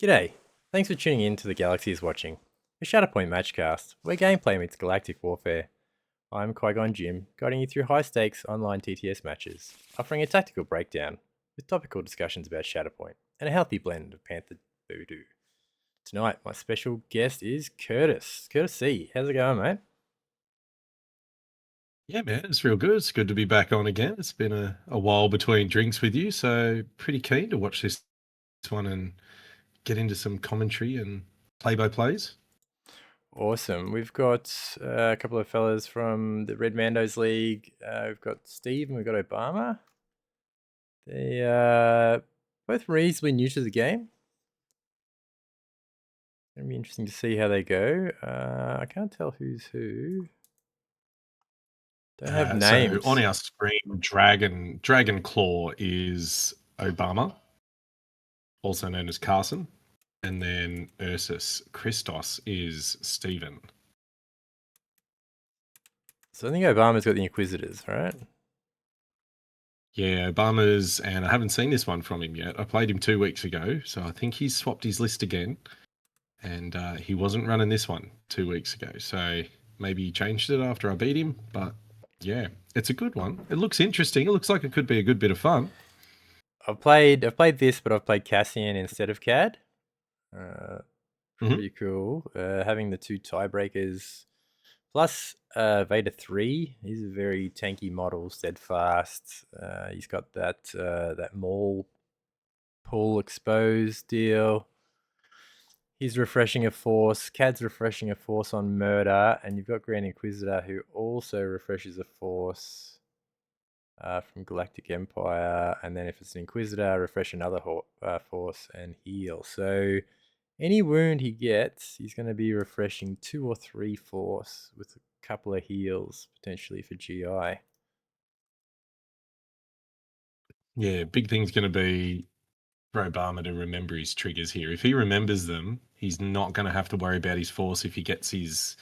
G'day. Thanks for tuning in to the Galaxy is Watching, a Shatterpoint matchcast, where gameplay meets galactic warfare. I'm Qui-Gon Jinn, guiding you through high-stakes online TTS matches, offering a tactical breakdown with topical discussions about Shatterpoint and a healthy blend of Panther voodoo. Tonight, my special guest is Curtis. Curtis C. How's it going, mate? Yeah, man, it's real good. It's good to be back on again. It's been a while between drinks with you, so pretty keen to watch this one and get into some commentary and play-by-plays. Awesome. We've got a couple of fellas from the Red Mandos League. We've got Steve and we've got Obama. They both reasonably new to the game. It'll be interesting to see how they go. I can't tell who's who. Don't have So on names. our screen, Dragon Claw is Obama, also known as Carson, and then Ursus Christos is Steven. So I think Obama's got the Inquisitors, right? Yeah, Obama's, and I haven't seen this one from him yet. I played him 2 weeks ago, so I think he's swapped his list again. And he wasn't running this one 2 weeks ago, so maybe he changed it after I beat him. But yeah, it's a good one. It looks interesting. It looks like it could be a good bit of fun. I've played this, but I've played Cassian instead of Cad. Hmm. Pretty cool. Having the two tiebreakers plus Vader 3. He's a very tanky model, steadfast. He's got that maul pull exposed deal. He's refreshing a force. Cad's refreshing a force on murder, and you've got Grand Inquisitor who also refreshes a force from Galactic Empire. And then if it's an Inquisitor, refresh another force and heal. So any wound he gets, he's going to be refreshing 2 or 3 force with a couple of heals potentially for GI. Yeah, big thing's going to be for Obama to remember his triggers here. If he remembers them, he's not going to have to worry about his force. If he gets these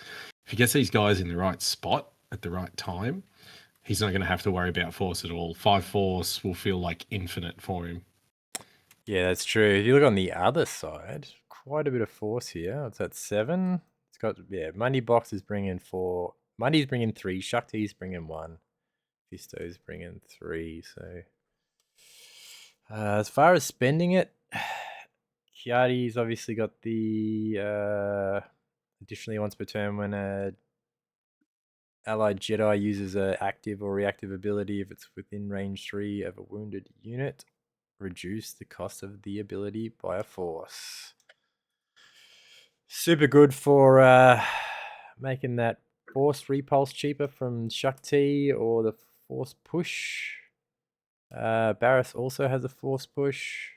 guys in the right spot at the right time, he's not going to have to worry about force at all. 5 force will feel like infinite for him. Yeah, that's true. If you look on the other side, quite a bit of force here. It's at 7. It's got, yeah, Mundi Box is bringing 4. Mundi's bringing 3. Shakti's bringing 1. Fisto's bringing 3. So, as far as spending it, Kiadi's obviously got the additionally once per turn when a allied Jedi uses a active or reactive ability if it's within range 3 of a wounded unit, reduce the cost of the ability by a force. Super good for making that force repulse cheaper from Shakti or the force push. Barris also has a force push.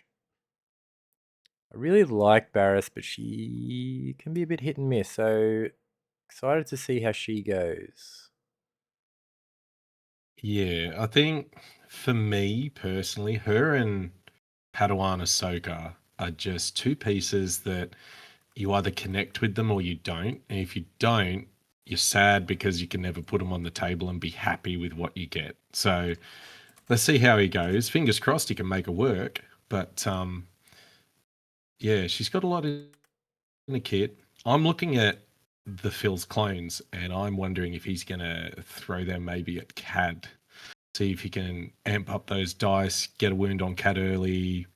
I really like Barris, but she can be a bit hit and miss. So excited to see how she goes. Yeah, I think for me personally, her and Padawan Ahsoka are just two pieces that you either connect with them or you don't. And if you don't, you're sad because you can never put them on the table and be happy with what you get. So let's see how he goes. Fingers crossed he can make it work. But yeah, she's got a lot in the kit. I'm looking at the Phil's clones and I'm wondering if he's going to throw them maybe at Cad. See if he can amp up those dice, get a wound on Cad early,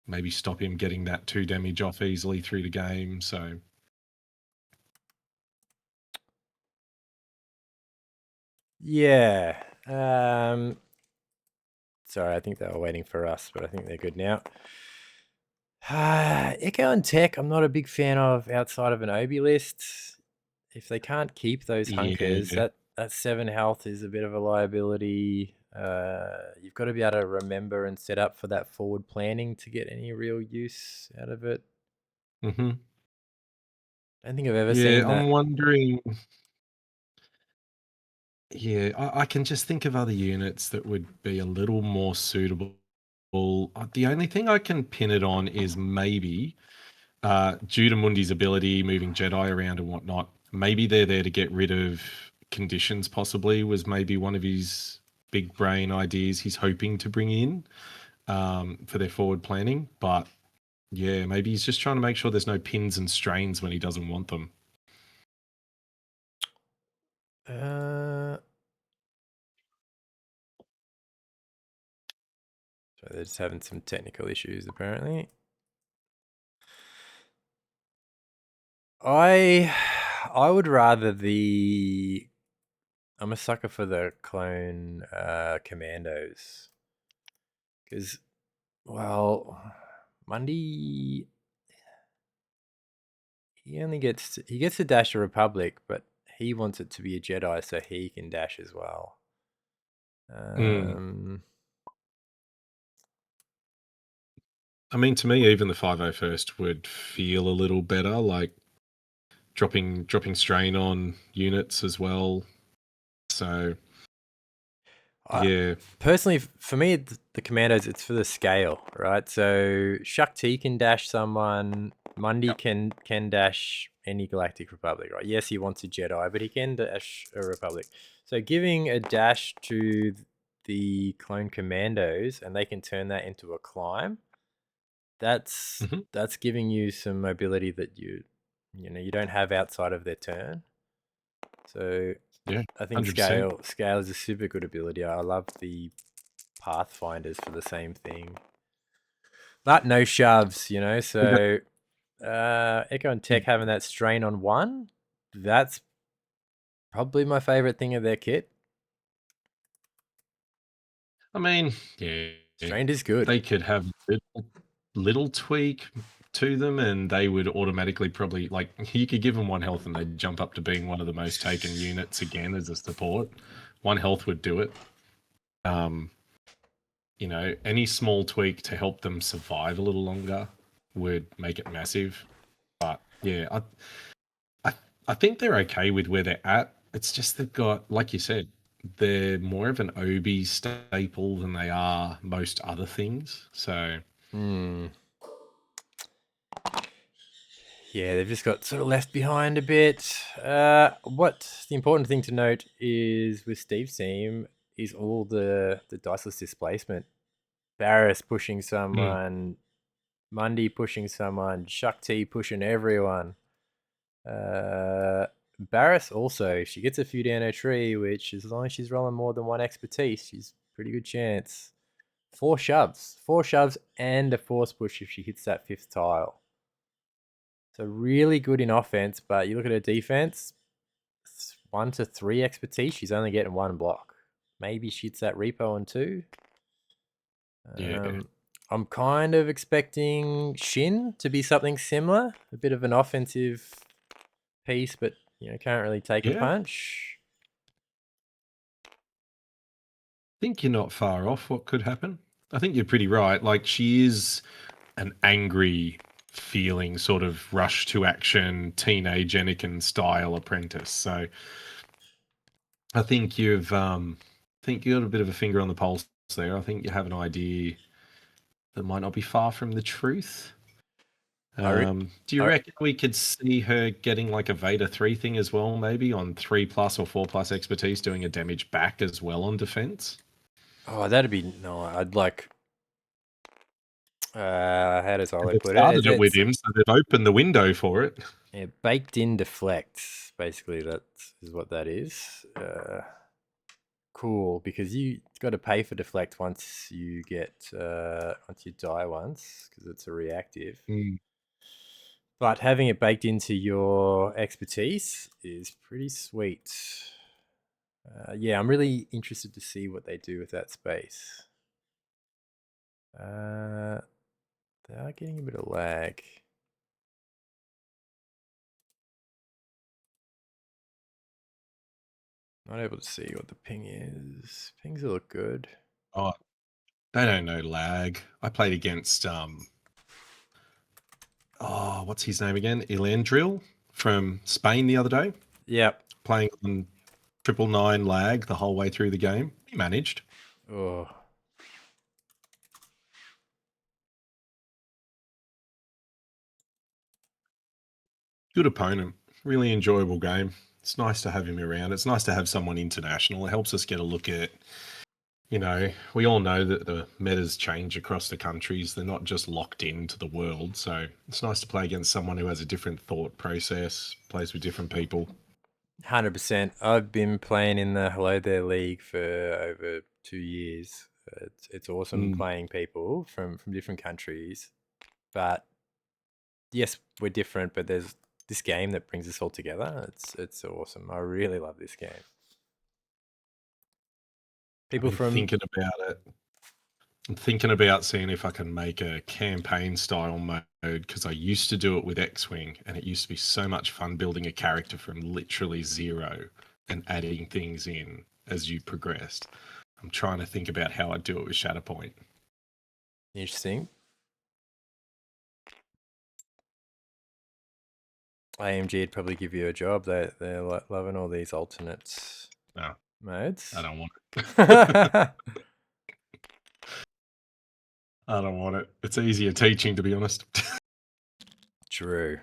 maybe stop him getting that 2 damage off easily through the game. So Yeah. Sorry, I think they were waiting for us, but I think they're good now. Echo and Tech, I'm not a big fan of outside of an Obi list. If they can't keep those hunkers, yeah. that 7 health is a bit of a liability. You've got to be able to remember and set up for that forward planning to get any real use out of it. Hmm. I don't think I've ever Yeah, seen I'm that. wondering. Yeah, I can just think of other units that would be a little more suitable. The only thing I can pin it on is maybe due to Mundi's ability, moving Jedi around and whatnot, maybe they're there to get rid of conditions, possibly, was maybe one of his big brain ideas he's hoping to bring in for their forward planning. But Yeah, maybe he's just trying to make sure there's no pins and strains when he doesn't want them. So they're just having some technical issues apparently. I would rather the. I'm a sucker for the clone commandos because, well, Mundi he gets to dash a Republic, but he wants it to be a Jedi so he can dash as well. I mean, to me, even the 501st would feel a little better, like dropping strain on units as well. So yeah, Personally, for me, the commandos, it's for the scale, right? So Shakti can dash someone, Mundi can dash any Galactic Republic, right? Yes, he wants a Jedi, but he can dash a Republic. So giving a dash to the clone commandos, and they can turn that into a climb. That's giving you some mobility that you don't have outside of their turn. So yeah, I think 100%. scale is a super good ability. I love the Pathfinders for the same thing. But no shoves, so Echo and Tech having that strain on one, that's probably my favorite thing of their kit. I mean, yeah, Strained is good. they could have a little tweak to them, and they would automatically probably, like, you could give them 1 health and they'd jump up to being one of the most taken units again as a support. 1 health would do it. Any small tweak to help them survive a little longer would make it massive. But yeah, I think they're okay with where they're at. It's just they've got, like you said, they're more of an Obi staple than they are most other things. So Yeah, they've just got sort of left behind a bit. What the important thing to note is with Steve's team is all the diceless displacement. Barris pushing someone, Mundi pushing someone, Shakti pushing everyone. Barris also, if she gets a few down her tree, which as long as she's rolling more than 1 expertise, she's pretty good chance. 4 shoves, and a force push if she hits that 5th tile. So really good in offense, but you look at her defense, 1 to 3 expertise, she's only getting 1 block. Maybe she hits that repo on 2. yeah, I'm kind of expecting Shin to be something similar, a bit of an offensive piece, but can't really take a yeah. punch. I think you're not far off what could happen. I think you're pretty right. Like, she is an angry feeling sort of rush to action teenage Anakin style apprentice. So I think you've think you got a bit of a finger on the pulse there. I think you have an idea that might not be far from the truth. Do you I, reckon we could see her getting like a Vader 3 thing as well, maybe on 3+ or 4+ expertise, doing a damage back as well on defense? oh, that'd be no. I'd like. How does Olo They've put it? started it with him, so they've opened the window for it. Yeah, baked in deflects. Basically, that is what that is. Cool, because you got to pay for deflect once you die once, because it's a reactive. But having it baked into your expertise is pretty sweet. Yeah, I'm really interested to see what they do with that space. They are getting a bit of lag. Not able to see what the ping is. Pings look good. Oh, they don't know lag. I played against what's his name again? Elandril from Spain the other day. Yep. Playing on 999 lag the whole way through the game. He managed. Oh. Good opponent. Really enjoyable game. It's nice to have him around. It's nice to have someone international. It helps us get a look at we all know that the metas change across the countries. They're not just locked into the world. So it's nice to play against someone who has a different thought process, plays with different people. 100%. I've been playing in the Hello There League for over 2 years. It's awesome Mm. playing people from different countries. But yes, we're different, but there's this game that brings us all together. It's awesome. I really love this game. I've People been from thinking about it. I'm thinking about seeing if I can make a campaign style mode because I used to do it with X-Wing and it used to be so much fun building a character from literally zero and adding things in as you progressed. I'm trying to think about how I'd do it with Shatterpoint. interesting. AMG'd probably give you a job. They're loving all these alternate No, modes. I don't want it. I don't want it. It's easier teaching, to be honest. True.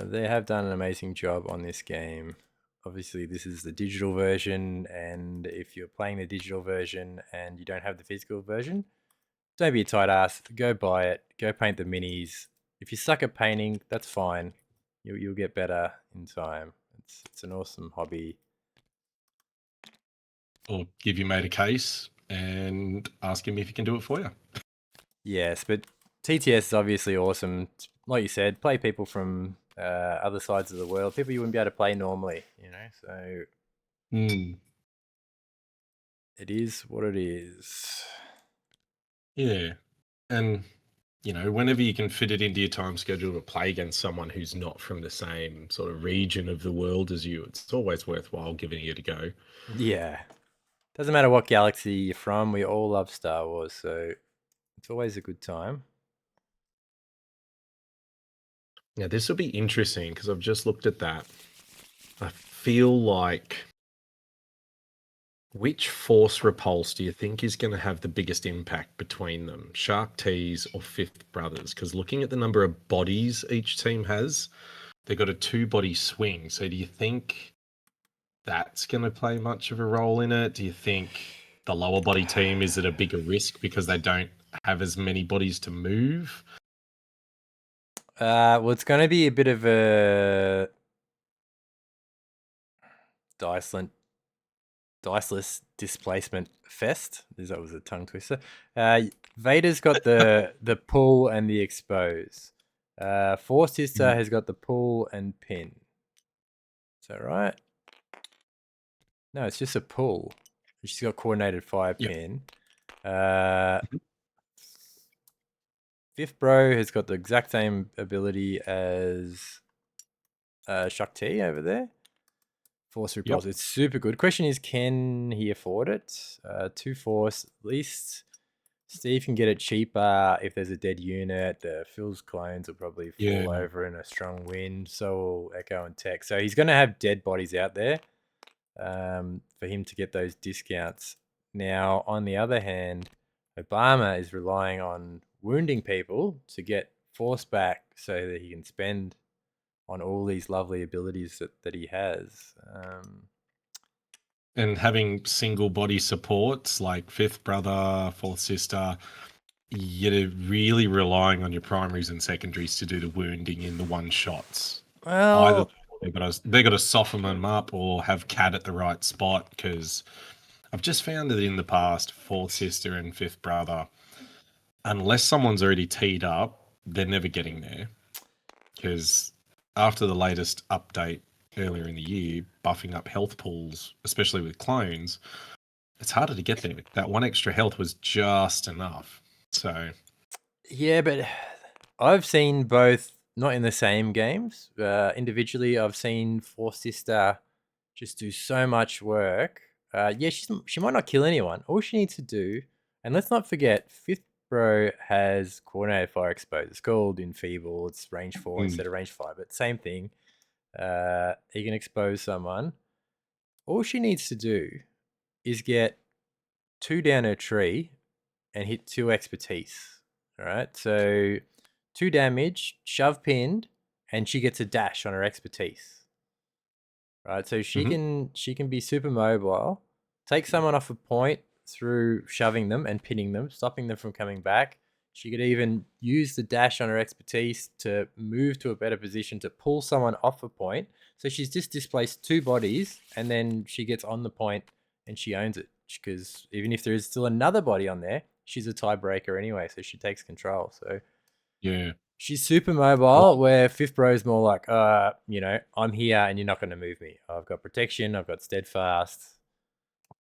They have done an amazing job on this game. Obviously, this is the digital version, and if you're playing the digital version and you don't have the physical version, don't be a tight ass. Go buy it. Go paint the minis. If you suck at painting, that's fine. You'll get better in time. It's an awesome hobby. Or give your mate a case and ask him if he can do it for you. Yes, but TTS is obviously awesome. Like you said, play people from other sides of the world, people you wouldn't be able to play normally. So Mm. it is what it is. Yeah. And, whenever you can fit it into your time schedule to play against someone who's not from the same sort of region of the world as you, it's always worthwhile giving it a go. Yeah. Doesn't matter what galaxy you're from, we all love Star Wars, so it's always a good time. Now, this will be interesting because I've just looked at that. I feel like which force repulse do you think is going to have the biggest impact between them, Shark Tees or Fifth Brothers? Because looking at the number of bodies each team has, they've got a 2-body swing. So do you think that's going to play much of a role in it? Do you think the lower body team is at a bigger risk because they don't have as many bodies to move? Well, it's going to be a bit of a diceless displacement fest. That was a tongue twister. Vader's got the pull and the expose. Force Sister has got the pull and pin. Is that right? No, it's just a pull. She's got coordinated fire Yep. pin. Fifth Bro has got the exact same ability as Shakti over there. Force repulse. Yep. It's super good. Question is, can he afford it? 2 force at least. Steve can get it cheaper if there's a dead unit. Phil's clones will probably fall Yeah. over in a strong wind. So will Echo and Tech. So he's going to have dead bodies out there for him to get those discounts. Now, on the other hand, Obama is relying on wounding people to get force back so that he can spend on all these lovely abilities that he has. And having single body supports like Fifth Brother, Fourth Sister, you're really relying on your primaries and secondaries to do the wounding in the one shots. Either Well, they got to soften them up or have Cat at the right spot, because I've just found that in the past, Fourth Sister and Fifth Brother, unless someone's already teed up, they're never getting there. Because after the latest update earlier in the year, buffing up health pools, especially with clones, it's harder to get there. That one extra health was just enough. So yeah, but I've seen both, not in the same games. Individually, I've seen Force Sister just do so much work. Yeah, she might not kill anyone. All she needs to do, and let's not forget, Fifth Bro has coordinated fire exposed. It's called Enfeeble. It's range 4 instead of range 5, but same thing. He can expose someone. All she needs to do is get 2 down her tree and hit 2 expertise. All right, so 2 damage, shove pinned, and she gets a dash on her expertise. Right, so she can be super mobile, take someone off a point through shoving them and pinning them, stopping them from coming back. She could even use the dash on her expertise to move to a better position to pull someone off a point. So she's just displaced 2 bodies, and then she gets on the point and she owns it. Because even if there is still another body on there, she's a tiebreaker anyway, so she takes control. So Yeah. she's super mobile, where Fifth Bro is more like, I'm here and you're not going to move me. I've got protection, I've got steadfast,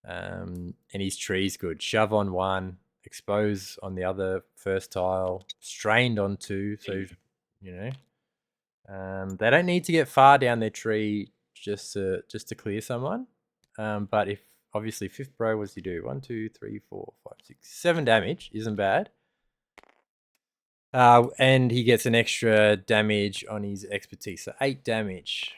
and his tree's good. Shove on 1, expose on the other first tile, strained on 2. So, they don't need to get far down their tree just to clear someone. But if obviously Fifth Bro, what does he do? 1, 2, 3, 4, 5, 6, 7 damage isn't bad. And he gets an extra damage on his expertise, so 8 damage.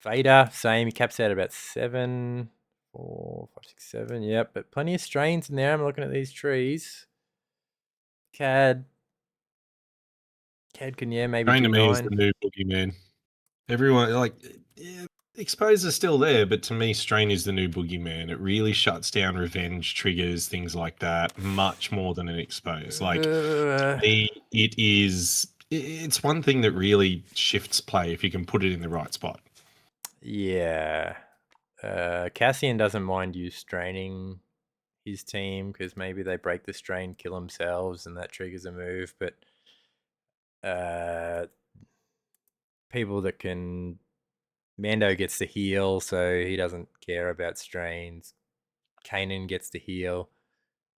Vader, same. He caps out about 7, 4, 5, 6, 7. Yep, but plenty of strains in there. I'm looking at these trees. Cad can, maybe Strain do to me is 9. the new boogeyman. Everyone, Expose is still there, but to me, Strain is the new boogeyman. It really shuts down revenge triggers, things like that, much more than an Expose. To me, it's one thing that really shifts play if you can put it in the right spot. Yeah. Cassian doesn't mind you straining his team because maybe they break the strain, kill themselves, and that triggers a move. But people that can... Mando gets to heal, so he doesn't care about strains. Kanan gets to heal.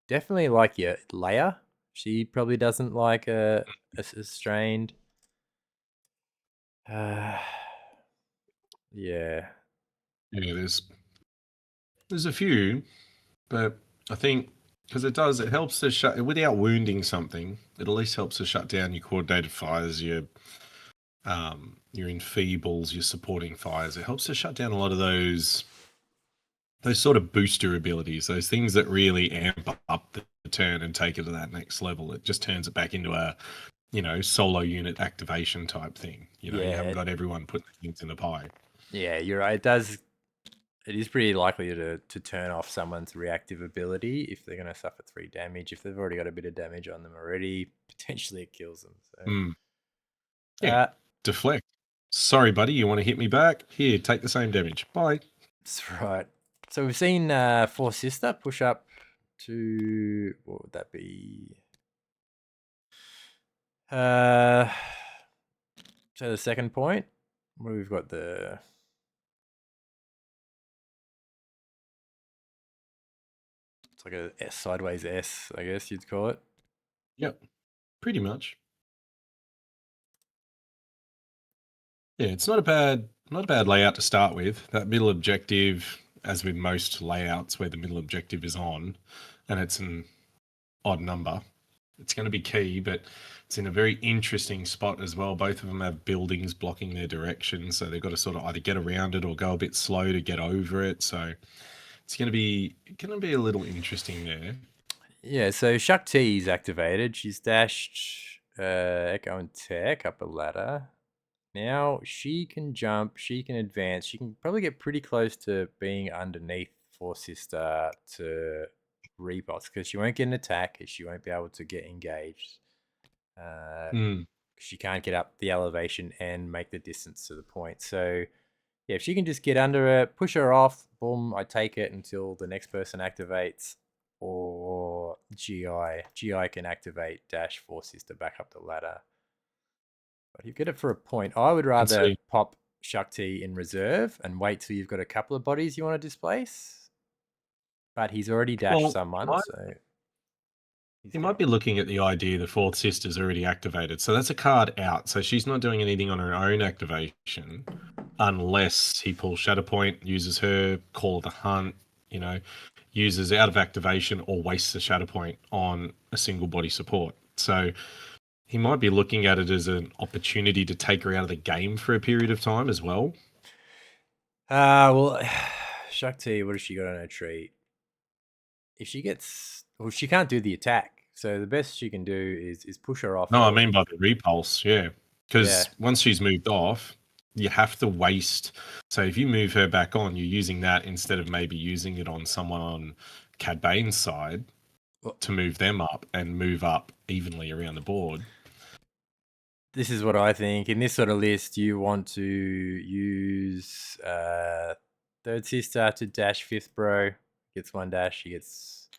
Definitely like your Leia. She probably doesn't like a strained. Yeah. Yeah, there's a few, but I think because it helps to shut without wounding something. It at least helps to shut down your coordinated fires, your enfeebles, your supporting fires. It helps to shut down a lot of those sort of booster abilities, those things that really amp up the turn and take it to that next level. It just turns it back into a solo unit activation type thing. You haven't got everyone putting things in the pie. Yeah, you're right. It is pretty likely to turn off someone's reactive ability if they're going to suffer 3 damage. If they've already got a bit of damage on them already, potentially it kills them. So. Yeah, deflect. Sorry, buddy, you want to hit me back? Here, take the same damage. Bye. That's right. So we've seen Four Sister push up to... What would that be? So the second point, where we've got the... It's like a sideways S, I guess you'd call it. Yep, pretty much. Yeah, it's not a bad layout to start with. That middle objective, as with most layouts where the middle objective is on, and it's an odd number, it's going to be key, but it's in a very interesting spot as well. Both of them have buildings blocking their direction, so they've got to sort of either get around it or go a bit slow to get over it. So it's going to be a little interesting there. Yeah, so Shakti's activated. She's dashed Echo and Tech up a ladder. Now she can jump, she can advance, she can probably get pretty close to being underneath Four Sister to repulse because she won't get an attack, she won't be able to get engaged. She can't get up the elevation and make the distance to the point. So yeah, if she can just get under it, push her off, boom, I take it until the next person activates, or GI can activate dash Four Sister back up the ladder. But you get it for a point. I would rather pop Shakti in reserve and wait till you've got a couple of bodies you want to displace. But he's already dashed someone, so... You might be looking at the idea the Fourth Sister's already activated. So that's a card out. So she's not doing anything on her own activation unless he pulls Shatterpoint, uses her, Call of the Hunt, uses out of activation or wastes a Shatterpoint on a single body support. So he might be looking at it as an opportunity to take her out of the game for a period of time as well. Well, Shakti, what has she got on her tree? If she gets... Well, she can't do the attack. So the best she can do is push her off. No, I mean by the repulse, yeah. Because once she's moved off, you have to waste. So if you move her back on, you're using that instead of maybe using it on someone on Cad Bane's side to move them up and move up evenly around the board. This is what I think. In this sort of list, you want to use third sister to dash fifth bro. Gets one dash, he gets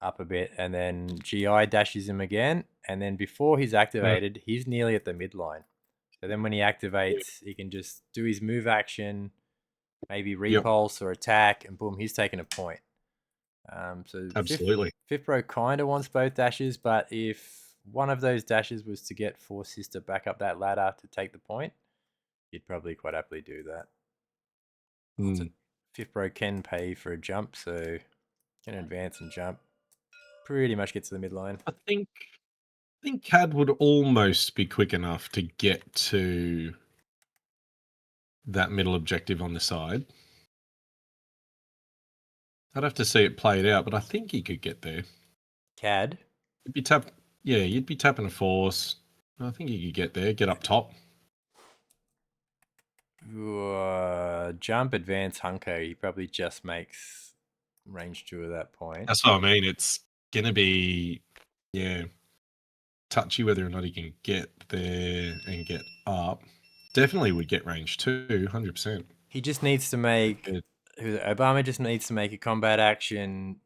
up a bit, and then GI dashes him again. And then before he's activated, he's nearly at the midline. So then when he activates, he can just do his move action, maybe repulse or attack, and boom, he's taking a point. So Absolutely. fifth bro kind of wants both dashes, but if one of those dashes was to get fourth sister back up that ladder to take the point, he'd probably quite happily do that. Fifth bro can pay for a jump, so can advance and jump. Pretty much get to the midline. I think Cad would almost be quick enough to get to that middle objective on the side. I'd have to see it played out, but I think he could get there. Cad? You'd be tapping a force. I think he could get there, get up top. Jump, advance, hunker. He probably just makes range 2 at that point. That's what I mean. It's going to be, touchy whether or not he can get there and get up. Definitely would get range 2, 100%. He just needs to make... Obama just needs to make a combat action,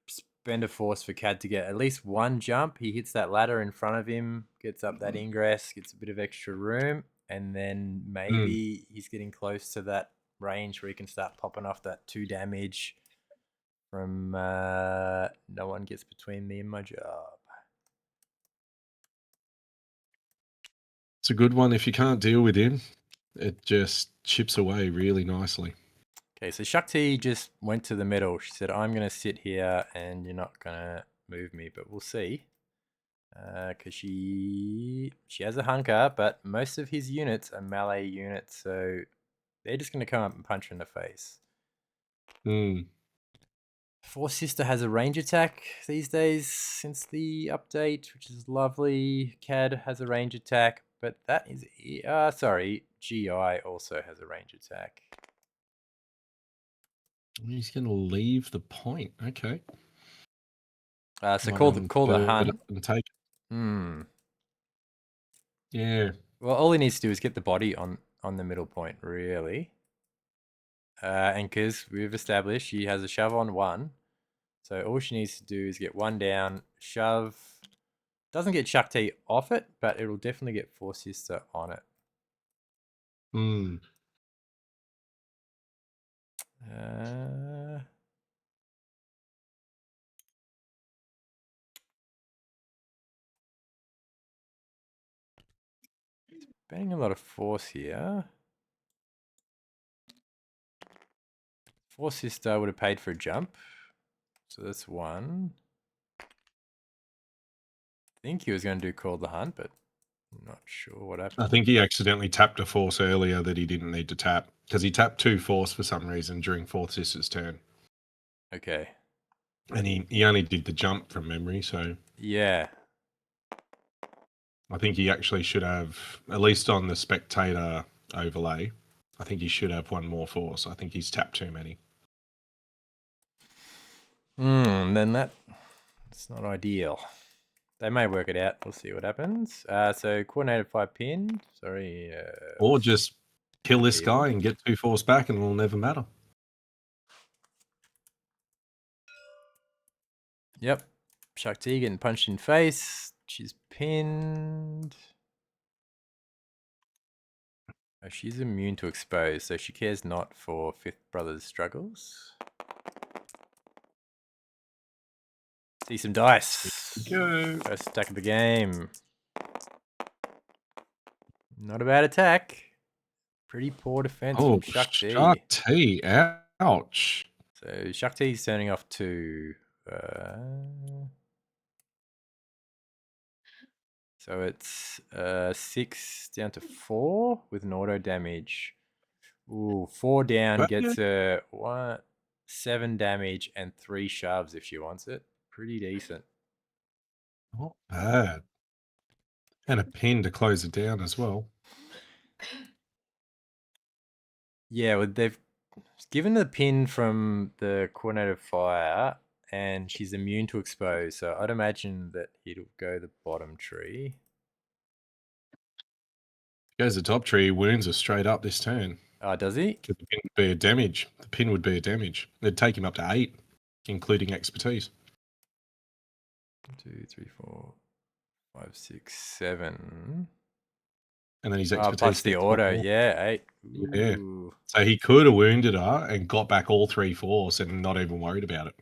spend a force for Cad to get at least one jump. He hits that ladder in front of him, gets up that ingress, gets a bit of extra room, and then maybe he's getting close to that range where he can start popping off that 2 damage from no one gets between me and my job. It's a good one. If you can't deal with him, it just chips away really nicely. Okay, so Shakti just went to the middle. She said, I'm going to sit here and you're not going to move me, but we'll see. Because she has a hunker, but most of his units are melee units, so they're just going to come up and punch her in the face. Fourth sister has a range attack these days since the update, which is lovely. Cad has a range attack, but that is... sorry, GI also has a range attack. He's going to leave the point. Okay. So call the hunt. And take it. Yeah. Well, all he needs to do is get the body on the middle point, really. And because we've established she has a shove on 1. So all she needs to do is get 1 down, shove. Doesn't get Shakti off it, but it'll definitely get fourth sister on it. Spending a lot of force here. Fourth sister would have paid for a jump. So that's 1. I think he was going to do Call the Hunt, but I'm not sure what happened. I think he accidentally tapped a force earlier that he didn't need to tap, because he tapped 2 force for some reason during fourth sister's turn. Okay. And he only did the jump from memory, so... Yeah. I think he actually should have, at least on the spectator overlay, I think he should have 1 more force. I think he's tapped too many. Then that's not ideal. They may work it out. We'll see what happens. So coordinated 5 pin. Sorry. Or just kill this guy and get 2 force back and it'll never matter. Yep. Shakti getting punched in face. She's pinned. Oh, she's immune to expose, so she cares not for fifth brother's struggles. See some dice. Go. First attack of the game. Not a bad attack. Pretty poor defense from Shakti. Shakti, ouch. So Shakti's turning off 2. So it's 6 down to 4 with an auto damage. Ooh, 4 down gets 7 damage and 3 shoves if she wants it. Pretty decent. Not bad. And a pin to close it down as well. Yeah, well, they've given the pin from the coordinator of fire, and she's immune to expose. So I'd imagine that he'll go the bottom tree. Goes the top tree, wounds are straight up this turn. Oh, does he? The pin would be a damage. The pin would be a damage. It'd take him up to 8, including expertise. 1, 2, 3, 4, 5, 6, 7. And then his Oh, expertise plus the gets one auto. more. Yeah, 8. Yeah. Ooh. So he could have wounded her and got back all 3 force and not even worried about it.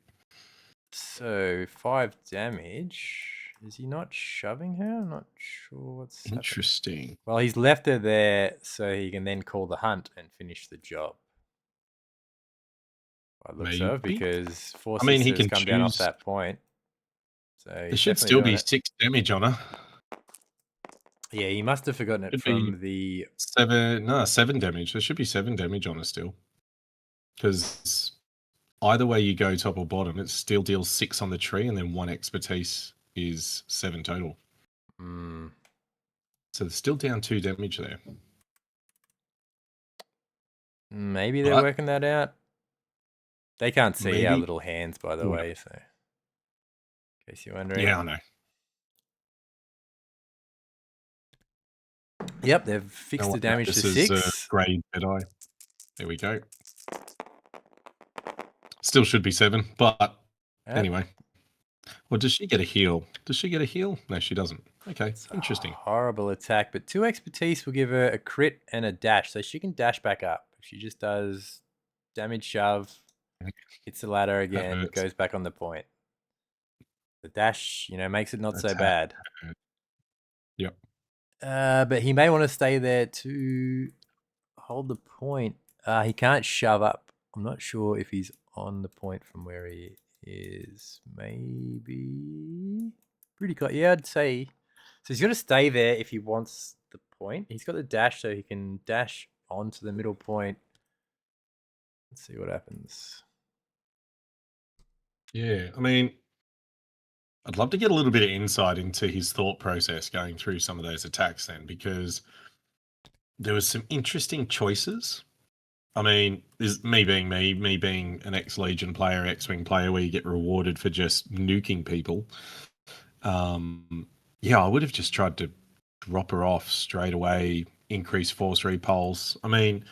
So 5 damage. Is he not shoving her? I'm not sure what's happening. Interesting. Well, he's left her there so he can then call the hunt and finish the job. It looks Maybe. of, because 4 I mean, he sisters can come down off choose. that point. So There he's should definitely still doing be it. 6 damage on her. Yeah, he must have forgotten it Should from be the... 7 damage. There should be 7 damage on her still. Because either way you go, top or bottom, it still deals 6 on the tree, and then 1 expertise is 7 total. Mm. So they're still down 2 damage there. Maybe they're But working that out. They can't see our maybe. little hands, by the way, so in case you're wondering. Yeah, I know. Yep, they've fixed the damage to 6. Grade Jedi. There we go. Still should be 7, but anyway. Well, does she get a heal? Does she get a heal? No, she doesn't. Okay, It's interesting. a horrible attack, but 2 expertise will give her a crit and a dash, so she can dash back up. She just does damage shove, hits the ladder again, hurts. goes back on the point. The dash, makes it not so Attack. bad. Yep. But he may want to stay there to hold the point. He can't shove up. I'm not sure if he's on the point from where he is. Maybe pretty close. Yeah, I'd say. So he's got to stay there if he wants the point. He's got the dash, so he can dash onto the middle point. Let's see what happens. Yeah, I mean, I'd love to get a little bit of insight into his thought process going through some of those attacks then, because there was some interesting choices. I mean, this me being an ex-Legion player, X-Wing player, where you get rewarded for just nuking people. Yeah, I would have just tried to drop her off straight away, increase force repulse. I mean,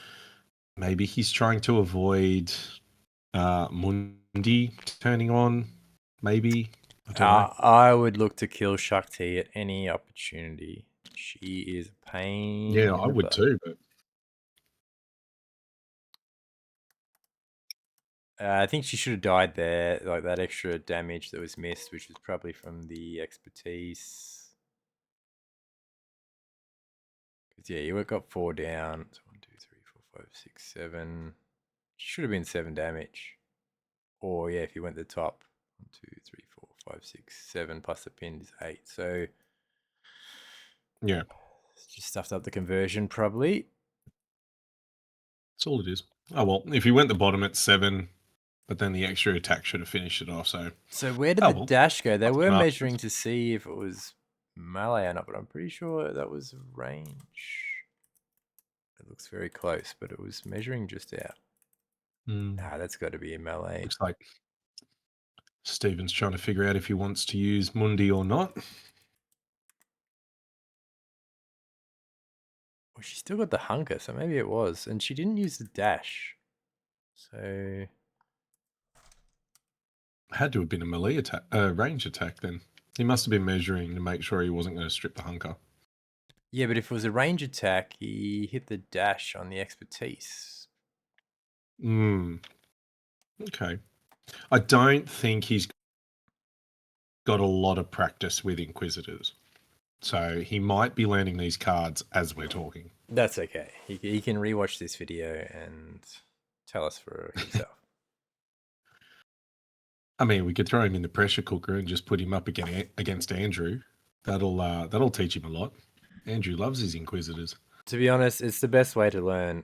maybe he's trying to avoid Mundi turning on. Maybe, I don't know. I would look to kill Shakti at any opportunity. She is a pain. Yeah, I would too, but I think she should have died there, like that extra damage that was missed, which was probably from the expertise. Because, yeah, you got 4 down. So 1, 2, 3, 4, 5, 6, 7. Should have been 7 damage. Or, yeah, if you went the top. 1, 2, 3, 4, 5, 6, 7 plus the pin is 8. So, yeah, just stuffed up the conversion, probably. that's all it is. Oh well, if you went the bottom at 7, but then the extra attack should have finished it off. So where did the dash go? They were measuring to see if it was melee or not, but I'm pretty sure that was range. It looks very close, but it was measuring just out. Nah, that's got to be a melee. Looks like Steven's trying to figure out if he wants to use Mundi or not. Well, she still got the hunker, so maybe it was. And she didn't use the dash. So... Had to have been a melee attack, range attack then. He must have been measuring to make sure he wasn't going to strip the hunker. Yeah, but if it was a range attack, he hit the dash on the expertise. Okay. I don't think he's got a lot of practice with Inquisitors. So he might be learning these cards as we're talking. That's okay. He can rewatch this video and tell us for himself. I mean, we could throw him in the pressure cooker and just put him up against Andrew. That'll teach him a lot. Andrew loves his Inquisitors. To be honest, it's the best way to learn.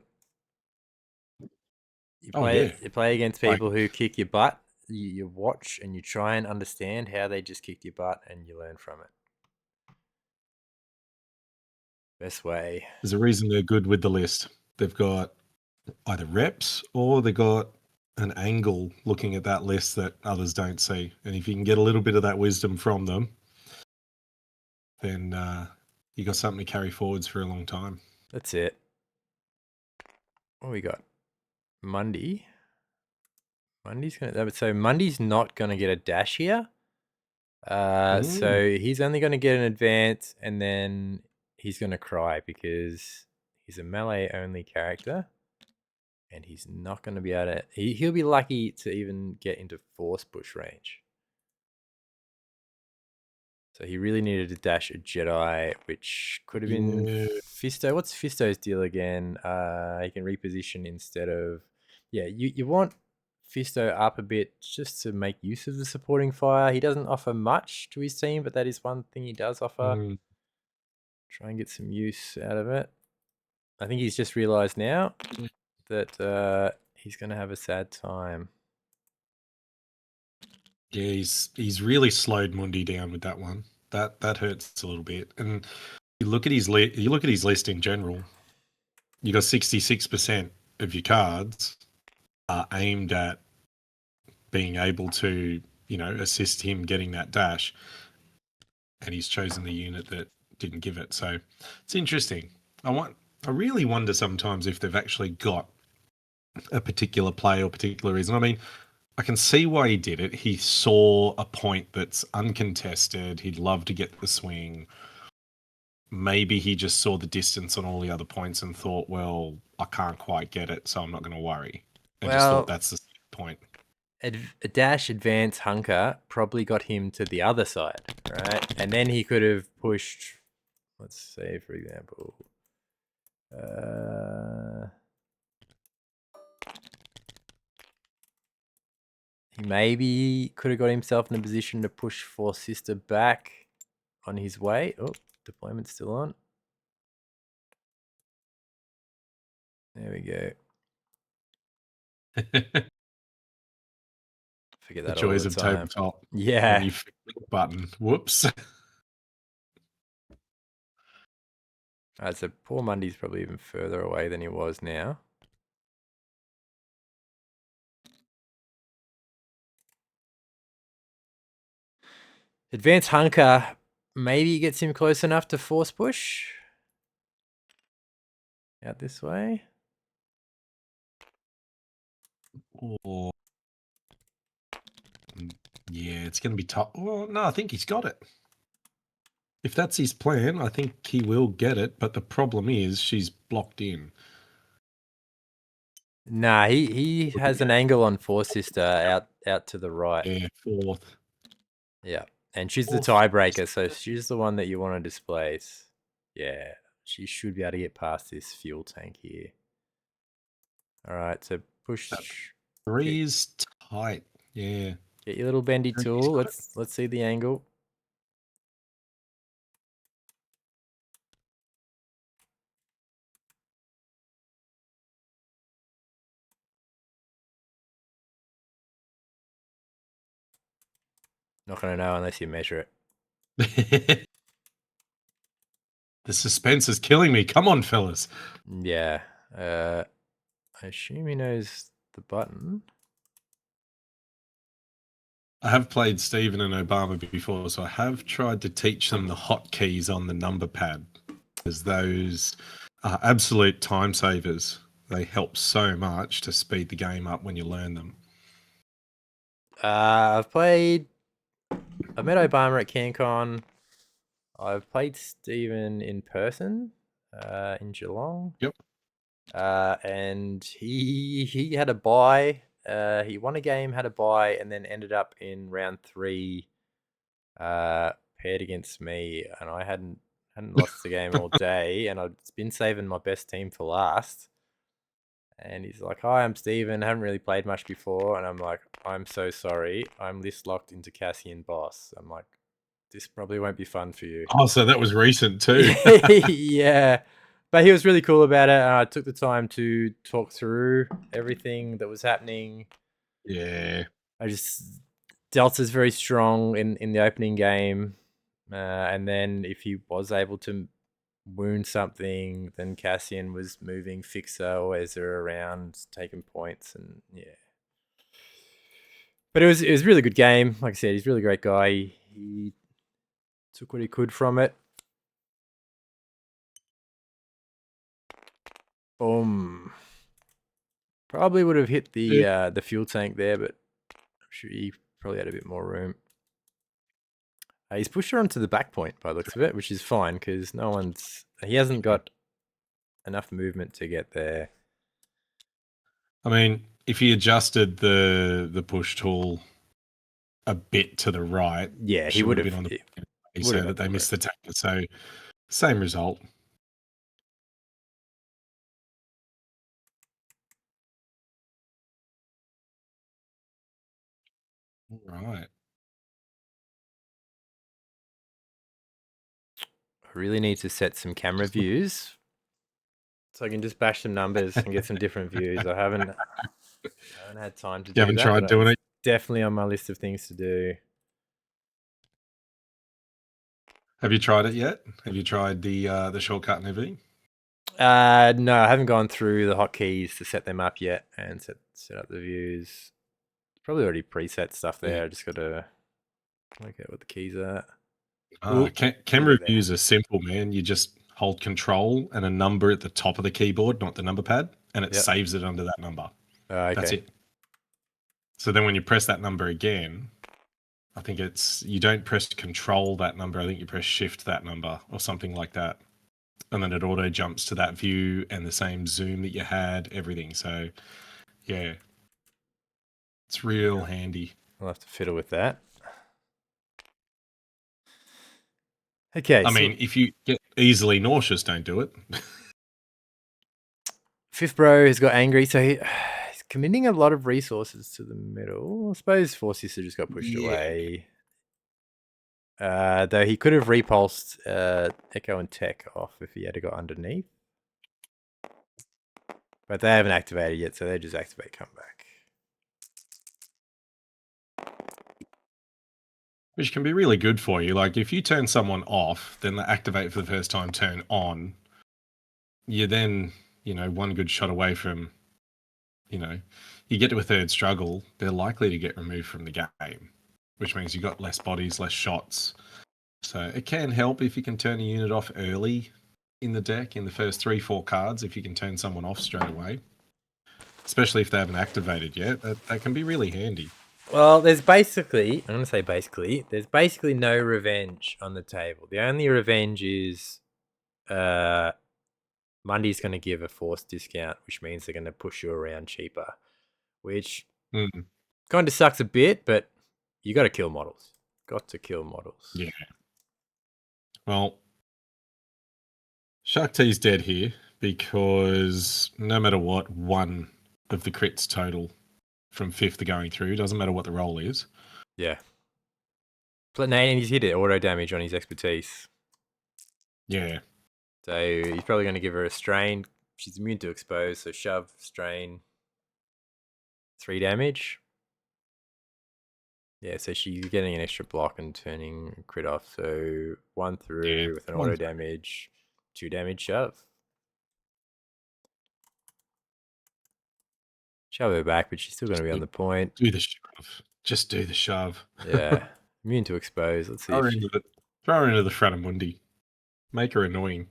You play against people who kick your butt. You watch and you try and understand how they just kicked your butt, and you learn from it. Best way. There's a reason they're good with the list. They've got either reps or they got an angle looking at that list that others don't see. And if you can get a little bit of that wisdom from them, then you got something to carry forwards for a long time. That's it. What we got? Mundi. So Mundi's not gonna get a dash here. So he's only gonna get an advance, and then he's gonna cry because he's a melee only character, and he's not gonna be able to. He'll be lucky to even get into force push range. So he really needed to dash a Jedi, which could have been Fisto. What's Fisto's deal again? He can reposition instead of... Yeah, you want Fisto up a bit just to make use of the supporting fire. He doesn't offer much to his team, but that is one thing he does offer. Try and get some use out of it. I think he's just realized now that he's going to have a sad time. Yeah, he's really slowed Mundi down with that one. That hurts a little bit. And you look at his list in general. You got 66% of your cards are aimed at being able to, assist him getting that dash. And he's chosen the unit that didn't give it. So it's interesting. I really wonder sometimes if they've actually got a particular play or particular reason. I mean, I can see why he did it. He saw a point that's uncontested. He'd love to get the swing. Maybe he just saw the distance on all the other points and thought, well, I can't quite get it, so I'm not going to worry. And just thought that's the point. A dash advance hunker probably got him to the other side, right? And then he could have pushed, let's say, for example, he maybe could have got himself in a position to push Force Sister back on his way. Oh, deployment's still on. There we go. Forget that the joys all the of time. tabletop. Yeah. When you click the button. Whoops. Alright, so poor Mundi's probably even further away than he was now. Advance hunker, maybe he gets him close enough to force push. Out this way. Or yeah, it's going to be tough. Well, no, I think he's got it. If that's his plan, I think he will get it. But the problem is she's blocked in. Nah, he has an angle on Force Sister out to the right. Yeah, fourth. Yeah, and she's the tiebreaker, so she's the one that you want to displace. Yeah, she should be able to get past this fuel tank here. All right, so push. That 3 is tight. Yeah. Get your little bendy tool. Let's see the angle. Not gonna know unless you measure it. The suspense is killing me. Come on, fellas. Yeah. I assume he knows the button. I have played Steven and Obama before, so I have tried to teach them the hotkeys on the number pad, because those are absolute time savers. They help so much to speed the game up when you learn them. I've met Obama at CanCon. I've played Steven in person in Geelong. Yep. And he had a bye. He won a game, had a bye, and then ended up in round 3 paired against me, and I hadn't lost the game all day, and I'd been saving my best team for last. And he's like, "Hi, I'm Steven. Haven't really played much before." And I'm like, "I'm so sorry. I'm list locked into Cassian boss." I'm like, "This probably won't be fun for you." Oh, so that was recent too. Yeah. But he was really cool about it, and I took the time to talk through everything that was happening. Yeah. Delta's very strong in the opening game. And then if he was able to wound something. Then Cassian was moving Fixer or Ezra around, taking points, and yeah. But it was a really good game. Like I said, he's a really great guy. He took what he could from it. Boom. Probably would have hit the fuel tank there, but I'm sure he probably had a bit more room. He's pushed her onto the back point by the looks of it, which is fine because he hasn't got enough movement to get there. I mean, if he adjusted the push tool a bit to the right, Yeah, he she would would have have. been on the Would so have that had they the missed the tanker. So same result. All right. I really need to set some camera views so I can just bash some numbers and get some different views. I haven't had time to You do haven't that, tried but doing it's it? definitely on my list of things to do. Have you tried it yet? Have you tried the shortcut and everything? No, I haven't gone through the hotkeys to set them up yet and set up the views. Probably already preset stuff there. Yeah. I just got to work out what the keys are. Camera There. views are simple, man. You just hold control and a number at the top of the keyboard, not the number pad, and it saves it under that number. Okay. That's it. So then when you press that number again, I think you don't press control that number. I think you press shift that number or something like that. And then it auto jumps to that view and the same zoom that you had, everything. So yeah, it's real handy. I'll have to fiddle with that. Okay. I mean, if you get easily nauseous, don't do it. Fifth Bro has got angry, so he's committing a lot of resources to the middle. I suppose Force Sister just got pushed away. Though he could have repulsed Echo and Tech off if he had got underneath. But they haven't activated yet, so they just activate comeback. Which can be really good for you. Like if you turn someone off, then they activate for the first time, turn on. You're then, one good shot away from, you get to a third struggle, they're likely to get removed from the game, which means you've got less bodies, less shots. So it can help if you can turn a unit off early in the deck, in the first 3-4 cards, if you can turn someone off straight away. Especially if they haven't activated yet. That can be really handy. Well, there's basically no revenge on the table. The only revenge is Mundi's going to give a force discount, which means they're going to push you around cheaper, which kind of sucks a bit, but you got to kill models. Got to kill models. Yeah. Well, Shark T's dead here because no matter what, one of the crits total from 5th going through, doesn't matter what the roll is. Yeah. And he's hit it, auto damage on his expertise. Yeah. So he's probably going to give her a strain. She's immune to expose, so shove, strain, 3 damage. Yeah, so she's getting an extra block and turning crit off. So 1 through with an auto damage, 2 damage shove. Shove her back, but she's still going to be on the point. Do the shove. Just do the shove. Yeah. Immune to expose. Let's see. Throw her into the front of Mundi. Make her annoying.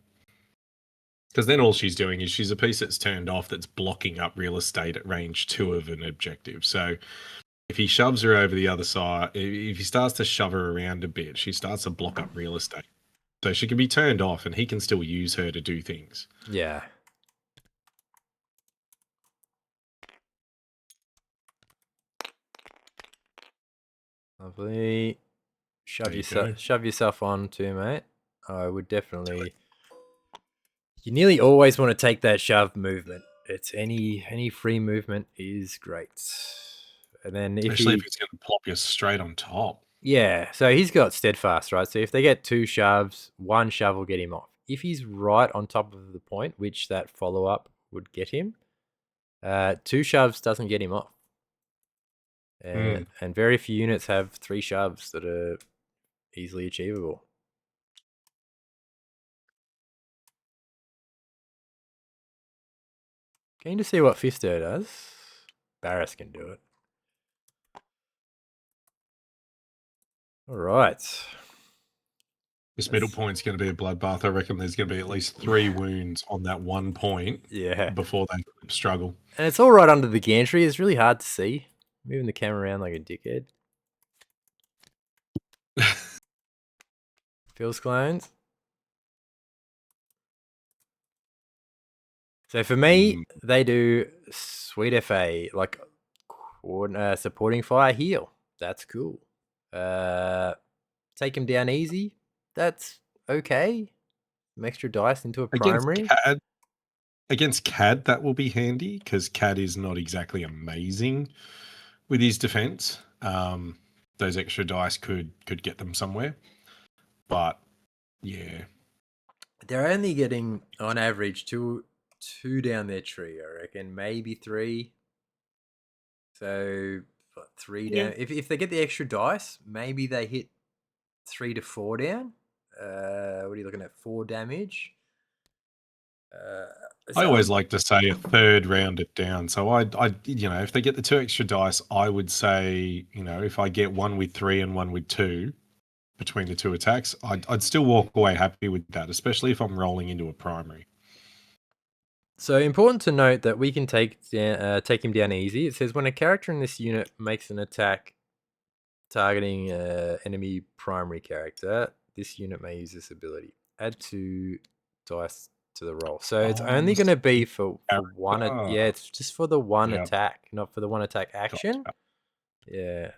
Because then all she's doing is she's a piece that's turned off that's blocking up real estate at range 2 of an objective. So if he shoves her over the other side, if he starts to shove her around a bit, she starts to block up real estate. So she can be turned off and he can still use her to do things. Yeah. Lovely. Shove yourself on too, mate. I would definitely. You nearly always want to take that shove movement. It's any free movement is great. And then especially if it's going to plop you straight on top. Yeah, so he's got steadfast, right? So if they get 2 shoves, 1 shove will get him off. If he's right on top of the point, which that follow-up would get him, 2 shoves doesn't get him off. And very few units have 3 shoves that are easily achievable. Keen to see what Fisto does. Barris can do it. All right. This middle point's going to be a bloodbath. I reckon there's going to be at least 3 wounds on that one point before they struggle. And it's all right under the gantry. It's really hard to see. Moving the camera around like a dickhead. Feels clones. So for me, they do sweet FA, like supporting fire heal. That's cool. Take him down easy. That's okay. Some extra dice into a primary. Against Cad, that will be handy because Cad is not exactly amazing with his defense. Those extra dice could get them somewhere. But yeah, they're only getting on average two down their tree, I reckon, maybe 3. So 3 down. If they get the extra dice, maybe they hit 3 to 4 down. What are you looking at? 4 damage. I always like to say a third round it down. So I, if they get the 2 extra dice, I would say, if I get one with 3 and one with 2 between the 2 attacks, I'd still walk away happy with that, especially if I'm rolling into a primary. So important to note that we can take him down easy. It says when a character in this unit makes an attack targeting enemy primary character, this unit may use this ability. Add 2 dice to the roll. So it's only going to be for one. Yeah, it's just for the one attack, not for the one attack action. Gotcha. Yeah.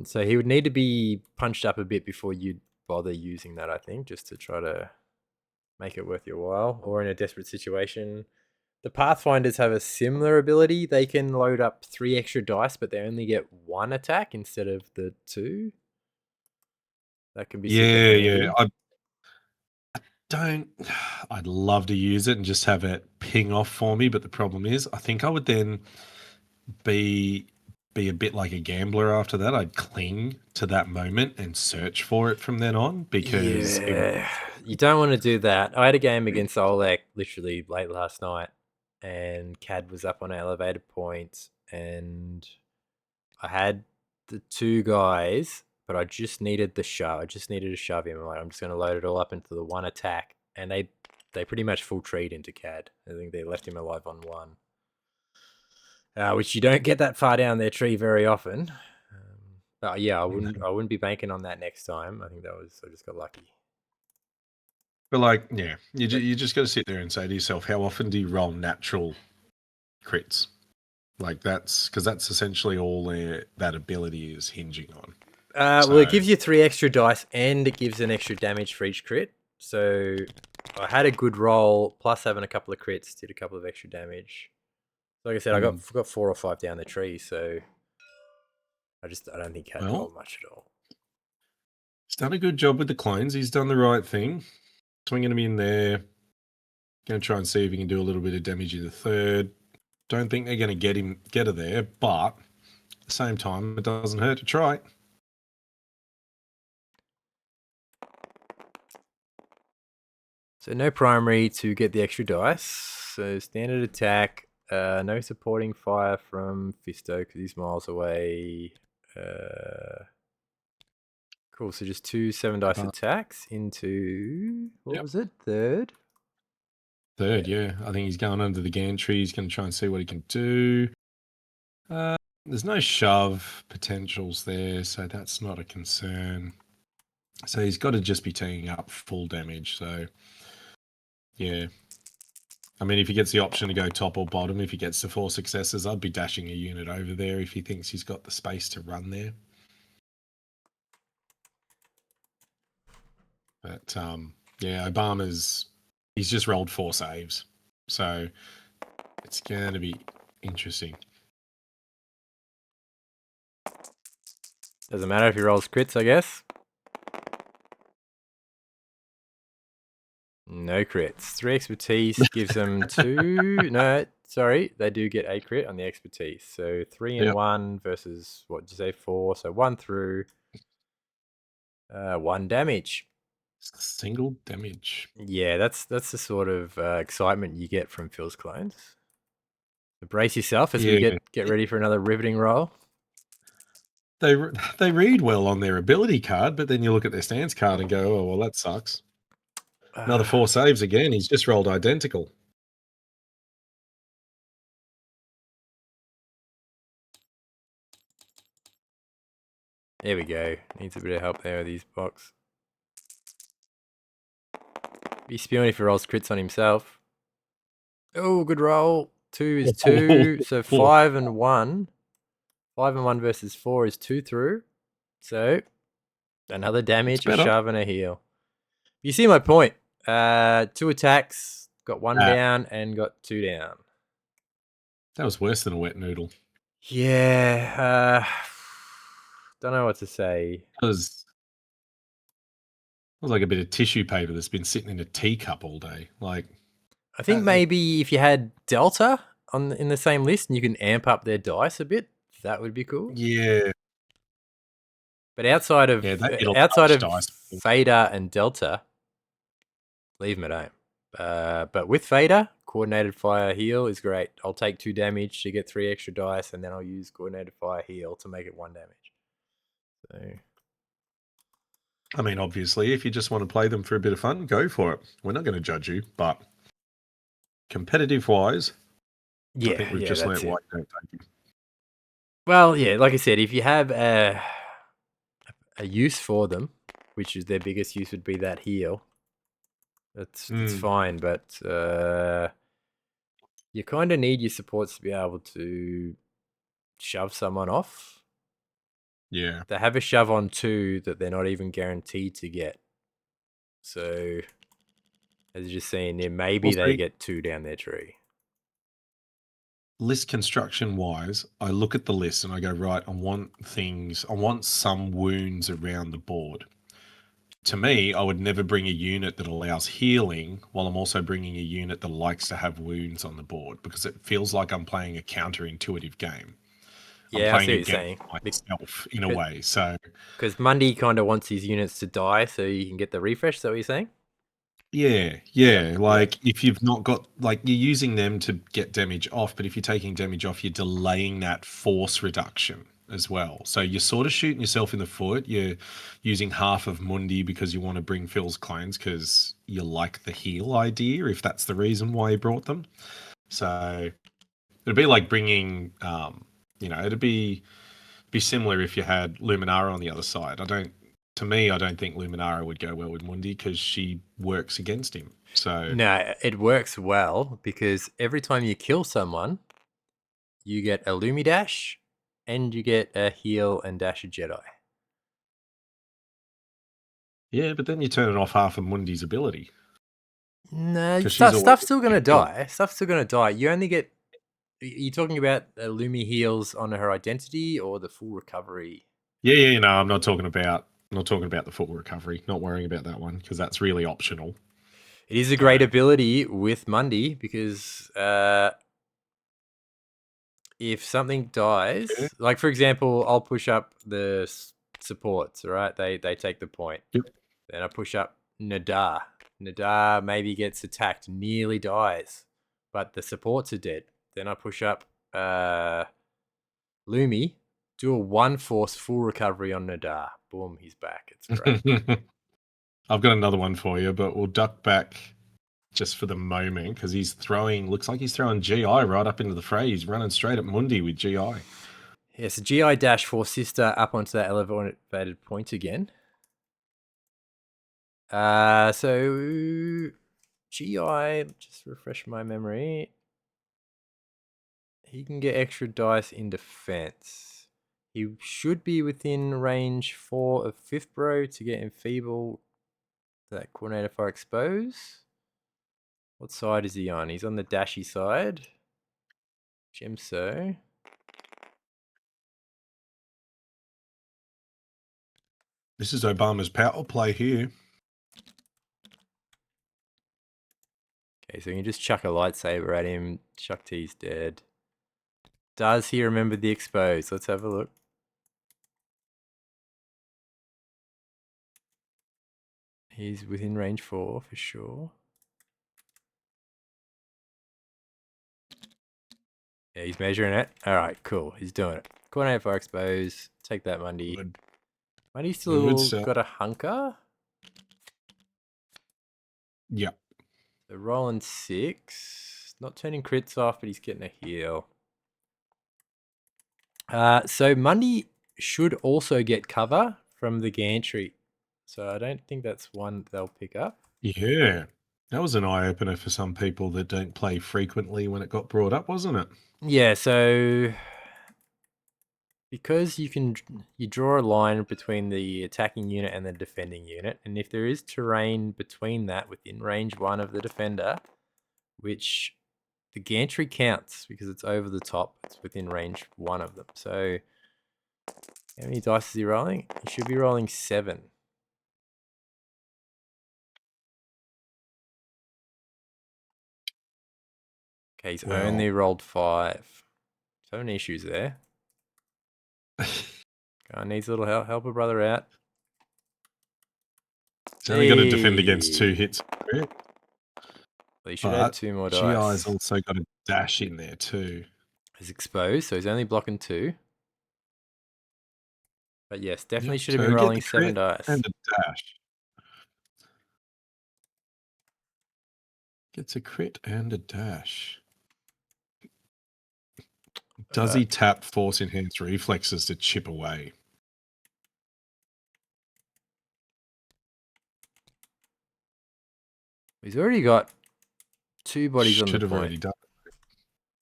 So he would need to be punched up a bit before you'd bother using that, I think, just to try to make it worth your while, or in a desperate situation. The Pathfinders have a similar ability. They can load up 3 extra dice, but they only get 1 attack instead of the 2. That can be super handy. I'd love to use it and just have it ping off for me, but the problem is I think I would then be a bit like a gambler after that. I'd cling to that moment and search for it from then on, because you don't want to do that. I had a game against Oleg literally late last night, and Cad was up on an elevator point, and I had the 2 guys, but I just needed the shove. I just needed to shove him. I'm just going to load it all up into the 1 attack, and they pretty much full treed into Cad. I think they left him alive on 1, which you don't get that far down their tree very often. But yeah, I wouldn't be banking on that next time. I think I just got lucky. But you just got to sit there and say to yourself, how often do you roll natural crits? Like that's essentially all that ability is hinging on. Well, it gives you 3 extra dice, and it gives an extra damage for each crit. So I had a good roll, plus having a couple of crits, did a couple of extra damage. Like I said, I got 4 or 5 down the tree, so I don't think Cad rolled much at all. He's done a good job with the clones. He's done the right thing. Swinging him in there. Going to try and see if he can do a little bit of damage in the 3rd. Don't think they're going to get her there, but at the same time, it doesn't hurt to try. So no primary to get the extra dice. So standard attack. No supporting fire from Fisto because he's miles away. Cool. So just 2 7 dice attacks into what was it? 3rd. Yeah. I think he's going under the gantry. He's going to try and see what he can do. There's no shove potentials there, so that's not a concern. So he's got to just be teeing up full damage. So yeah. I mean, if he gets the option to go top or bottom, if he gets to 4 successes, I'd be dashing a unit over there if he thinks he's got the space to run there. But yeah, he's just rolled 4 saves. So it's going to be interesting. Doesn't matter if he rolls crits, I guess. No crits. 3 expertise gives them 2. No, sorry, they do get a crit on the expertise. So 3 and 1 versus, what did you say, 4? So 1 through 1 damage. Single damage. Yeah, that's the sort of excitement you get from Phil's clones. So brace yourself as we Yeah, get ready for another riveting roll. they read well on their ability card, but then you look at their stance card and go, oh well, that sucks. Another 4 saves again. He's just rolled identical. There we go. Needs a bit of help there with his box. Be spewing if he rolls crits on himself. Oh, good roll. 2 is 2. So 5 and 1. 5 and 1 versus 4 is 2 through. So another damage, a better. shove, and a heal. You see my point. 2 attacks, got 1 down and got 2 down. That was worse than a wet noodle. Yeah. Don't know what to say. It was like a bit of tissue paper that's been sitting in a teacup all day. Like, I think maybe if you had Delta in the same list and you can amp up their dice a bit, that would be cool. yeah, But outside of dice. Fader and Delta, leave them at home. But with Fader, coordinated fire heal is great. I'll take 2 damage to get 3 extra dice, and then I'll use coordinated fire heal to make it 1 damage. So, I mean, obviously, if you just want to play them for a bit of fun, go for it. We're not going to judge you, but competitive wise, yeah, I think we've just learnt why you don't take them. Well, yeah, like I said, if you have a use for them, which is their biggest use would be that heal, it's fine, but you kind of need your supports to be able to shove someone off. Yeah. They have a shove on 2 that they're not even guaranteed to get. So, as you're just seeing there, maybe they get 2 down their tree. List construction wise, I look at the list and I go, right, I want some wounds around the board. To me, I would never bring a unit that allows healing while I'm also bringing a unit that likes to have wounds on the board, because it feels like I'm playing a counterintuitive game. Yeah, I'm playing I see what you're saying. myself in a way. So because Mundi kind of wants his units to die so you can get the refresh. Is that what you're saying? yeah. Like if you've not got, like, you're using them to get damage off, but if you're taking damage off, you're delaying that force reduction as well. So you're sort of shooting yourself in the foot. You're using half of Mundi because you want to bring Phil's clones because you like the heal idea, if that's the reason why you brought them. So it'd be like bringing, it'd be similar if you had Luminara on the other side. I don't think Luminara would go well with Mundi because she works against him. So no, it works well because every time you kill someone, you get a Lumi dash and you get a heal and dash a Jedi. yeah, but then you turn off half of Mundi's ability. No, stuff's still gonna die. Stuff's still gonna die. You only get. Are you talking about Lumi heals on her identity or the full recovery? Yeah. No, I'm not talking about the full recovery. Not worrying about that one because that's really optional. It is a great ability with Mundi because if something dies, like for example, I'll push up the supports. Right, they take the point. Yep. Then I push up Nadar. Nadar maybe gets attacked, nearly dies, but the supports are dead. Then I push up Lumi, do a 1 force full recovery on Nadar. Boom, he's back. It's great. I've got another one for you, but we'll duck back just for the moment because looks like he's throwing GI right up into the fray. He's running straight at Mundi with GI. Yeah, so GI dash for sister up onto that elevated point again. So GI, just refresh my memory. He can get extra dice in defense. He should be within range 4 of 5th Bro to get enfeeble that coordinator fire expose. What side is he on? He's on the dashy side. Gemso. This is Obama's power play here. Okay, so you can just chuck a lightsaber at him. Chuck T's dead. Does he remember the expose? Let's have a look. He's within range 4 for sure. Yeah, he's measuring it. All right, cool. He's doing it. Coordinate for expose. Take that, Mundi. Good. Mundi's Good still stuff. got a hunker. Yeah. So rolling 6. Not turning crits off, but he's getting a heal. So Mundi should also get cover from the gantry. So I don't think that's one they'll pick up. Yeah. That was an eye opener for some people that don't play frequently when it got brought up, wasn't it? Yeah, so because you draw a line between the attacking unit and the defending unit, and if there is terrain between that within range 1 of the defender, which the gantry counts because it's over the top, it's within range 1 of them. So how many dice is he rolling? He should be rolling 7. Okay, he's only rolled 5. So many issues there. Guy needs a little help a brother out. He's only got to defend against 2 hits. Well, he should add 2 more dice. GI's also got a dash in there too. He's exposed, so he's only blocking 2. But yes, definitely should have been rolling 7 dice. And a dash. Gets a crit and a dash. Does he tap Force Enhanced Reflexes to chip away? He's already got 2 bodies on the Should have point. already done it.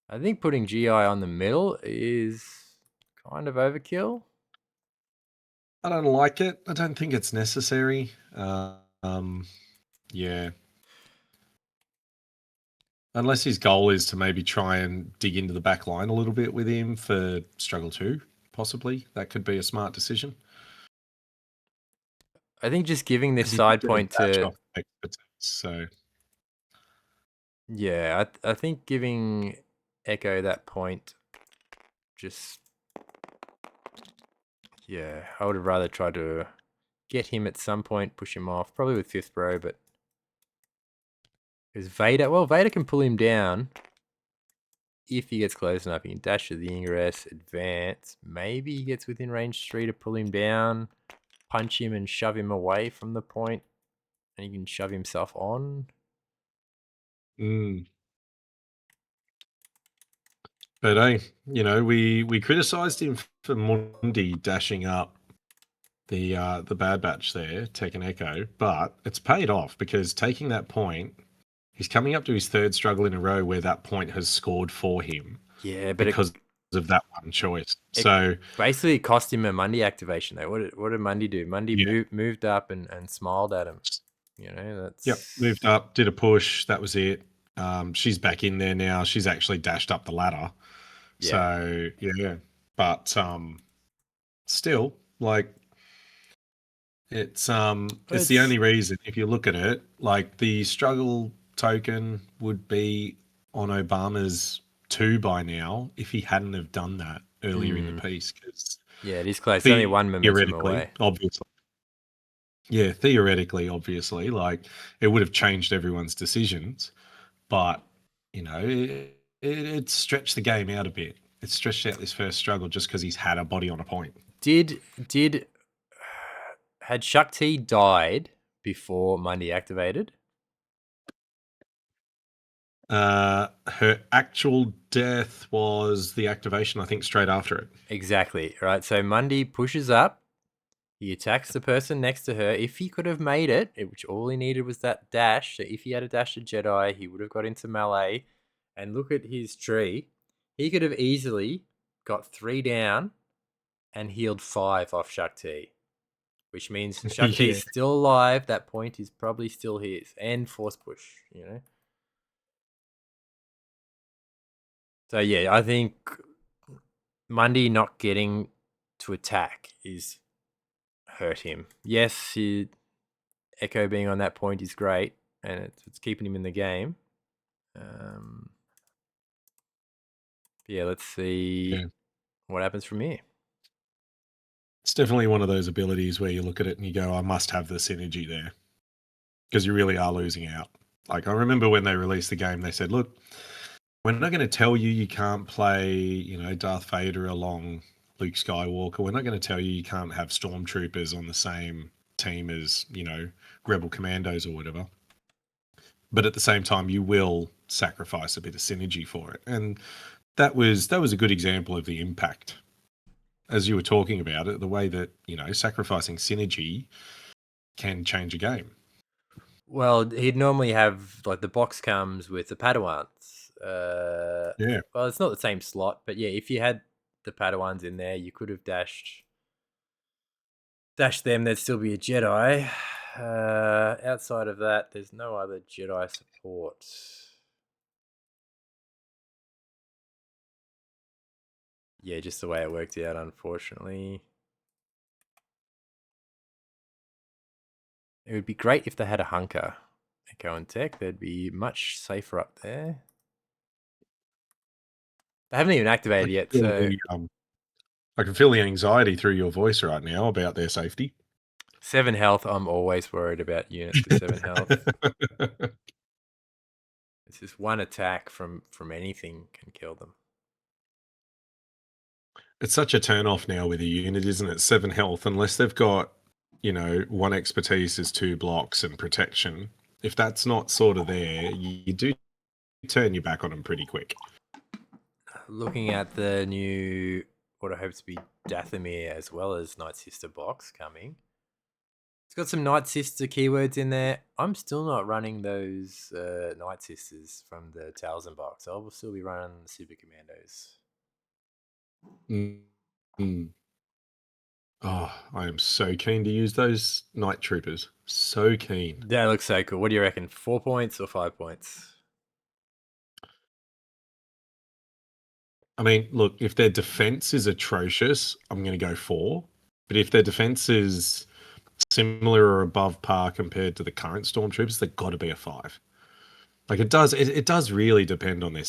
I think putting GI on the middle is kind of overkill. I don't like it. I don't think it's necessary. Yeah. Unless his goal is to maybe try and dig into the back line a little bit with him for struggle 2, possibly. That could be a smart decision. I think just giving this side point to... So... Yeah, I think giving Echo that point just... Yeah, I would have rather tried to get him at some point, push him off, probably with 5th bro, but... Because Vader... Well, Vader can pull him down if he gets close enough. He can dash to the ingress, advance. Maybe he gets within range 3 to pull him down, punch him and shove him away from the point, and he can shove himself on. But hey, you know, we criticized him for Mundi dashing up the Bad Batch there, Tech and Echo, but it's paid off because taking that point, he's coming up to his 3rd struggle in a row where that point has scored for him. Yeah, but because of that one choice. So basically, it cost him a Mundi activation though. What did Mundi do? Mundi moved up and smiled at him. You know, that's moved up, did a push. That was it. She's back in there now. She's actually dashed up the ladder. Yeah. So yeah, but still, like it's the only reason. If you look at it, like the struggle token would be on Obama's 2 by now if he hadn't have done that earlier in the piece. Cause yeah, it is close. It's only 1 momentum away. Obviously. Yeah, theoretically, obviously, like it would have changed everyone's decisions, but you know, it stretched the game out a bit. It stretched out this first struggle just because he's had a body on a point. Had Shakti died before Mundi activated? Her actual death was the activation, I think, straight after it. Exactly, right? So Mundi pushes up, he attacks the person next to her. If he could have made it, which all he needed was that dash, so if he had a dash to Jedi, he would have got into melee. And look at his tree. He could have easily got 3 down and healed 5 off Shakti. Which means Shakti's still alive. That point is probably still his. And force push, you know? So yeah, I think Mundi not getting to attack is hurt him. Yes, Echo being on that point is great, and it's keeping him in the game. Yeah, let's see what happens from here. It's definitely one of those abilities where you look at it and you go, I must have the synergy there. because you really are losing out. Like, I remember when they released the game, they said, look, we're not going to tell you you can't play, Darth Vader along Luke Skywalker. We're not going to tell you you can't have stormtroopers on the same team as, Rebel Commandos or whatever. But at the same time, you will sacrifice a bit of synergy for it. And that was a good example of the impact. As you were talking about it, the way that, sacrificing synergy can change a game. Well, he'd normally have, like, the box comes with the Padawans. Yeah. Well, it's not the same slot, but yeah, if you had the Padawans in there, you could have dashed them, there'd still be a Jedi. Outside of that, there's no other Jedi support. Yeah, just the way it worked out, unfortunately. It would be great if they had a hunker. Echo and Tech, they'd be much safer up there. They haven't even activated yet, so... I can feel the anxiety through your voice right now about their safety. 7 health, I'm always worried about units with 7 health. It's just one attack from anything can kill them. It's such a turn off now with a unit, isn't it? 7 health, unless they've got, 1 expertise is 2 blocks and protection. If that's not sort of there, you do turn your back on them pretty quick. Looking at the new, what I hope to be Dathomir as well as Night Sister box coming. It's got some Night Sister keywords in there. I'm still not running those Night Sisters from the Talzin box. I will still be running the Super Commandos. Oh, I am so keen to use those Night Troopers. So keen. That looks so cool. What do you reckon? 4 points or 5 points? I mean, look, if their defense is atrocious, I'm going to go 4. But if their defense is similar or above par compared to the current Stormtroopers, they've got to be a 5. Like, it does really depend on their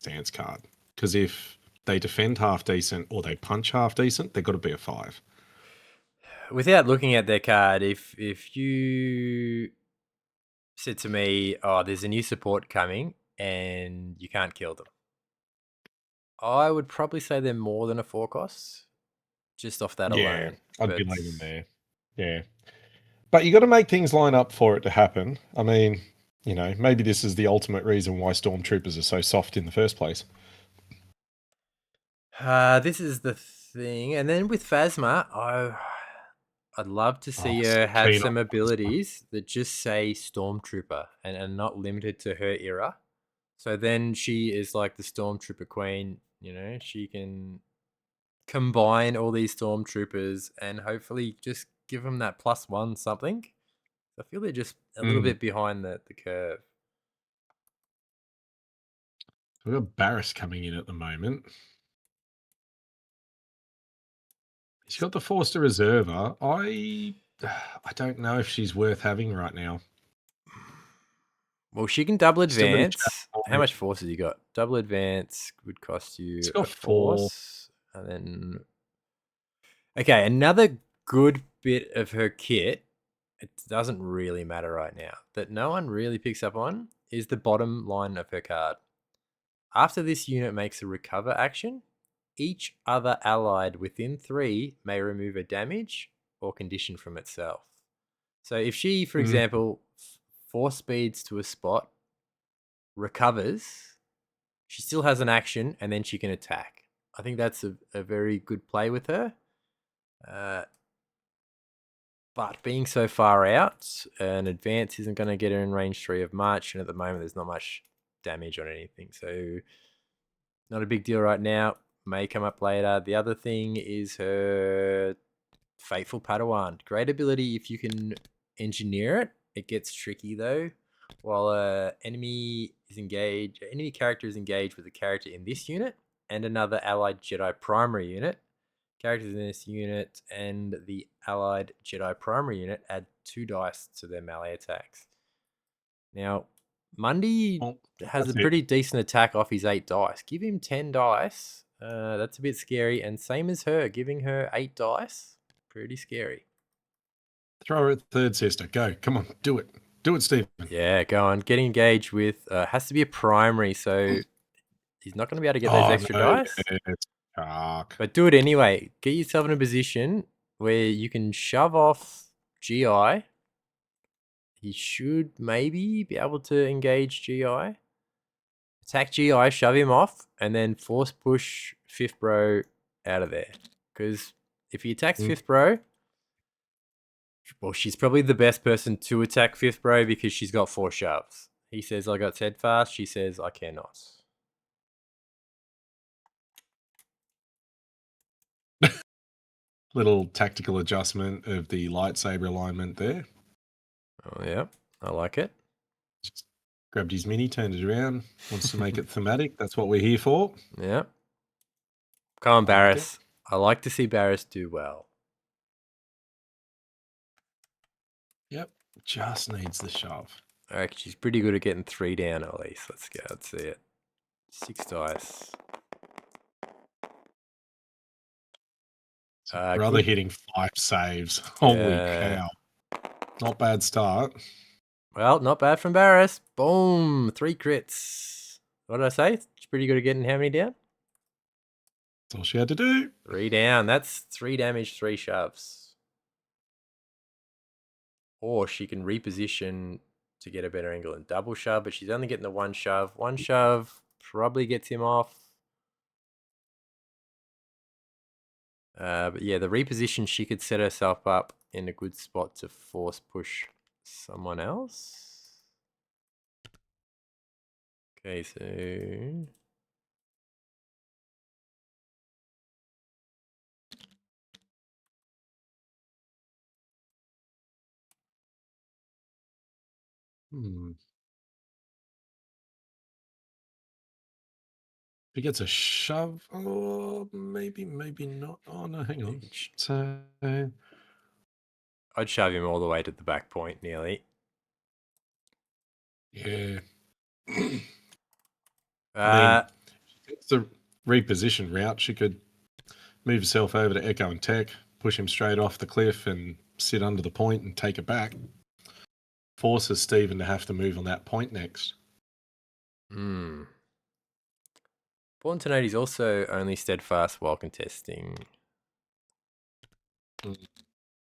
stance card. Because if they defend half decent or they punch half decent, they've got to be a 5. Without looking at their card, if you said to me, oh, there's a new support coming and you can't kill them, I would probably say they're more than a 4 cost, just off that alone. I'd be leaving there. Yeah. But you got to make things line up for it to happen. I mean, maybe this is the ultimate reason why Stormtroopers are so soft in the first place. This is the thing. And then with Phasma, I'd love to see her have some abilities that just say Stormtrooper and are not limited to her era. So then she is like the Stormtrooper queen. She can combine all these Stormtroopers and hopefully just give them that +1 something. I feel they're just a little bit behind the curve. We've got Barris coming in at the moment. He's got the Forster Reserver. I don't know if she's worth having right now. Well, she can double advance. How much force has you got? Double advance would cost you a force. 4. And then... Okay, another good bit of her kit, it doesn't really matter right now, that no one really picks up on, is the bottom line of her card. After this unit makes a recover action, each other allied within 3 may remove a damage or condition from itself. So if she, for example, 4 speeds to a spot, recovers, she still has an action, and then she can attack. I think that's a very good play with her. But being so far out, an advance isn't going to get her in range 3 of March, and at the moment there's not much damage on anything. So not a big deal right now. May come up later. The other thing is her Faithful Padawan. Great ability if you can engineer it. It gets tricky though. While enemy character is engaged with a character in this unit and another allied Jedi primary unit. Characters in this unit and the allied Jedi primary unit add 2 dice to their melee attacks. Now, Mundi has a pretty decent attack off his 8 dice. Give him 10 dice. That's a bit scary. And same as her, giving her 8 dice. Pretty scary. Throw her at third sister. Go. Come on. Do it. Do it, Steven. Yeah, go on. Get engaged with has to be a primary, so he's not going to be able to get those extra dice. It's shark. But do it anyway. Get yourself in a position where you can shove off GI. He should maybe be able to engage GI. Attack GI, shove him off, and then force push 5th bro out of there. Because if he attacks 5th bro, well, she's probably the best person to attack 5th bro because she's got 4 shoves. He says, I got steadfast. She says, I cannot. Little tactical adjustment of the lightsaber alignment there. Oh, yeah. I like it. Just grabbed his mini, turned it around, wants to make it thematic. That's what we're here for. Yeah. Come on, Barris. I like to see Barris do well. Yep. Just needs the shove. I reckon she's pretty good at getting 3 down at least. Let's go. Let's see it. 6 dice. Brother hitting 5 saves. Holy cow. Not bad start. Well, not bad from Barris. Boom. 3 crits. What did I say? She's pretty good at getting how many down? That's all she had to do. 3 down. That's 3 damage, 3 shoves. Or she can reposition to get a better angle and double shove, but she's only getting the 1 shove. 1 shove probably gets him off. But yeah, the reposition, she could set herself up in a good spot to force push someone else. Okay, so... He gets a shove. Oh, maybe not. Oh, no, hang on. So... I'd shove him all the way to the back point, nearly. Yeah. I mean, it's the reposition route. She could move herself over to Echo and Tech, push him straight off the cliff and sit under the point and take it back. Forces Steven to have to move on that point next. Important to note, he's also only steadfast while contesting.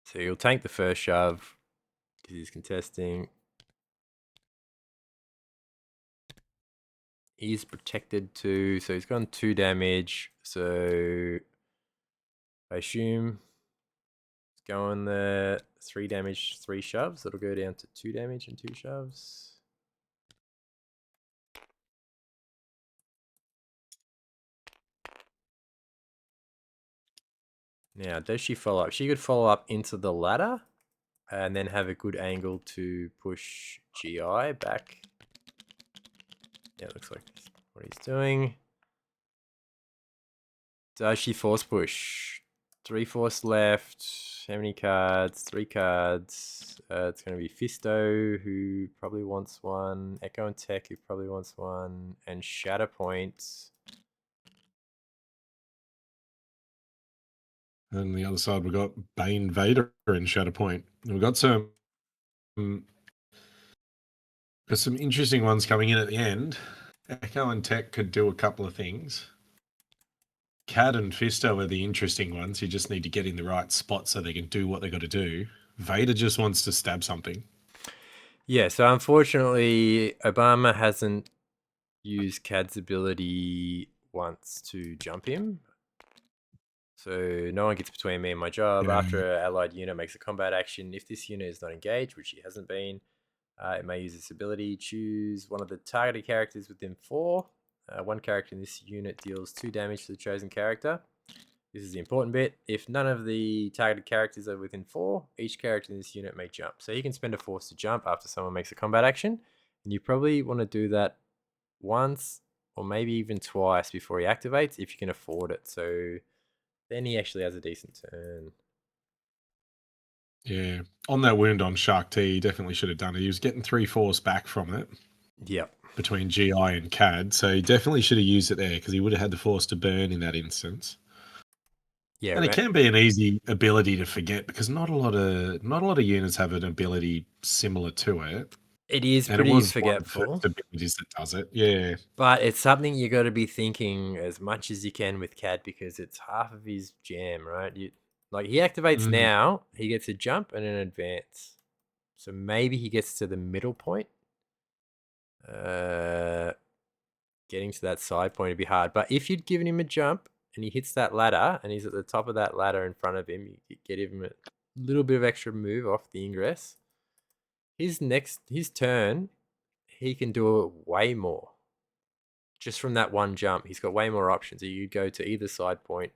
So he'll tank the first shove because he's contesting. He's protected too, so he's gone 2 damage. So I assume it's going the 3 damage, 3 shoves. It'll go down to 2 damage and 2 shoves. Now, does she follow up? She could follow up into the ladder and then have a good angle to push GI back. Yeah, it looks like that's what he's doing. Does she force push? 3 force left. How many cards? 3 cards. It's going to be Fisto, who probably wants 1. Echo and Tech, who probably wants 1. And Shatterpoint. And on the other side, we've got Bane Vader in Shatterpoint. We've got some interesting ones coming in at the end. Echo and Tech could do a couple of things. Cad and Fisto are the interesting ones. You just need to get in the right spot so they can do what they got to do. Vader just wants to stab something. Yeah, so unfortunately, Obama hasn't used Cad's ability once to jump him. So no one gets between me and my job. Yeah. After an allied unit makes a combat action, if this unit is not engaged, which he hasn't been, it may use this ability. Choose one of the targeted characters within 4. 1 character in this unit deals 2 damage to the chosen character. This is the important bit. If none of the targeted characters are within 4, each character in this unit may jump. So you can spend a force to jump after someone makes a combat action. And you probably want to do that once or maybe even twice before he activates if you can afford it. So then he actually has a decent turn. Yeah. On that wound on Shark T, he definitely should have done it. He was getting 3 force back from it. Yep. Between GI and CAD. So he definitely should have used it there because he would have had the force to burn in that instance. Yeah, And it can be an easy ability to forget because not a lot of units have an ability similar to it. it is And it pretty was one of the forgetful, first abilities that does it. Yeah. but it's something you got to be thinking as much as you can with Cad because it's half of his jam, right? Like he activates Mm. now, he gets a jump and an advance. So maybe he gets to the middle point. Getting to that side point would be hard. But if you'd given him a jump and he hits that ladder and he's at the top of that ladder in front of him, you get him a little bit of extra move off the ingress. His turn, he can do it way more. Just from that one jump, he's got way more options. So you go to either side point.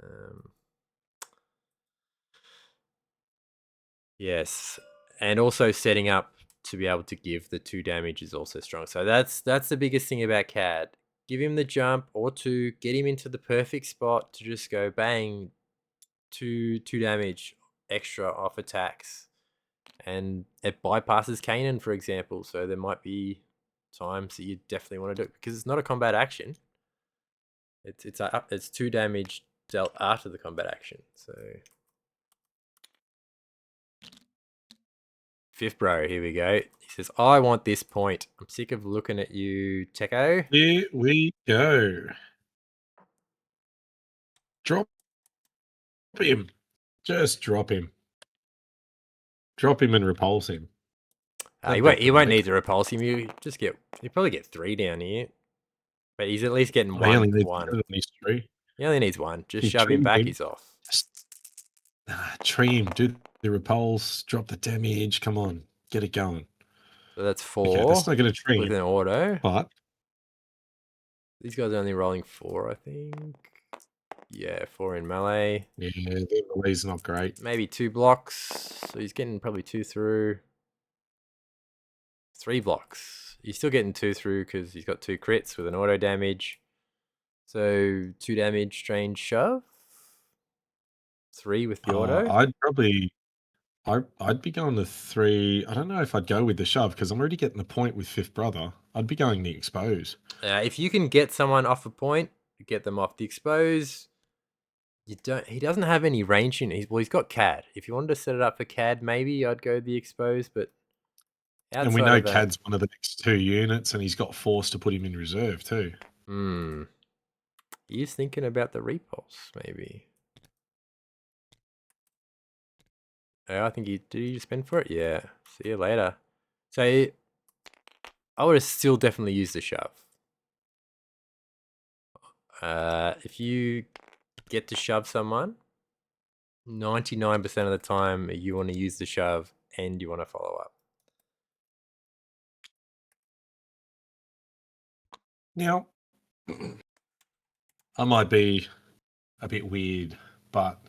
Um, yes, and also setting up to be able to give the 2 damage is also strong. So that's the biggest thing about Cad. Give him the jump or 2, get him into the perfect spot to just go bang, 2 damage extra off attacks. And it bypasses Kanan, for example. So there might be times that you definitely want to do it because it's not a combat action. It's 2 damage dealt after the combat action. So fifth bro, here we go. He says, I want this point. I'm sick of looking at you, Techo. Here we go. Drop him. Just drop him. Drop him and repulse him. He Let won't. that He won't dramatic. need to repulse him. You probably get 3 down here, but he's at least getting Oh, he only needs one. on his tree. He only needs 1. Just You shove him tree back. him. He's off. Tree him. Do the repulse. Drop the damage. Come on. Get it going. So that's 4. Okay, that's not going to tree with him. an auto. But These guys are only rolling 4, I think. Yeah, 4 in melee. yeah, the melee's not great. Maybe 2 blocks. So he's getting probably 2 through. 3 blocks. He's still getting 2 through because he's got 2 crits with an auto damage. So 2 damage, strange shove. 3 with the auto. I'd be going to 3. I don't know if I'd go with the shove because I'm already getting the point with fifth brother. I'd be going the expose. If you can get someone off a point, get them off the expose. You don't. He doesn't have any range in it. He's got CAD. If you wanted to set it up for CAD, maybe I'd go the expose. But And we outside know of that, Cad's one of the next 2 units, and he's got force to put him in reserve too. He's thinking about the repulse, maybe. Yeah, I think did he spend for it? Yeah. See you later. So I would have still definitely used the shove. If you get to shove someone, 99% of the time you want to use the shove and you want to follow up. Now, I might be a bit weird, but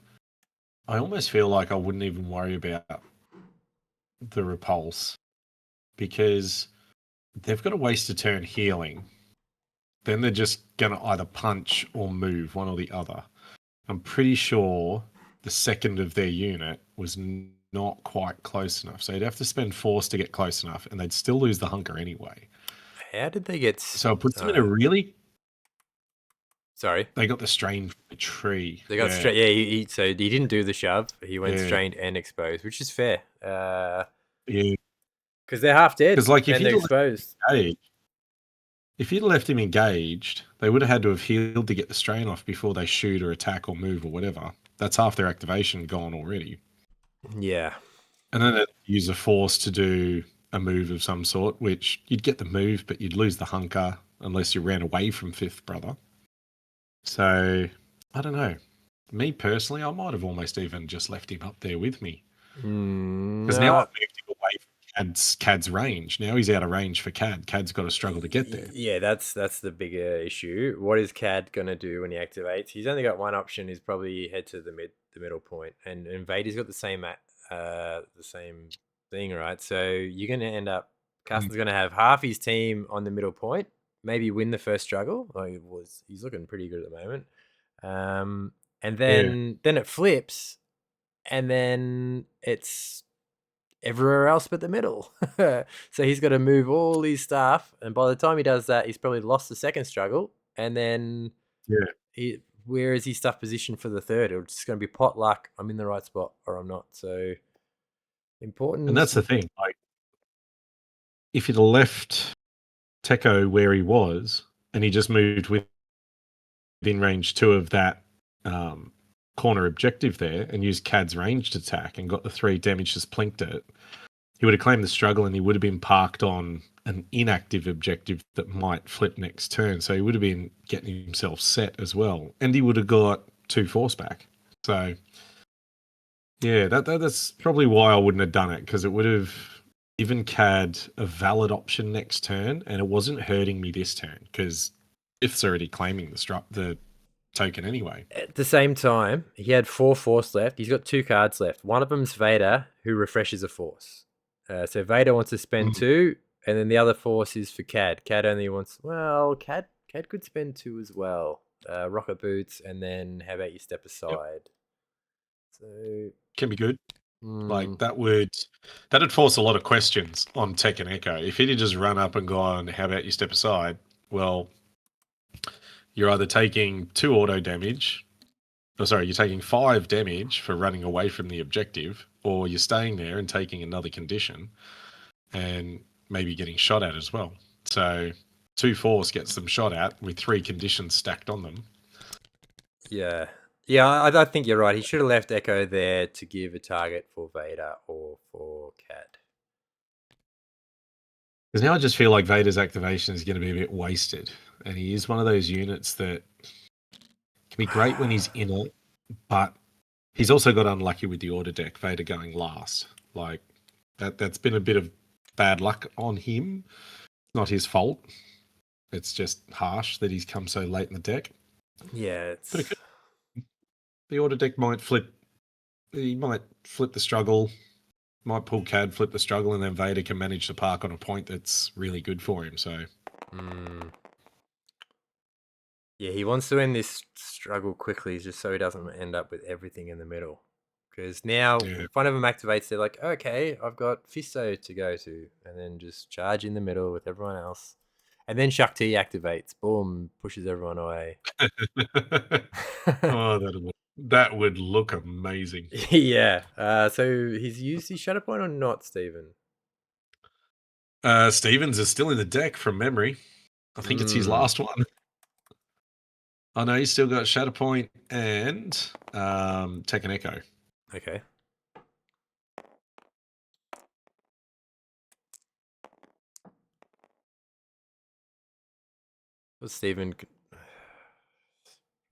I almost feel like I wouldn't even worry about the repulse because they've got to waste a turn healing. Then they're just going to either punch or move, one or the other. I'm pretty sure the second of their unit was not quite close enough. So you'd have to spend force to get close enough, and they'd still lose the hunker anyway. How did they get... So it puts them in a really... Sorry. They got the strain from the tree. They got straight... Yeah, so he didn't do the shove. He went strained and exposed, which is fair. Yeah. Because they're half dead. Because like if they're exposed. If you'd left him engaged, they would have had to have healed to get the strain off before they shoot or attack or move or whatever. That's half their activation gone already. Yeah. And then they'd use a force to do a move of some sort, which you'd get the move, but you'd lose the hunker unless you ran away from fifth brother. So, I don't know. Me personally, I might have almost even just left him up there with me. Because now I've moved him away from Cad's range. Now he's out of range for Cad. Cad's got to struggle to get there. Yeah, that's the bigger issue. What is Cad gonna do when he activates? He's only got one option. He's probably head to the middle point, and Vader's got the same thing, right? So you're gonna end up. Carson's gonna have half his team on the middle point. Maybe win the first struggle. He's looking pretty good at the moment. And then it flips, and then it's everywhere else but the middle. So he's got to move all his stuff, and by the time he does that, he's probably lost the second struggle, and then where is he stuff positioned for the third? It's just going to be potluck. I'm in the right spot or I'm not. So And important. that's the thing. Like, if he'd have left Teko where he was and he just moved within range 2 of that corner objective there and used Cad's ranged attack and got the 3 damage, just plinked it, he would have claimed the struggle and he would have been parked on an inactive objective that might flip next turn. So he would have been getting himself set as well. And he would have got 2 force back. So, yeah, that's probably why I wouldn't have done it, because it would have given Cad a valid option next turn and it wasn't hurting me this turn because it's already claiming the token anyway. At the same time, he had 4 force left. He's got 2 cards left. One of them's Vader, who refreshes a force. So Vader wants to spend 2, and then the other force is for Cad. Cad only wants, well, Cad could spend 2 as well. Rocket boots, and then how about you step aside? Yep. So can be good. Like that'd force a lot of questions on Tech and Echo. If he'd just run up and gone, how about you step aside? Well, you're either taking 2 auto damage, you're taking 5 damage for running away from the objective, or you're staying there and taking another condition and maybe getting shot at as well. So 2 force gets them shot at with 3 conditions stacked on them. Yeah. Yeah, I think you're right. He should have left Echo there to give a target for Vader or for Cad. Because now I just feel like Vader's activation is going to be a bit wasted. And he is one of those units that can be great when he's in it, but he's also got unlucky with the order deck, Vader going last. Like, that's been a bit of bad luck on him. It's not his fault. It's just harsh that he's come so late in the deck. Yeah, the order deck might flip. He might flip the struggle, might pull Cad, flip the struggle, and then Vader can manage to park on a point that's really good for him. So, yeah, he wants to end this struggle quickly, just so he doesn't end up with everything in the middle. Because now, if one of them activates, they're like, okay, I've got Fisto to go to, and then just charge in the middle with everyone else. And then Shakti activates, boom, pushes everyone away. Oh, that would look amazing. Yeah. So he's used his Shatterpoint or not, Steven? Stevens is still in the deck from memory. I think it's his last one. I know he's still got Shatterpoint and Tekken Echo. Okay. Well, Steven.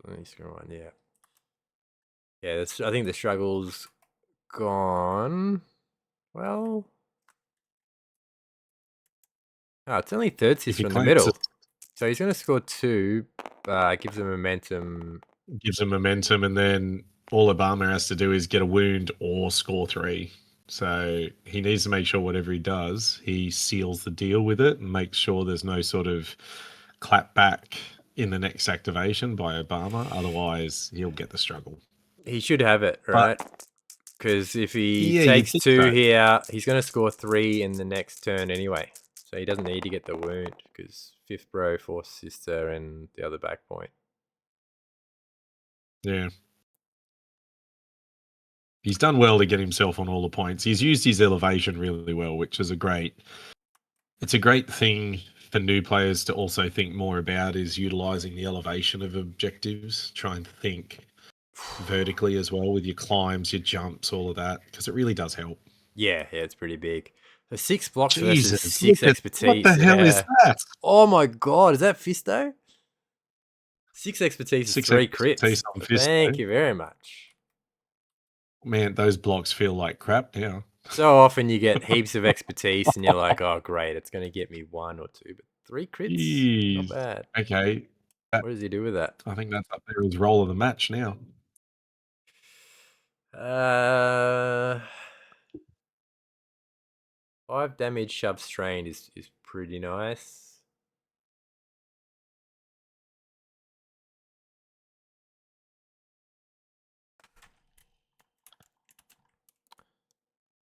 Let me scroll on. Yeah. Yeah, I think the struggle's gone. Well. Oh, it's only third sis from the middle. So he's going to score 2. Gives him momentum. Gives him momentum, and then all Obama has to do is get a wound or score 3. So he needs to make sure whatever he does, he seals the deal with it and makes sure there's no sort of clap back in the next activation by Obama. Otherwise, he'll get the struggle. He should have it, right? Because if he takes 2 here, he's going to score 3 in the next turn anyway. So he doesn't need to get the wound because 5th bro, 4th sister, and the other back point. Yeah. He's done well to get himself on all the points. He's used his elevation really well, which is it's a great thing for new players to also think more about, is utilizing the elevation of objectives. Try and think vertically as well with your climbs, your jumps, all of that, because it really does help. Yeah, it's pretty big. So 6 blocks versus 6 expertise. What the hell is that? Oh my god, is that Fisto? 6 expertise is 3 crits. Thank you very much. Man, those blocks feel like crap now. So often you get heaps of expertise and you're like, oh great, it's going to get me 1 or 2, but 3 crits? Jeez. Not bad. Okay. What does he do with that? I think that's up there as roll of the match now. 5 damage shove strained is pretty nice.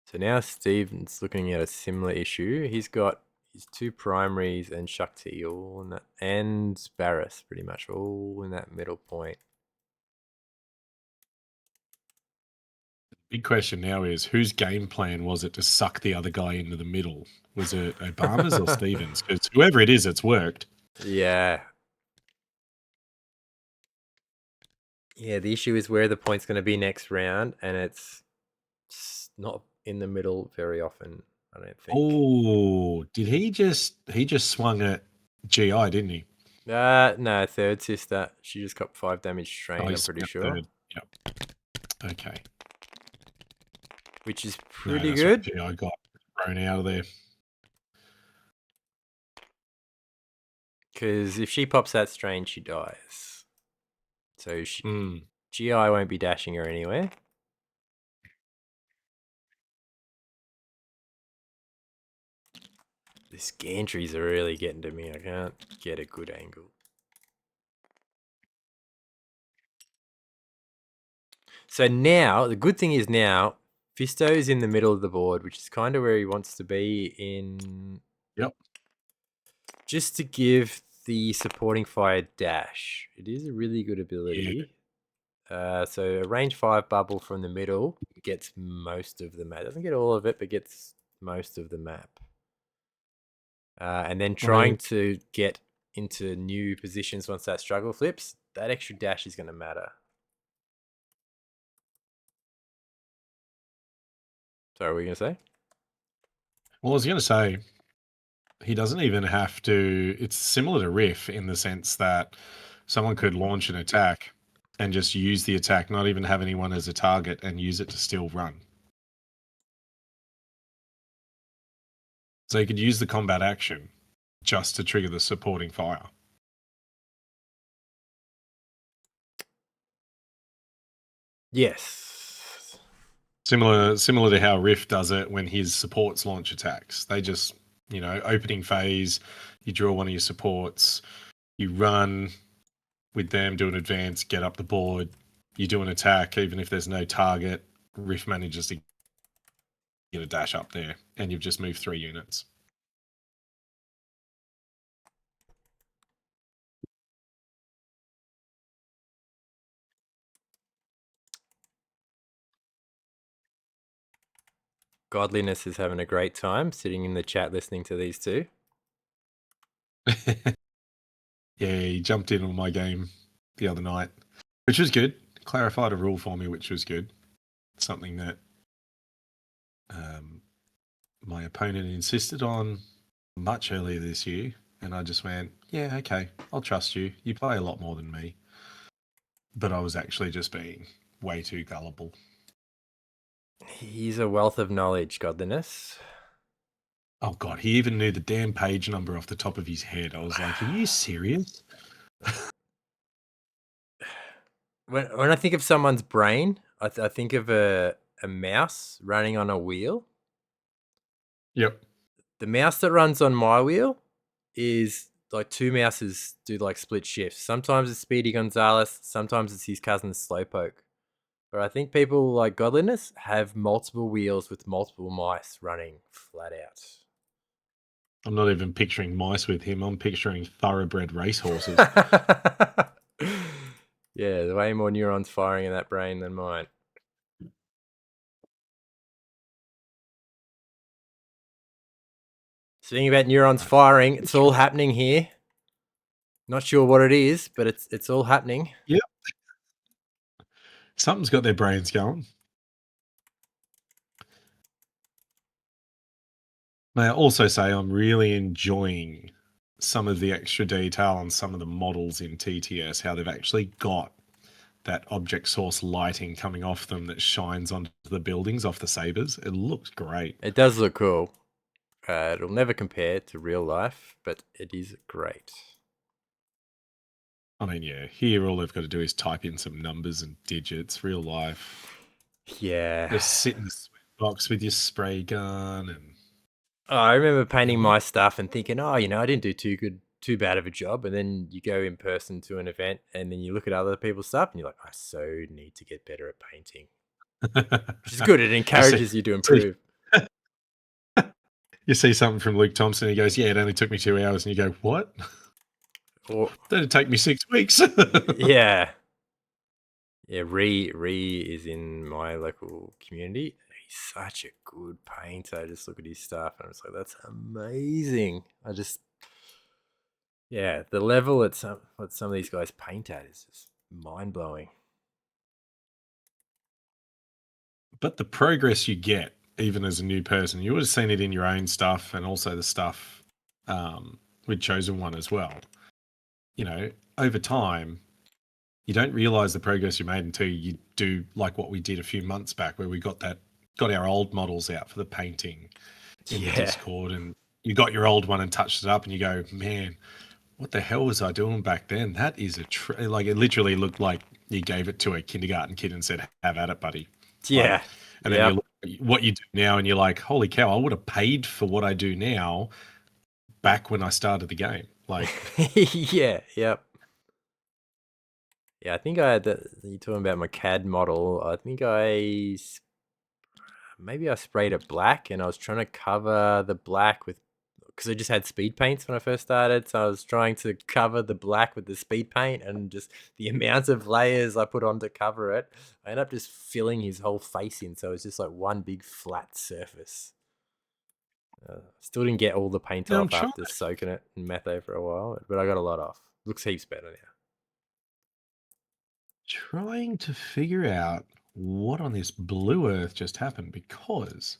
So now Steven's looking at a similar issue. He's got his 2 primaries and Shakti all in that, and Barris pretty much all in that middle point. Big question now is, whose game plan was it to suck the other guy into the middle? Was it Obama's or Stevens? Because whoever it is, it's worked. Yeah. Yeah, the issue is where the point's going to be next round, and it's not in the middle very often, I don't think. Oh, did he just swung at GI, didn't he? No, third sister. She just got 5 damage strain, I'm pretty sure. Third. Yep. Okay. Which is No, pretty that's good. right. GI got thrown out of there. Because if she pops that strain, she dies. So GI won't be dashing her anywhere. These gantries are really getting to me. I can't get a good angle. So now, the good thing is now, Fisto's in the middle of the board, which is kind of where he wants to be in... Yep. Just to give the supporting fire dash. It is a really good ability. Yeah. So a range 5 bubble from the middle gets most of the map. Doesn't get all of it, but gets most of the map. And then trying to get into new positions once that struggle flips, that extra dash is going to matter. Sorry, what were you going to say? Well, I was going to say, he doesn't even have to... It's similar to Riff in the sense that someone could launch an attack and just use the attack, not even have anyone as a target, and use it to still run. So you could use the combat action just to trigger the supporting fire. Yes. Similar to how Riff does it when his supports launch attacks. They just, opening phase, you draw one of your supports, you run with them, do an advance, get up the board, you do an attack, even if there's no target, Riff manages to get a dash up there, and you've just moved 3 units. Godliness is having a great time sitting in the chat listening to these two. Yeah, he jumped in on my game the other night, which was good. Clarified a rule for me, which was good. Something that my opponent insisted on much earlier this year, and I just went, yeah, okay, I'll trust you. You play a lot more than me. But I was actually just being way too gullible. He's a wealth of knowledge, Godliness. Oh, God, he even knew the damn page number off the top of his head. I was like, are you serious? When I think of someone's brain, I think of a mouse running on a wheel. Yep. The mouse that runs on my wheel is like 2 mouses do like split shifts. Sometimes it's Speedy Gonzalez, sometimes it's his cousin Slowpoke. But I think people like Godliness have multiple wheels with multiple mice running flat out. I'm not even picturing mice with him. I'm picturing thoroughbred racehorses. Yeah, there's way more neurons firing in that brain than mine. Speaking about neurons firing, it's all happening here. Not sure what it is, but it's all happening. Yep. Something's got their brains going. May I also say I'm really enjoying some of the extra detail on some of the models in TTS, how they've actually got that object source lighting coming off them that shines onto the buildings off the sabers. It looks great. It does look cool. It'll never compare to real life, but it is great. I mean, yeah, here all they've got to do is type in some numbers and digits. Real life. Yeah. Just sit in the sweat box with your spray gun and... I remember painting my stuff and thinking, I didn't do too bad of a job. And then you go in person to an event and then you look at other people's stuff and you're like, I so need to get better at painting. Which is good. It encourages you to improve. You see something from Luke Thompson, he goes, yeah, it only took me 2 hours. And you go, what? Or, That'd take me 6 weeks. Yeah. Yeah, Ree is in my local community. He's such a good painter. I just look at his stuff and I'm just like, that's amazing. Yeah, the level at what some of these guys paint at is just mind blowing. But the progress you get, even as a new person, you would have seen it in your own stuff and also the stuff with Chosen One as well. You know, over time, you don't realize the progress you made until you do like what we did a few months back, where we got our old models out for the painting in the Yeah. Discord, and you got your old one and touched it up, and you go, man, what the hell was I doing back then? That is like it literally looked like you gave it to a kindergarten kid and said, "Have at it, buddy." Like, Yeah. and then you Yep. look at what you do now, and you're like, "Holy cow! I would have paid for what I do now back when I started the game." Like, Yeah. Yep. Yeah, I think I had that. You're talking about my CAD model. I think maybe I sprayed it black and I was trying to cover the black with, because I just had speed paints when I first started. So I was trying to cover the black with the speed paint, and just the amount of layers I put on to cover it, I ended up just filling his whole face in. So it's just like one big flat surface. Still didn't get all the paint now I'm off trying after soaking it in metho for a while, but I got a lot off. Looks heaps better now. to figure out what on this blue earth just happened, because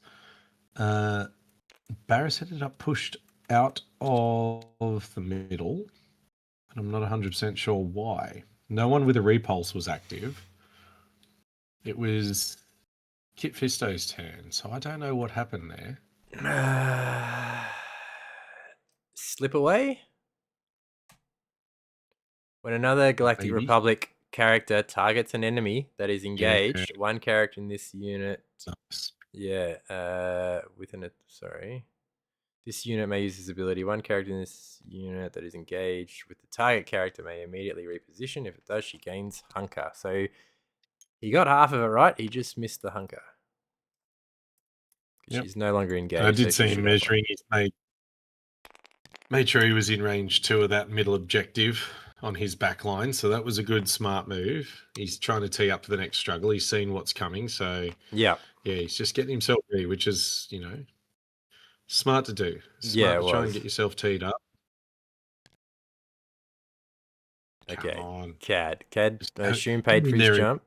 Barris ended up pushed out of the middle, and I'm not 100% sure why. No one with a repulse was active. It was Kit Fisto's turn, so I don't know what happened there. Slip away? When another Galactic Maybe. Republic character targets an enemy that is Yeah. engaged, one character in this unit. Nice. Yeah, sorry. This unit may use this ability. One character in this unit that is engaged with the target character may immediately reposition. If it does, she gains hunker. So he got half of it right. He just missed the hunker. Yep. She's no longer And I engaged, so did she see him should have one. measuring his made sure he was in range 2 of that middle objective on his back line, so that was a good smart move. He's trying to tee up for the next struggle. He's seen what's coming, so Yeah. yeah, he's just getting himself ready, which is, smart to do. Yeah, Smart it to try and was. get yourself teed up. Come Okay. on. CAD, I Go assume paid in for his there and jump.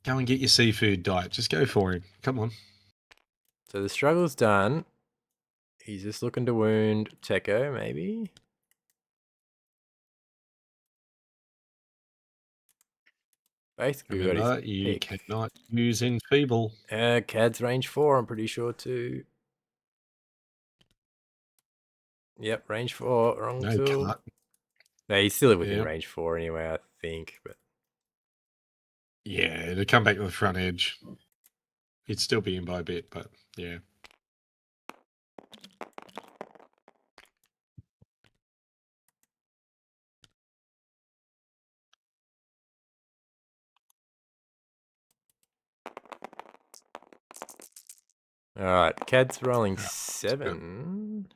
go and get your seafood diet. Just go for him. Come on. So the struggle's done. He's just looking to wound Teko, maybe. Basically, we got his Remember, you pick. cannot use enfeeble. CAD's range 4, I'm pretty sure, too. Yep, range 4, wrong No, you tool. can't. No, he's still within Yep. range 4 anyway, I think. But Yeah, to come back to the front edge. He'd still be in by a bit, but yeah. alright, CAD's rolling Yeah, 7.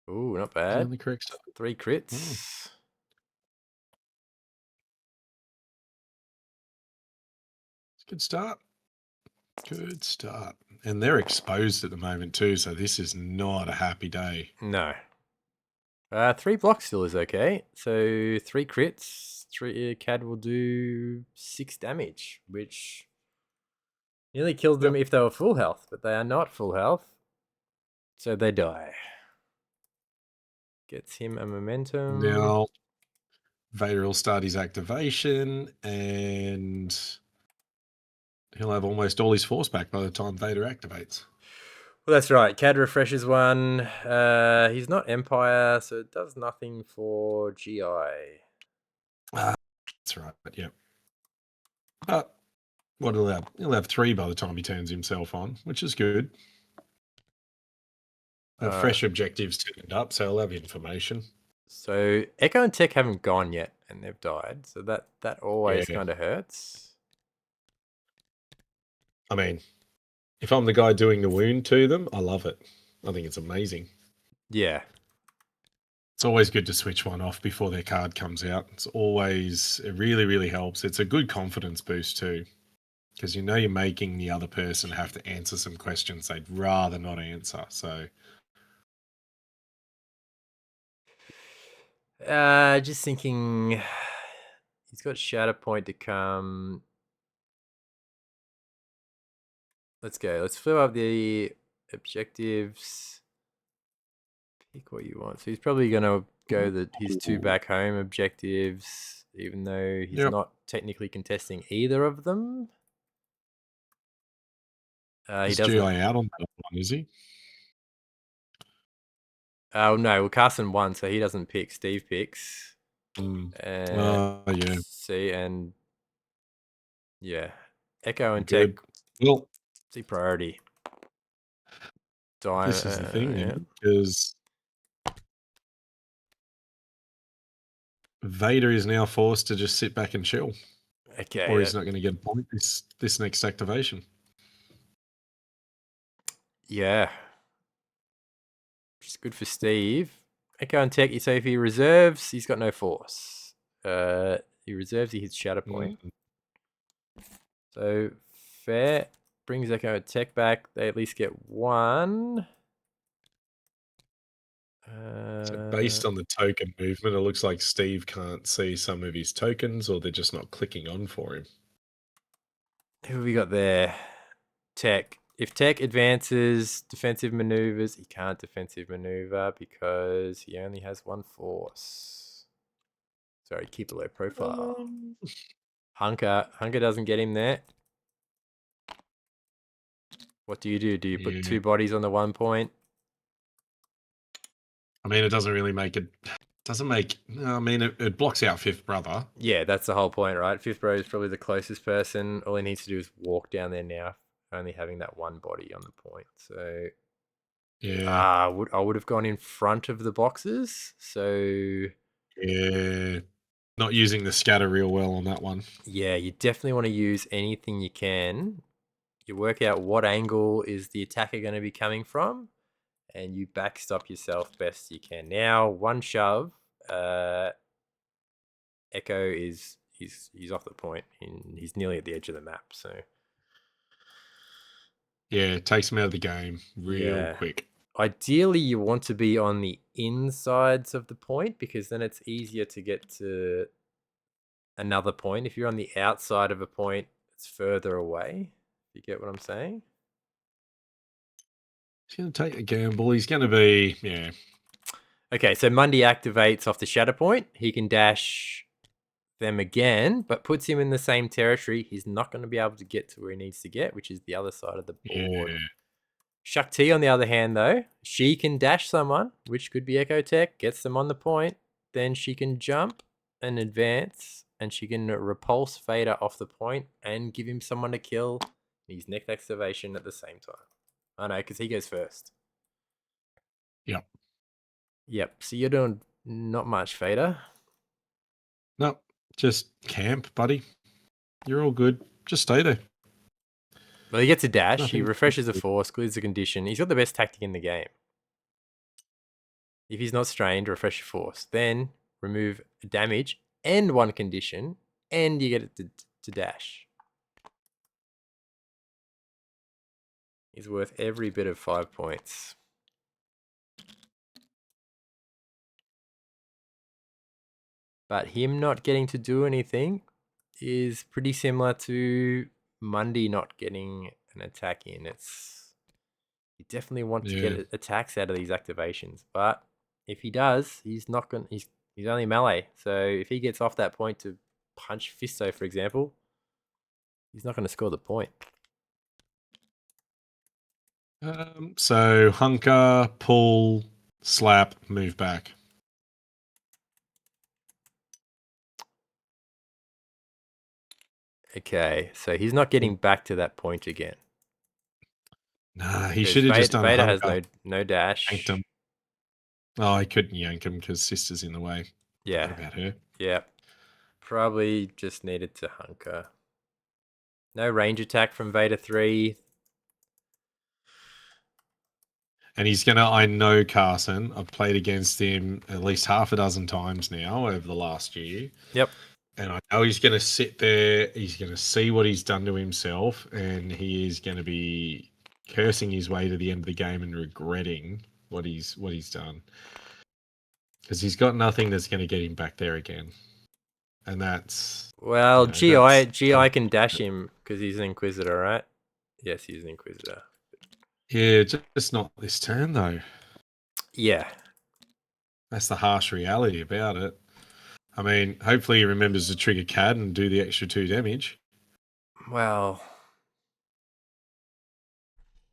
Ooh, not is he bad. on the correct side? 3 crits. It's a good start. Good start. And they're exposed at the moment too, so this is not a happy day. No. 3 blocks still is okay. So 3 crits. 3 CAD will do 6 damage, which nearly killed them if they were full health, but they are not full health. So they die. Gets him a momentum. Now, Vader will start his activation, and he'll have almost all his force back by the time Vader activates. Well, that's right. CAD refreshes one. He's not Empire, so it does nothing for GI. That's right, but yeah. But what he'll have 3 by the time he turns himself on, which is good. Fresh objectives turned up, so he'll have information. So Echo and Tech haven't gone yet, and they've died. So that always kind of hurts. I mean, if I'm the guy doing the wound to them, I love it. I think it's amazing. Yeah. It's always good to switch one off before their card comes out. It really, really helps. It's a good confidence boost too, because you know you're making the other person have to answer some questions they'd rather not answer. So, just thinking, he's got Shatterpoint to come. Let's go. Let's fill up the objectives. Pick what you want. So he's probably going to go his 2 back home objectives, even though he's yep. not technically contesting either of them. He Is doesn't. GI out on that one, is he? Oh no, well Carson won, so he doesn't pick. Steve picks. Yeah. See, and yeah, Echo and Good. Tech. Well, See priority. this is the thing, yeah. because Vader is now forced to just sit back and chill, Okay. or he's not going to get a point this next activation. Yeah. Which is good for Steve. Echo and Tech, so if he reserves, he's got no force. He reserves, he hits Shatterpoint. So fair. Brings Echo and Tech back. They at least get 1. So based on the token movement, it looks like Steve can't see some of his tokens, or they're just not clicking on for him. Who have we got there? Tech. If Tech advances defensive maneuvers, he can't defensive maneuver because he only has 1 force. Sorry, keep a low profile. Hunker doesn't get him there. What do? Do you put 2 bodies on the 1 point? I mean, it doesn't really make it. I mean, it blocks out Fifth Brother. Yeah, that's the whole point, right? Fifth Bro is probably the closest person. All he needs to do is walk down there now, only having that 1 body on the point. So yeah, I would have gone in front of the boxes. So yeah, not using the scatter real well on that one. yeah, you definitely want to use anything you can. You work out what angle is the attacker going to be coming from, and you backstop yourself best you can. Now, 1 shove, Echo is he's off the point. He's nearly at the edge of the map. So yeah, it takes him out of the game real quick. Ideally, you want to be on the insides of the point because then it's easier to get to another point. If you're on the outside of a point, it's further away. You get what I'm saying? He's going to take a gamble. He's going to be, yeah. Okay, so Mundi activates off the Shatterpoint. He can dash them again, but puts him in the same territory. He's not going to be able to get to where he needs to get, which is the other side of the board. Yeah. Shakti, on the other hand, though, she can dash someone, which could be Echo Tech, gets them on the point. Then she can jump and advance, and she can repulse Vader off the point and give him someone to kill his next activation at the same time. I know, because he goes first. Yep. Yep, so you're doing not much, Vader. No, just camp, buddy. You're all good. Just stay there. Well, he gets a dash. He refreshes the force, clears the condition. He's got the best tactic in the game. If he's not strained, refresh your force. Then remove damage and 1 condition, and you get it to dash. He's worth every bit of 5 points. But him not getting to do anything is pretty similar to Mundi not getting an attack in. You definitely want to get attacks out of these activations, but if he does, he's not going. He's only melee, so if he gets off that point to punch Fisto, for example, he's not going to score the point. So hunker, pull, slap, move back. Okay, so he's not getting back to that point again. Nah, he should have just done Vader hunker. has no dash. Yanked him. Oh, I couldn't yank him because Sister's in the way. Yeah. What about her? Yeah. Probably just needed to hunker. No range attack from Vader 3. And he's gonna. I know Carson. I've played against him at least half a dozen times now over the last year. Yep. And I know he's gonna sit there. He's gonna see what he's done to himself, and he is gonna be cursing his way to the end of the game and regretting what he's done, because he's got nothing that's going to get him back there again. And that's, Well, that's GI can dash him because he's an Inquisitor, right? Yes, he's an Inquisitor. yeah, just not this turn though. Yeah. That's the harsh reality about it. I mean, hopefully he remembers to trigger CAD and do the extra 2 damage. Well,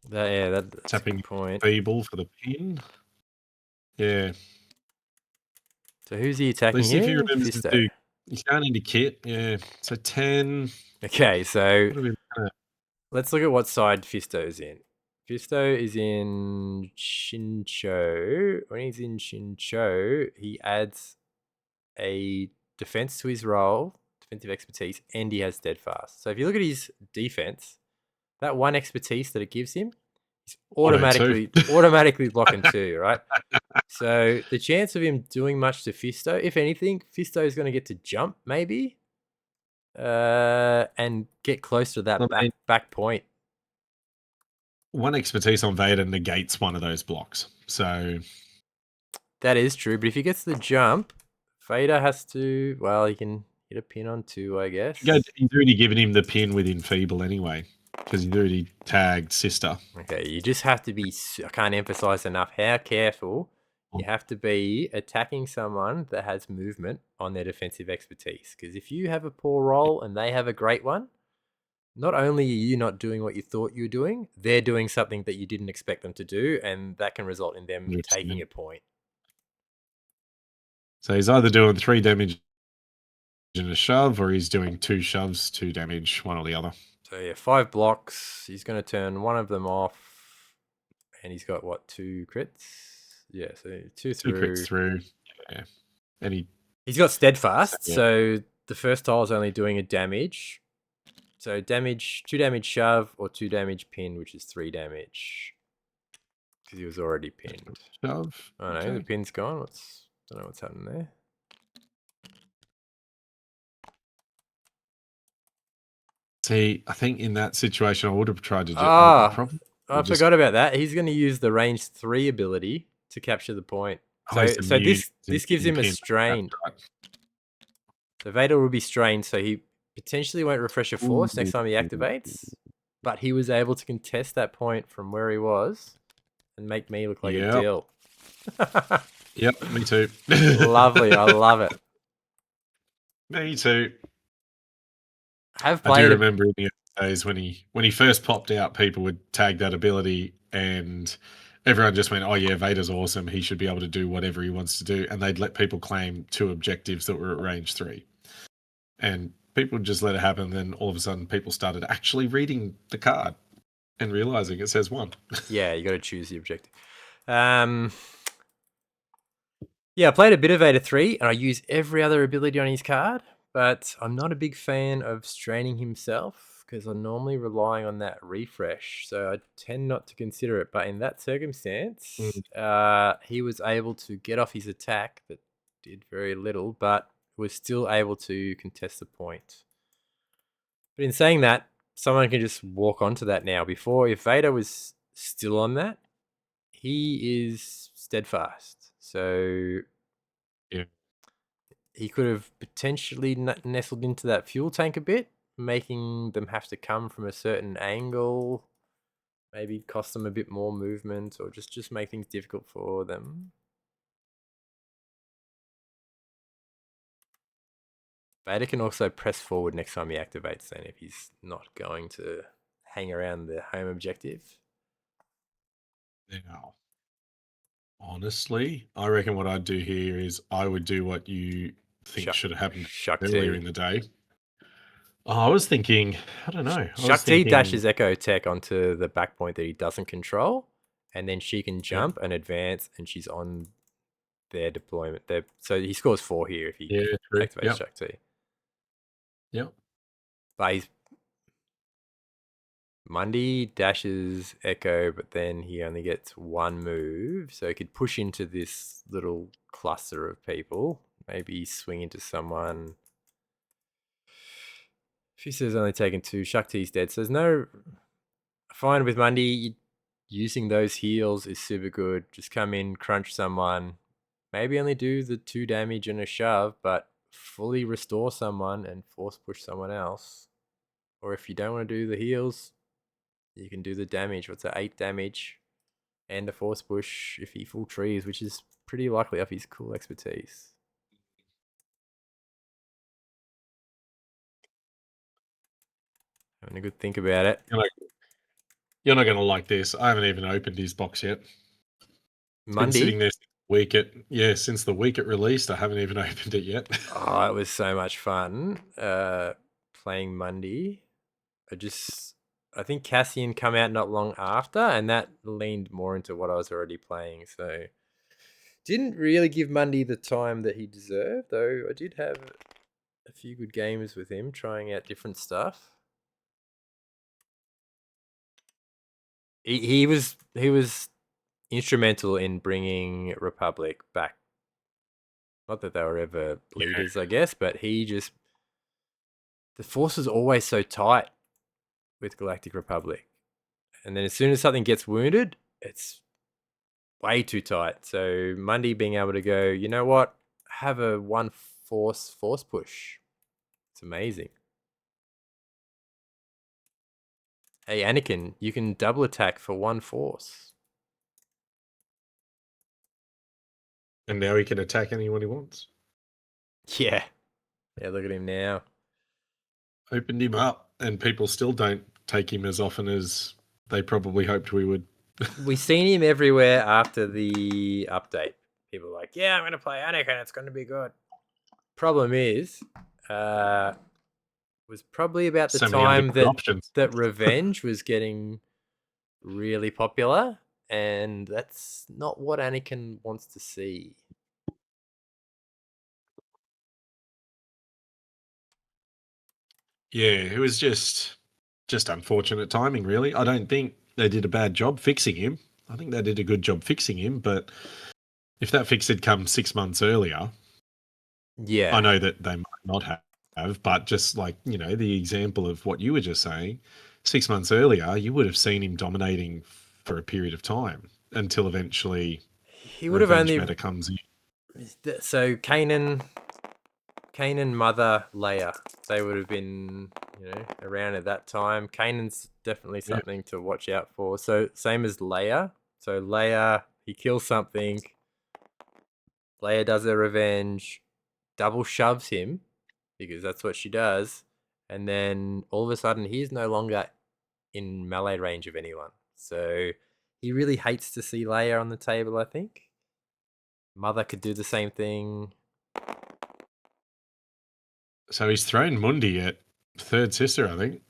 that's Tapping a good point. feeble for the pin. Yeah. So who's he At attacking least if he here? remembers to Fisto. do, he's going into kit. Yeah. So 10. Okay, so What are we looking at? let's look at what side Fisto's in. Fisto is in Shincho. When he's in Shincho, he adds a defense to his role, defensive expertise, and he has steadfast. So if you look at his defense, that 1 expertise that it gives him, he's automatically locking 2, right? So the chance of him doing much to Fisto, if anything, Fisto is going to get to jump maybe, and get close to that back point. 1 expertise on Vader negates one of those blocks. So that is true, but if he gets the jump, Vader has to. Well, he can hit a pin on 2, I guess. He's already given him the pin with Enfeeble anyway, because he's already tagged Sister. Okay, you just have to be. I can't emphasize enough how careful you have to be attacking someone that has movement on their defensive expertise. Because if you have a poor roll and they have a great one, not only are you not doing what you thought you were doing, they're doing something that you didn't expect them to do, and that can result in them taking a point. So he's either doing 3 damage in a shove, or he's doing 2 shoves, 2 damage, one or the other. So yeah, 5 blocks. He's going to turn one of them off, and he's got what, 2 crits? Yeah, so 2 through. 2 crits through. Yeah, and he's got steadfast, so the first tile is only doing a damage. So damage, 2 damage shove or 2 damage pin, which is 3 damage. Because he was already pinned. Shove. Oh no, the pin's gone. Don't know what's happening there. See, I think in that situation I would have tried to do. I forgot about that. He's going to use the range 3 ability to capture the point. So this gives him a strain. So Vader will be strained, so he potentially won't refresh a force next time he activates. But he was able to contest that point from where he was and make me look like a dill. Yep, me too. Lovely, I love it. Me too. I do remember in the days when he first popped out, people would tag that ability and everyone just went, oh yeah, Vader's awesome. He should be able to do whatever he wants to do. And they'd let people claim 2 objectives that were at range 3. And people just let it happen. Then all of a sudden people started actually reading the card and realizing it says 1. Yeah, you got to choose the objective. Yeah, I played a bit of Vader 3 and I use every other ability on his card, but I'm not a big fan of straining himself because I'm normally relying on that refresh. So I tend not to consider it. But in that circumstance, he was able to get off his attack that did very little, but was still able to contest the point. But in saying that, someone can just walk onto that now. Before, if Vader was still on that, he is steadfast. So he could have potentially nestled into that fuel tank a bit, making them have to come from a certain angle, maybe cost them a bit more movement, or just make things difficult for them. Vader can also press forward next time he activates then if he's not going to hang around the home objective. Now, honestly, I reckon what I'd do here is I would do what you think should have happened earlier in the day. Oh, I was thinking, I don't know. Shakti dashes Echo Tech onto the back point that he doesn't control, and then she can jump and advance, and she's on their deployment. So he scores 4 here if he activates Shakti. Yep. But Mundi dashes Echo, but then he only gets one move, so he could push into this little cluster of people. Maybe swing into someone. Fisto's only taken 2. Shakti's dead, so there's no... Fine with Mundi. Using those heals is super good. Just come in, crunch someone. Maybe only do the 2 damage and a shove, but fully restore someone and force push someone else. Or if you don't want to do the heals, you can do the damage. What's that? 8 damage and a force push if he full trees, which is pretty likely off his cool expertise. Having a good think about it. You're not going to like this. I haven't even opened his box yet. It's been sitting Mundi? there since the week it released. I haven't even opened it yet. Oh, it was so much fun playing Mundi. I think Cassian come out not long after, and that leaned more into what I was already playing. So didn't really give Mundi the time that he deserved, though I did have a few good games with him, trying out different stuff. He was instrumental in bringing Republic back. Not that they were ever leaders, I guess, but the force was always so tight with Galactic Republic. And then as soon as something gets wounded, it's way too tight. So Mundi being able to go, you know what? Have a 1 force push. It's amazing. Hey, Anakin, you can double attack for 1 force. And now he can attack anyone he wants. Yeah. Yeah, look at him now. Opened him up, and people still don't take him as often as they probably hoped we would. We've seen him everywhere after the update. People are like, yeah, I'm going to play Anakin. It's going to be good. Problem is, was probably about the So many other time good options. that Revenge was getting really popular, and that's not what Anakin wants to see. Yeah, it was just unfortunate timing, really. I don't think they did a bad job fixing him. I think they did a good job fixing him, but if that fix had come 6 months earlier, Yeah, I know that they might not have, but just like, the example of what you were just saying, 6 months earlier, you would have seen him dominating for a period of time until eventually he would have revenge only. meta comes in. So Kanan, Mother, Leia, they would have been, around at that time. Kanan's definitely something to watch out for. So same as Leia. So Leia, he kills something. Leia does her revenge, double shoves him because that's what she does, and then all of a sudden he's no longer in melee range of anyone. So he really hates to see Leia on the table, I think. Mother could do the same thing. So he's thrown Mundi at third sister, I think.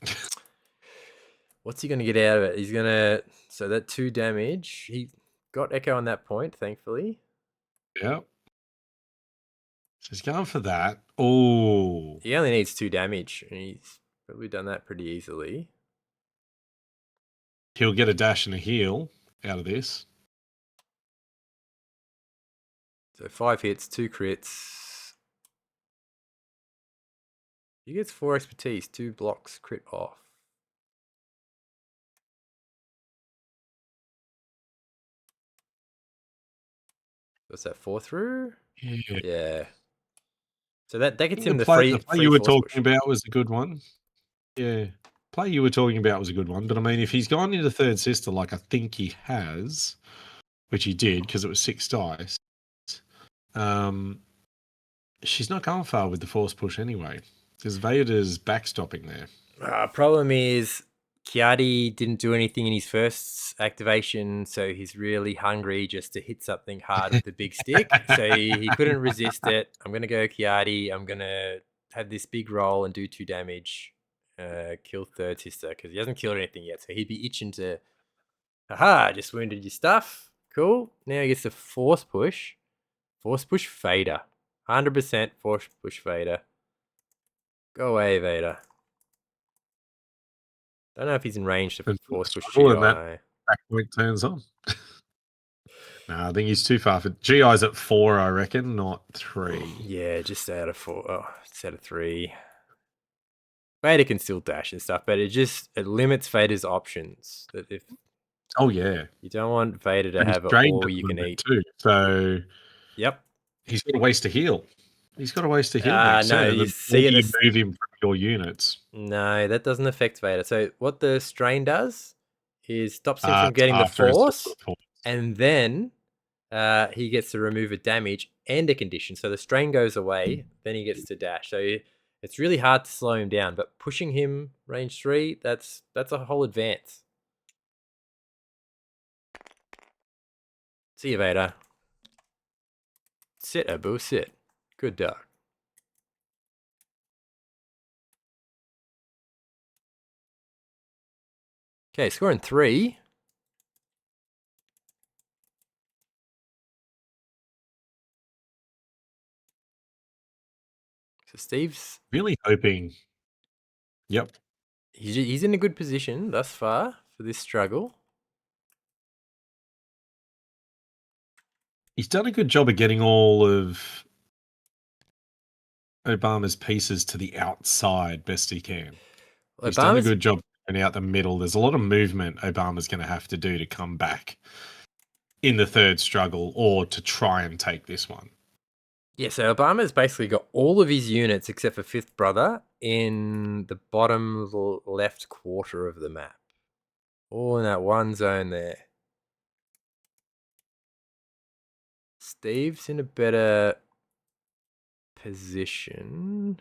What's he going to get out of it? He's going to... So that 2 damage. He got Echo on that point, thankfully. Yeah. So he's going for that. Oh. He only needs 2 damage, and he's probably done that pretty easily. He'll get a dash and a heal out of this. So 5 hits, 2 crits. He gets 4 expertise, 2 blocks, crit off. What's that, 4 through? Yeah. So that gets him the free The play you were talking push. about was a good one. Yeah. Play you were talking about was a good one. But I mean, if he's gone into third sister, like I think he has, which he did because it was 6 dice, she's not going far with the force push anyway. Because Vader's backstopping there. Problem is, Kiadi didn't do anything in his first activation, so he's really hungry just to hit something hard with the big stick. So he couldn't resist it. I'm going to go Kiadi. I'm going to have this big roll and do 2 damage. Kill third sister, because he hasn't killed anything yet. So he'd be itching to, haha, just wounded your stuff. Cool. Now he gets the force push. Force push Vader. 100% force push Vader. Go away, Vader. Don't know if he's in range to And force push struggle and that GI. back point turns on. No, I think he's too far for GI's at 4, I reckon, not 3. Yeah, just out of 4. Oh, it's out of 3. Vader can still dash and stuff, but it limits Vader's options. That if Oh yeah, you don't want Vader to and he's have drained all at you the can moment eat. too. So Yep. he's got a waste to heal. He's got a waste to heal next No, turn. you The more see it you as move him from your units, no, that doesn't affect Vader. So what the strain does is stops him from it's getting the after it's force, and then he gets to remove a damage and a condition. So the strain goes away, then he gets to dash. So it's really hard to slow him down. But pushing him range 3, that's a whole advance. See you, Vader. Sit, Abu, sit. Good dog. Okay, scoring 3. So Steve's really hoping. Yep. he's in a good position thus far for this struggle. He's done a good job of getting all of Obama's pieces to the outside best he can. He's done a good job and out the middle. There's a lot of movement Obama's going to have to do to come back in the third struggle or to try and take this one. Yeah, so Obama's basically got all of his units except for Fifth Brother in the bottom left quarter of the map. All in that one zone there. Steve's in a better position.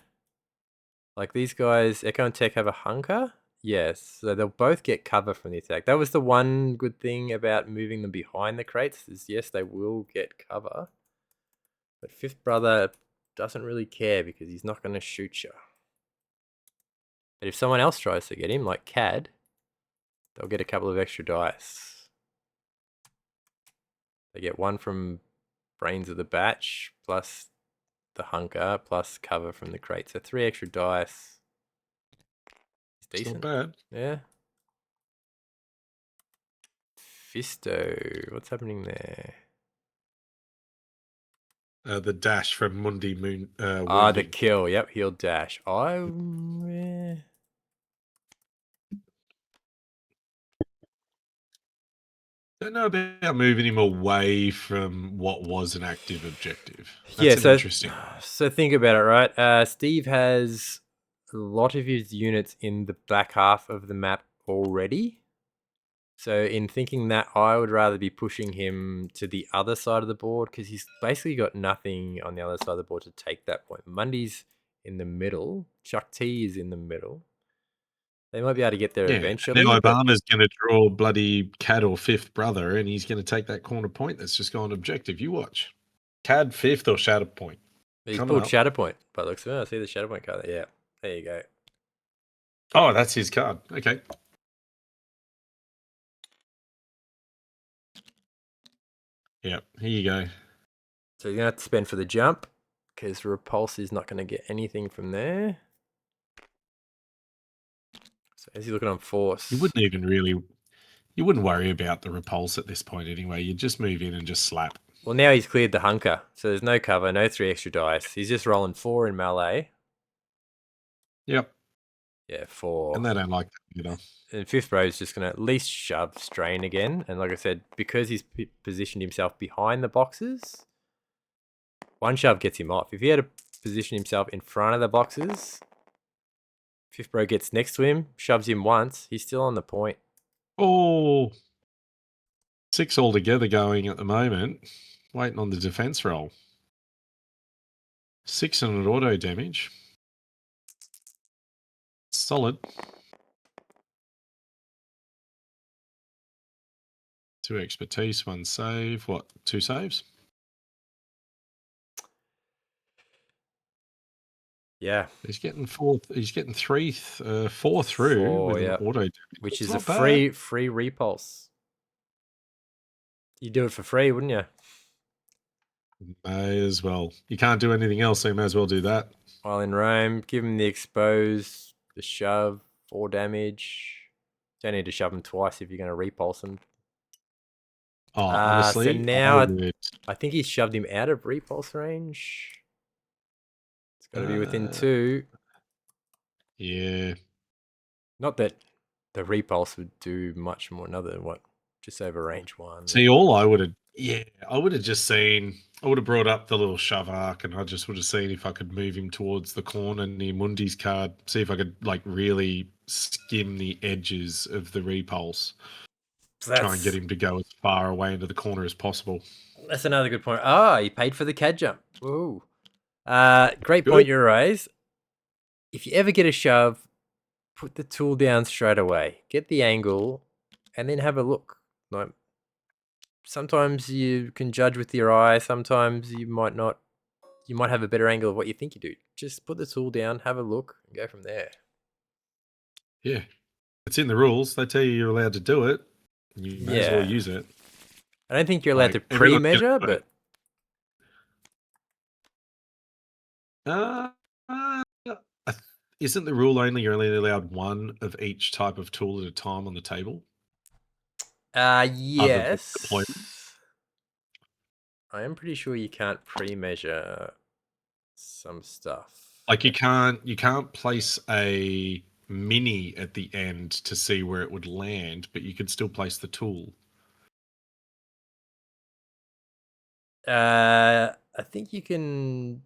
Like these guys, Echo and Tech have a hunker. Yes, so they'll both get cover from the attack. That was the one good thing about moving them behind the crates is yes, they will get cover. But Fifth Brother doesn't really care because he's not going to shoot you. But if someone else tries to get him, like Cad, they'll get a couple of extra dice. They get 1 from Brains of the Batch, plus the hunker, plus cover from the crate. So 3 extra dice. It's decent. It's not bad. Yeah. Fisto, what's happening there? The dash from Mundi Moon. The kill. Yep, he'll dash. Yeah. Don't know about moving him away from what was an active objective. That's interesting. So think about it, right? Steve has a lot of his units in the back half of the map already. So in thinking that, I would rather be pushing him to the other side of the board because he's basically got nothing on the other side of the board to take that point. Mundi's in the middle. Chuck T is in the middle. They might be able to get there eventually. Now Obama's going to draw bloody Cad or Fifth Brother, and he's going to take that corner point that's just gone objective. You watch. Cad, Fifth, or Shatterpoint. He's pulled Shatterpoint, but looks. I see the Shatterpoint card there. Yeah, there you go. Oh, that's his card. Okay. Yep, here you go. So you're going to have to spend for the jump because Repulse is not going to get anything from there. So as he's looking on Force. You wouldn't worry about the Repulse at this point anyway. You just move in and just slap. Well, now he's cleared the hunker. So there's no cover, no 3 extra dice. He's just rolling 4 in melee. Yep. Yeah, 4. And they don't like that, you know. And Fifth Bro is just going to at least shove Strain again. And like I said, because he's positioned himself behind the boxes, 1 shove gets him off. If he had to position himself in front of the boxes, Fifth Bro gets next to him, shoves him once, he's still on the point. Oh, 6 altogether going at the moment. Waiting on the defense roll. 6 on an auto damage. Solid. 2 expertise, 1 save. What? 2 saves? Yeah. He's getting 4. He's getting 4 through with an auto damage, which is a free repulse. You do it for free, wouldn't you? May as well. You can't do anything else, so you may as well do that. While in Rome, give him the expose, the shove, 4 damage. Don't need to shove them twice if you're going to repulse them. Oh, So honestly, I now would. I think he's shoved him out of repulse range. It's got to be within Uh, 2. yeah. Not that the repulse would do much more. Another what? Just over range 1. See, all I would have, yeah, I would have just seen. I would have brought up the little shove arc, and I just would have seen if I could move him towards the corner near Mundi's card. See if I could like really skim the edges of the repulse. So Try and get him to go as far away into the corner as possible. that's another good point. He paid for the CAD jump. Ooh. Great point Good. you raise. If you ever get a shove, put the tool down straight away. Get the angle, and then have a look. Like, sometimes you can judge with your eye. Sometimes you might not. You might have a better angle of what you think you do. Just put the tool down, have a look, and go from there. Yeah, it's in the rules. They tell you you're allowed to do it. You may as well Yeah. use it. I don't think you're allowed to Like everyone's pre-measure, gonna but Uh, isn't the rule only you're only allowed one of each type of tool at a time on the table, other than deployment? yes. I am pretty sure you can't pre-measure some stuff. Like you can't place a mini at the end to see where it would land, but you could still place the tool. I think you can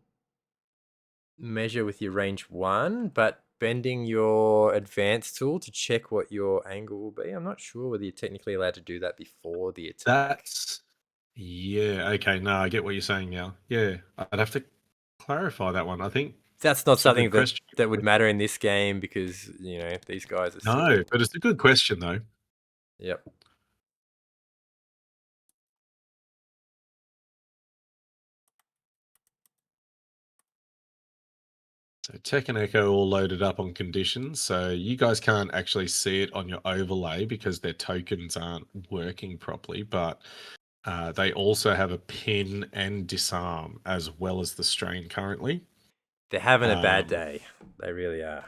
measure with your range 1, but bending your advanced tool to check what your angle will be. I'm not sure whether you're technically allowed to do that before the attack. That's yeah, okay, no, I get what you're saying now. Yeah, I'd have to clarify that one. I think That's not it's a something good that question. would matter in this game because, these guys are No, simple. but it's a good question though. Yep. So Tech and Echo all loaded up on conditions. So you guys can't actually see it on your overlay because their tokens aren't working properly, but they also have a pin and disarm as well as the strain currently. They're having a bad Um, day. They really are.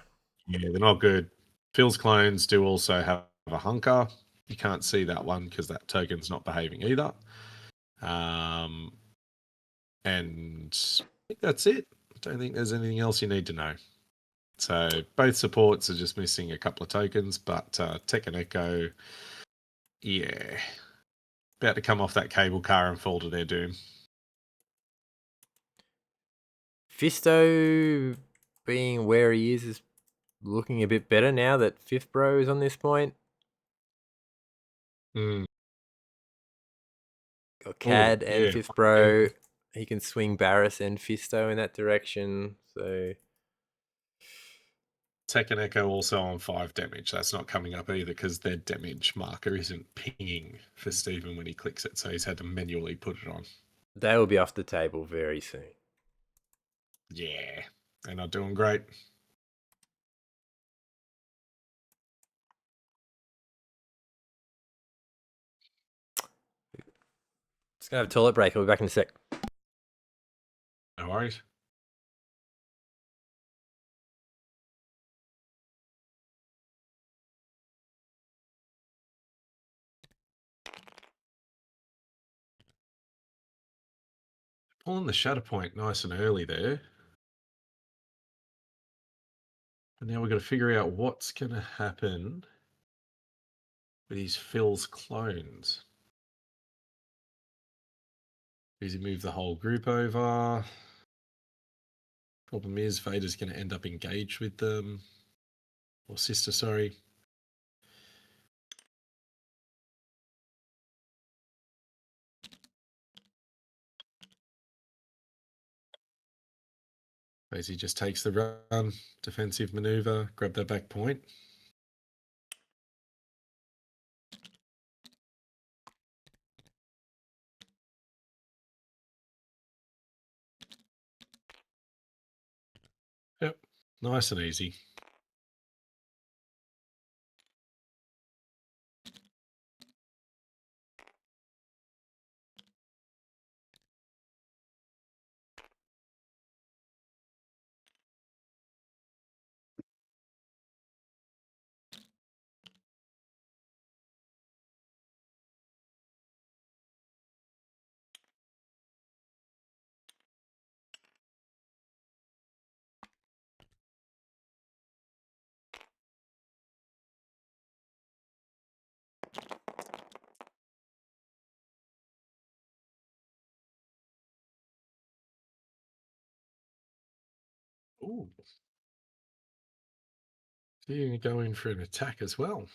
yeah, they're not good. Phil's clones do also have a hunker. You can't see that one because that token's not behaving either. And I think that's it. I don't think there's anything else you need to know. So both supports are just missing a couple of tokens, but Tech and Echo, yeah, about to come off that cable car and fall to their doom. Fisto being where he is looking a bit better now that Fifth Bro is on this point. Mm. Got Oh, CAD and yeah. Fifth Bro. He can swing Barris and Fisto in that direction. So Tech and Echo also on 5 damage. That's not coming up either because their damage marker isn't pinging for Steven when he clicks it, so he's had to manually put it on. they will be off the table very soon. Yeah, they're not doing great. Just gonna have a toilet break. I'll be back in a sec. No worries. Pulling the Shatterpoint nice and early there. And now we've got to figure out what's going to happen with these Phil's clones. Does he move the whole group over? Problem is, Vader's going to end up engaged with them. Or Sister, sorry. Basically just takes the run, defensive maneuver, grab that back point. Yep, nice and easy. Ooh. So you're going for an attack as well.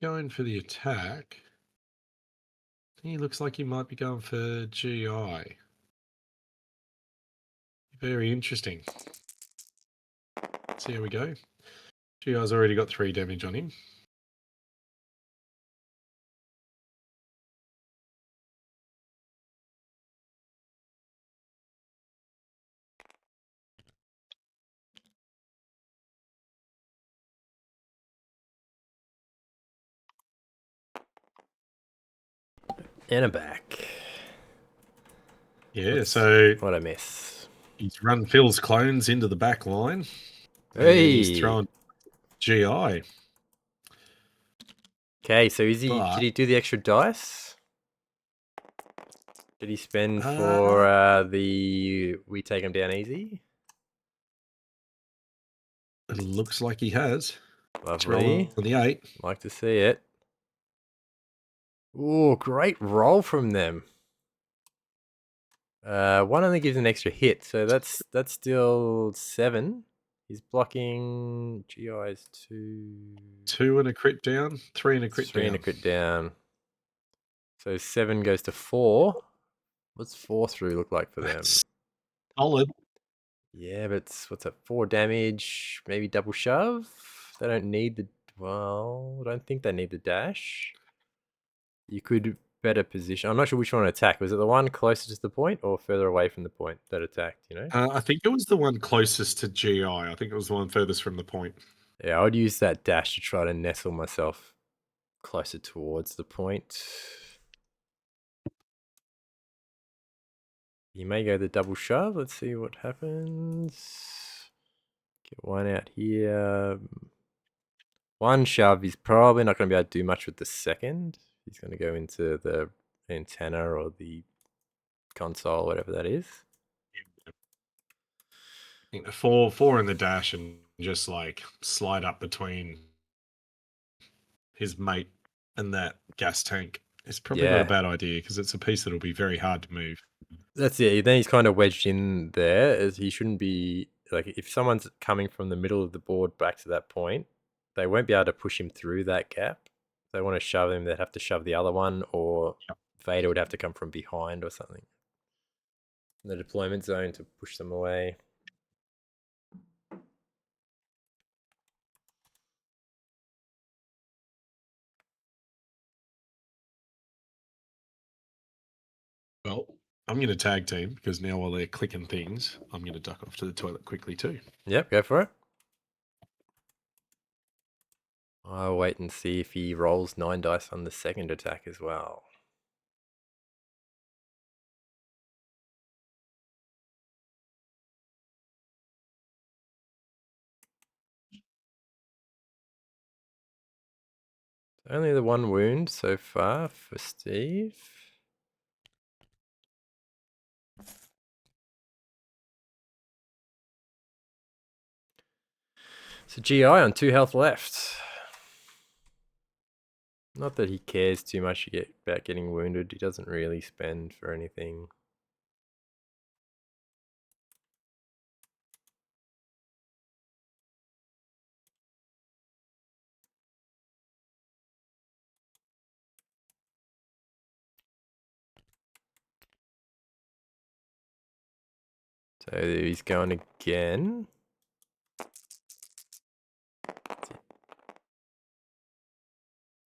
Going for the attack. He looks like he might be going for GI. Very interesting. See how we go. GI's already got 3 damage on him. And I'm back. Yeah, so what I miss. He's run Phil's clones into the back line. Hey! And he's thrown GI. Okay, so did he do the extra dice? Did he spend for the we take him down easy? It looks like he has. Lovely. On the 8. Like to see it. Ooh, great roll from them. One only gives an extra hit, so that's still 7. He's blocking GI's 2. 2 and a crit down, 3 and a crit 3 down. and a crit down. So 7 goes to 4. What's 4 through look like for them? Solid. Yeah, but what's that? 4 damage, maybe double shove? They don't need the... Well, I don't think they need the dash. You could better position... I'm not sure which one to attack. Was it the one closer to the point or further away from the point that attacked, you know? I think it was the one closest to GI. I think it was the one furthest from the point. Yeah, I would use that dash to try to nestle myself closer towards the point. You may go the double shove. Let's see what happens. Get one out here. One shove, he's probably not going to be able to do much with the second. He's going to go into the antenna or the console, whatever that is. I think 4 in the dash and just like slide up between his mate and that gas tank. It's probably not a bad idea because it's a piece that'll be very hard to move. That's it. Then he's kind of wedged in there, as he shouldn't be... Like, if someone's coming from the middle of the board back to that point, they won't be able to push him through that gap. If they want to shove him, they'd have to shove the other one, or Vader would have to come from behind or something. The deployment zone to push them away. Well, I'm going to tag team because now while they're clicking things, I'm going to duck off to the toilet quickly too. Yep, go for it. I'll wait and see if he rolls 9 dice on the second attack as well. Only the 1 wound so far for Steve. So GI on 2 health left. Not that he cares too much about getting wounded. He doesn't really spend for anything. So he's going again.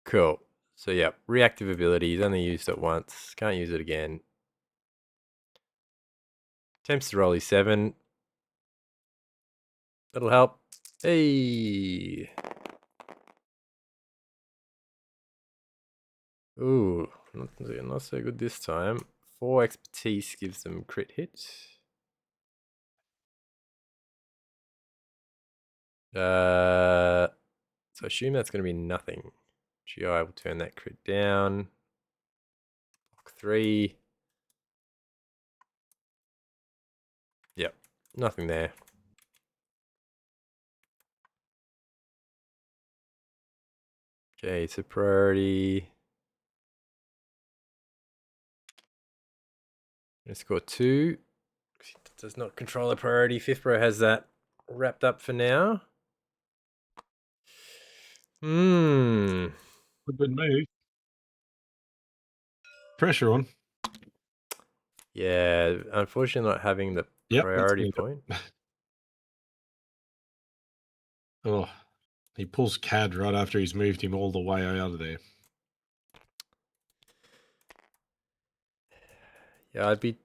Cool. So yeah, reactive ability. He's only used it once. Can't use it again. Attempts to roll his 7. That'll help. Hey. Ooh, not so good this time. 4 expertise gives them crit hit. So I assume that's going to be nothing. GI will turn that crit down. Block 3. Nothing there. Okay, it's a priority. Let's score 2. It does not control a priority. Fifth Bro has that wrapped up for now. Good move. Pressure on. Yeah, unfortunately not having the priority point. Oh, he pulls CAD right after he's moved him all the way out of there. Yeah, I'd be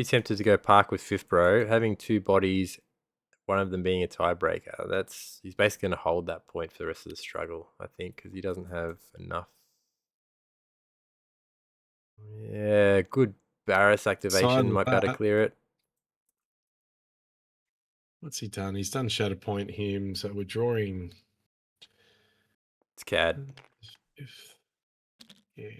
tempted to go park with Fifth Bro. Having 2 bodies, one of them being a tiebreaker. He's basically going to hold that point for the rest of the struggle, I think, because he doesn't have enough. Yeah, good Barris activation. Might be able to clear it. What's he done? He's done Shatterpoint him, so we're drawing. It's CAD. Yeah.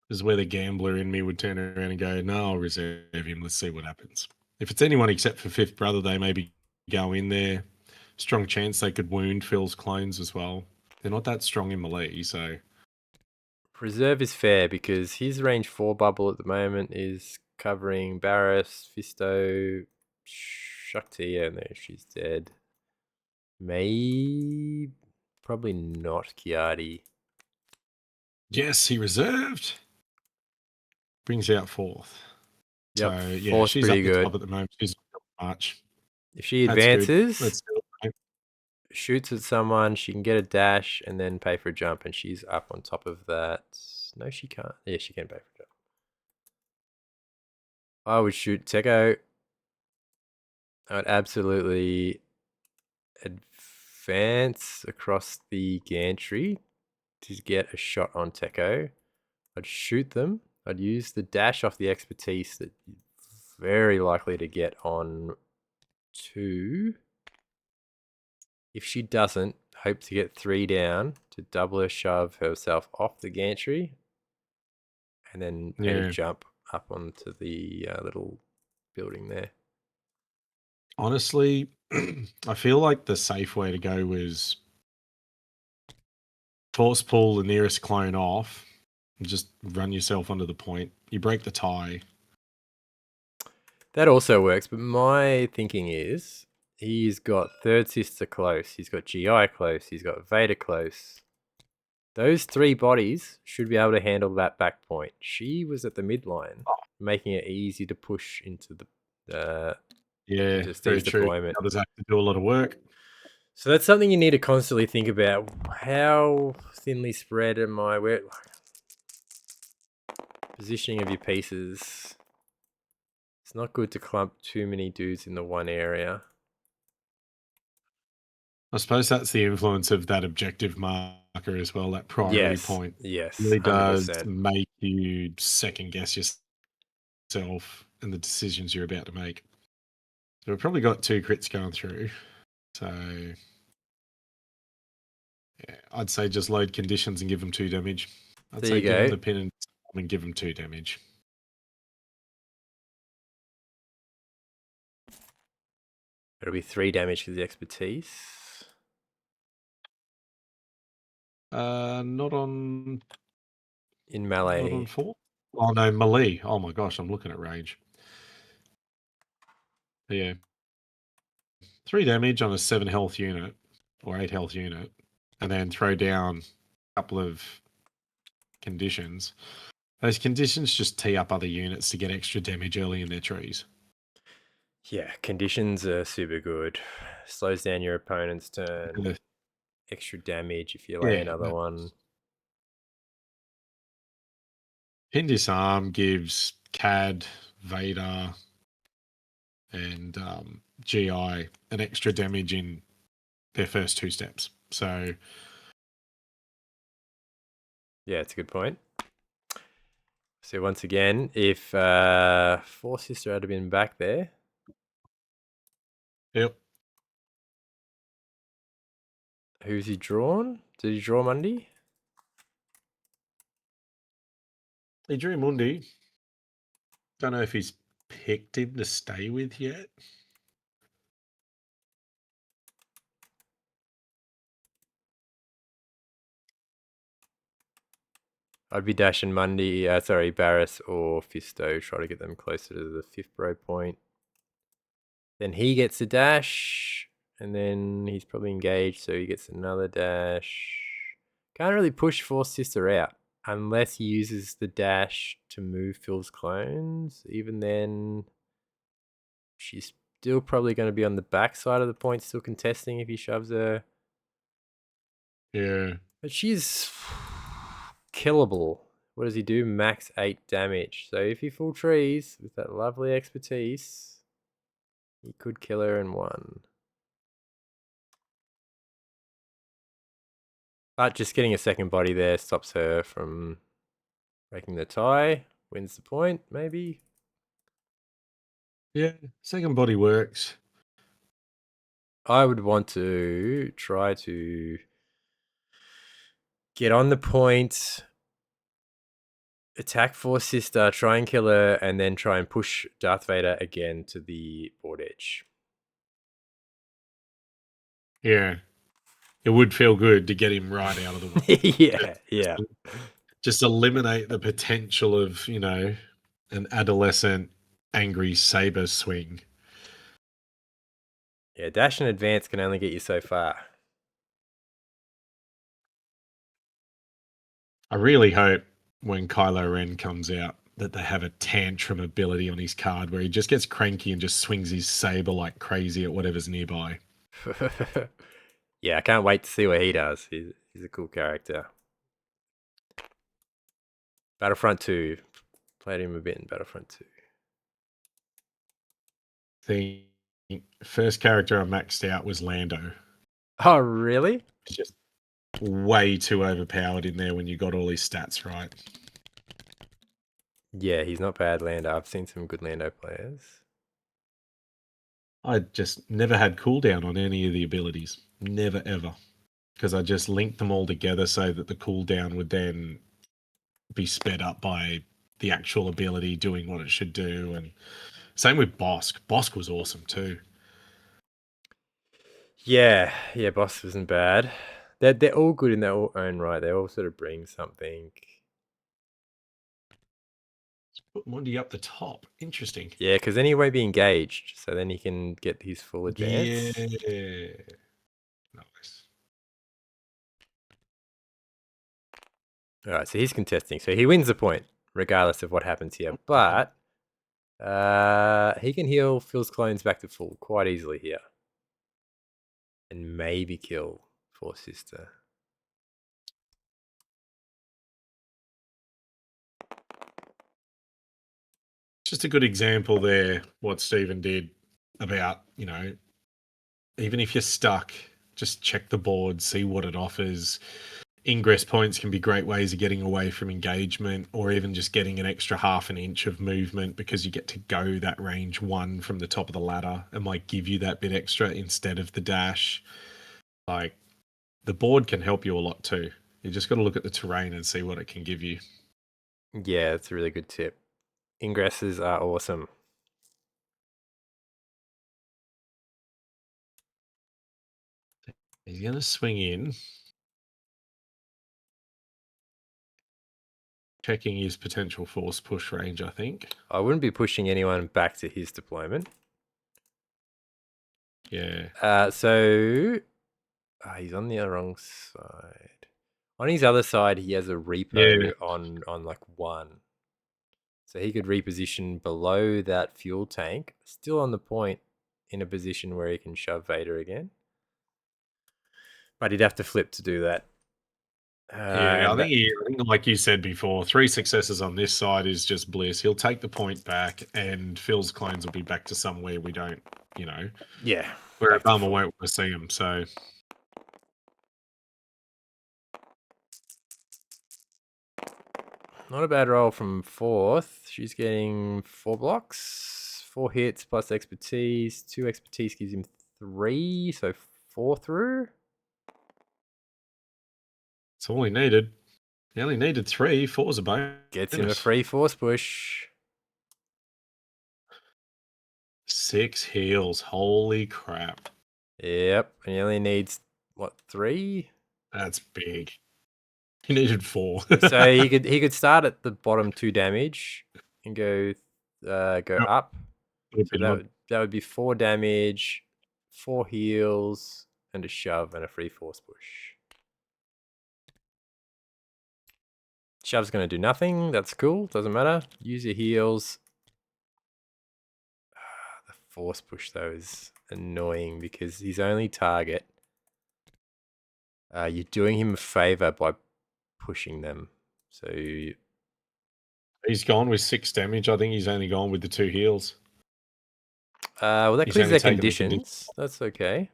This is where the gambler in me would turn around and go, no, I'll reserve him. Let's see what happens. If it's anyone except for Fifth Brother, they maybe go in there. Strong chance they could wound Phil's clones as well. They're not that strong in melee, so... Reserve is fair because his range 4 bubble at the moment is covering Barris, Fisto, Shakti. Yeah, no, she's dead. Probably not Kiadi. Yes, he reserved. Brings out 4th. Yep, so, yeah, 4th's she's pretty up the good. top at the moment. She's March. If she That's good. advances, Let's do it. shoots at someone, she can get a dash and then pay for a jump, and she's up on top of that. No, she can't. Yeah, she can pay for a jump. I would shoot Teko. I would absolutely advance across the gantry to get a shot on Teko. I'd shoot them. I'd use the dash off the expertise that you're very likely to get on 2. If she doesn't, hope to get 3 down to double her shove herself off the gantry and then pay to jump up onto the little building there. Honestly, I feel like the safe way to go was force pull the nearest clone off and just run yourself onto the point. You break the tie. That also works, but my thinking is he's got Third Sister close, he's got GI close, he's got Vader close. Those 3 bodies should be able to handle that back point. She was at the midline, making it easy to push into the into Steve's deployment. Others have to do a lot of work. So that's something you need to constantly think about. How thinly spread am I? Where positioning of your pieces. It's not good to clump too many dudes in the one area. I suppose that's the influence of that objective marker as well, that priority point. Yes, it really 100%. does make you second guess yourself and the decisions you're about to make. So we've probably got 2 crits going through. So yeah, I'd say just load conditions and give them 2 damage. I'd say give them the pin and give them 2 damage. It'll be 3 damage for the expertise. Not on... In melee. Not on 4? Oh, no, melee. Oh my gosh, I'm looking at range. But yeah. 3 damage on a 7 health unit, or 8 health unit, and then throw down a couple of conditions. Those conditions just tee up other units to get extra damage early in their trees. Yeah, conditions are super good. Slows down your opponent's turn. Extra damage if you lay another one. Pin Disarm gives CAD, Vader, and GI an extra damage in their first 2 steps. So yeah, it's a good point. So once again, if 4 Sister had been back there. Yep. Who's he drawn? Did he draw Mundi? He drew Mundi. Don't know if he's picked him to stay with yet. I'd be dashing Mundi, Barris or Fisto, try to get them closer to the 5th bro point. Then he gets a dash, and then he's probably engaged, so he gets another dash. Can't really push Force Sister out unless he uses the dash to move Phil's clones. Even then, she's still probably going to be on the back side of the point, still contesting if he shoves her. Yeah. But she's killable. What does he do? Max 8 damage. So if he full trees with that lovely expertise, he could kill her in one. But just getting a second body there stops her from breaking the tie. Wins the point, maybe. Yeah, second body works. I would want to try to get on the point, attack Force Sister, try and kill her, and then try and push Darth Vader again to the board edge. Yeah. It would feel good to get him right out of the way. yeah. Just eliminate the potential of, an adolescent angry saber swing. Yeah, dash and advance can only get you so far. I really hope when Kylo Ren comes out that they have a tantrum ability on his card where he just gets cranky and just swings his saber like crazy at whatever's nearby. Yeah, I can't wait to see what he does. He's a cool character. Battlefront 2. Played him a bit in Battlefront 2. The first character I maxed out was Lando. Oh, really? It's just way too overpowered in there when you got all his stats right. Yeah, he's not bad, Lando. I've seen some good Lando players. I just never had cooldown on any of the abilities. Never, ever. Because I just linked them all together so that the cooldown would then be sped up by the actual ability doing what it should do. And same with Bosk. Bosk was awesome too. Yeah, Boss wasn't bad. They're all good in their own right. They all sort of bring something. Put Mundi up the top. Interesting. Yeah, because then he won't be engaged, so then he can get his full advance. Yeah. Nice. All right, so he's contesting. So he wins the point, regardless of what happens here. But he can heal Phil's clones back to full quite easily here. And maybe kill Force Sister. Just a good example there, what Steven did about, even if you're stuck, just check the board, see what it offers. Ingress points can be great ways of getting away from engagement, or even just getting an extra half an inch of movement because you get to go that range 1 from the top of the ladder and might give you that bit extra instead of the dash. Like, the board can help you a lot too. You just got to look at the terrain and see what it can give you. Yeah, that's a really good tip. Ingresses are awesome. He's going to swing in. Checking his potential force push range, I think. I wouldn't be pushing anyone back to his deployment. Yeah. So he's on the wrong side. On his other side, he has a repo on like 1. So he could reposition below that fuel tank, still on the point, in a position where he can shove Vader again. But he'd have to flip to do that. I think, like you said before, 3 successes on this side is just bliss. He'll take the point back, and Phil's clones will be back to somewhere we don't, Yeah. where Obama won't want to see them. So, not a bad roll from 4th. She's getting 4 blocks, 4 hits plus expertise. 2 expertise gives him 3, so 4 through. that's all he needed. He only needed 3. 4's a bonus. Gets him a free force push. 6 heals. Holy crap. Yep, and he only needs, what, 3? That's big. He needed 4. So he could start at the bottom 2 damage and go Yep. up. Would So be nice. that would be 4 damage, 4 heals, and a shove and a free force push. Shove's going to do nothing. That's cool. Doesn't matter. Use your heals. The force push, though, is annoying because his only target. You're doing him a favor by pushing them. So He's gone with 6 damage. I think he's only gone with the 2 heals. well, that He's clears only their taken the conditions. That's okay.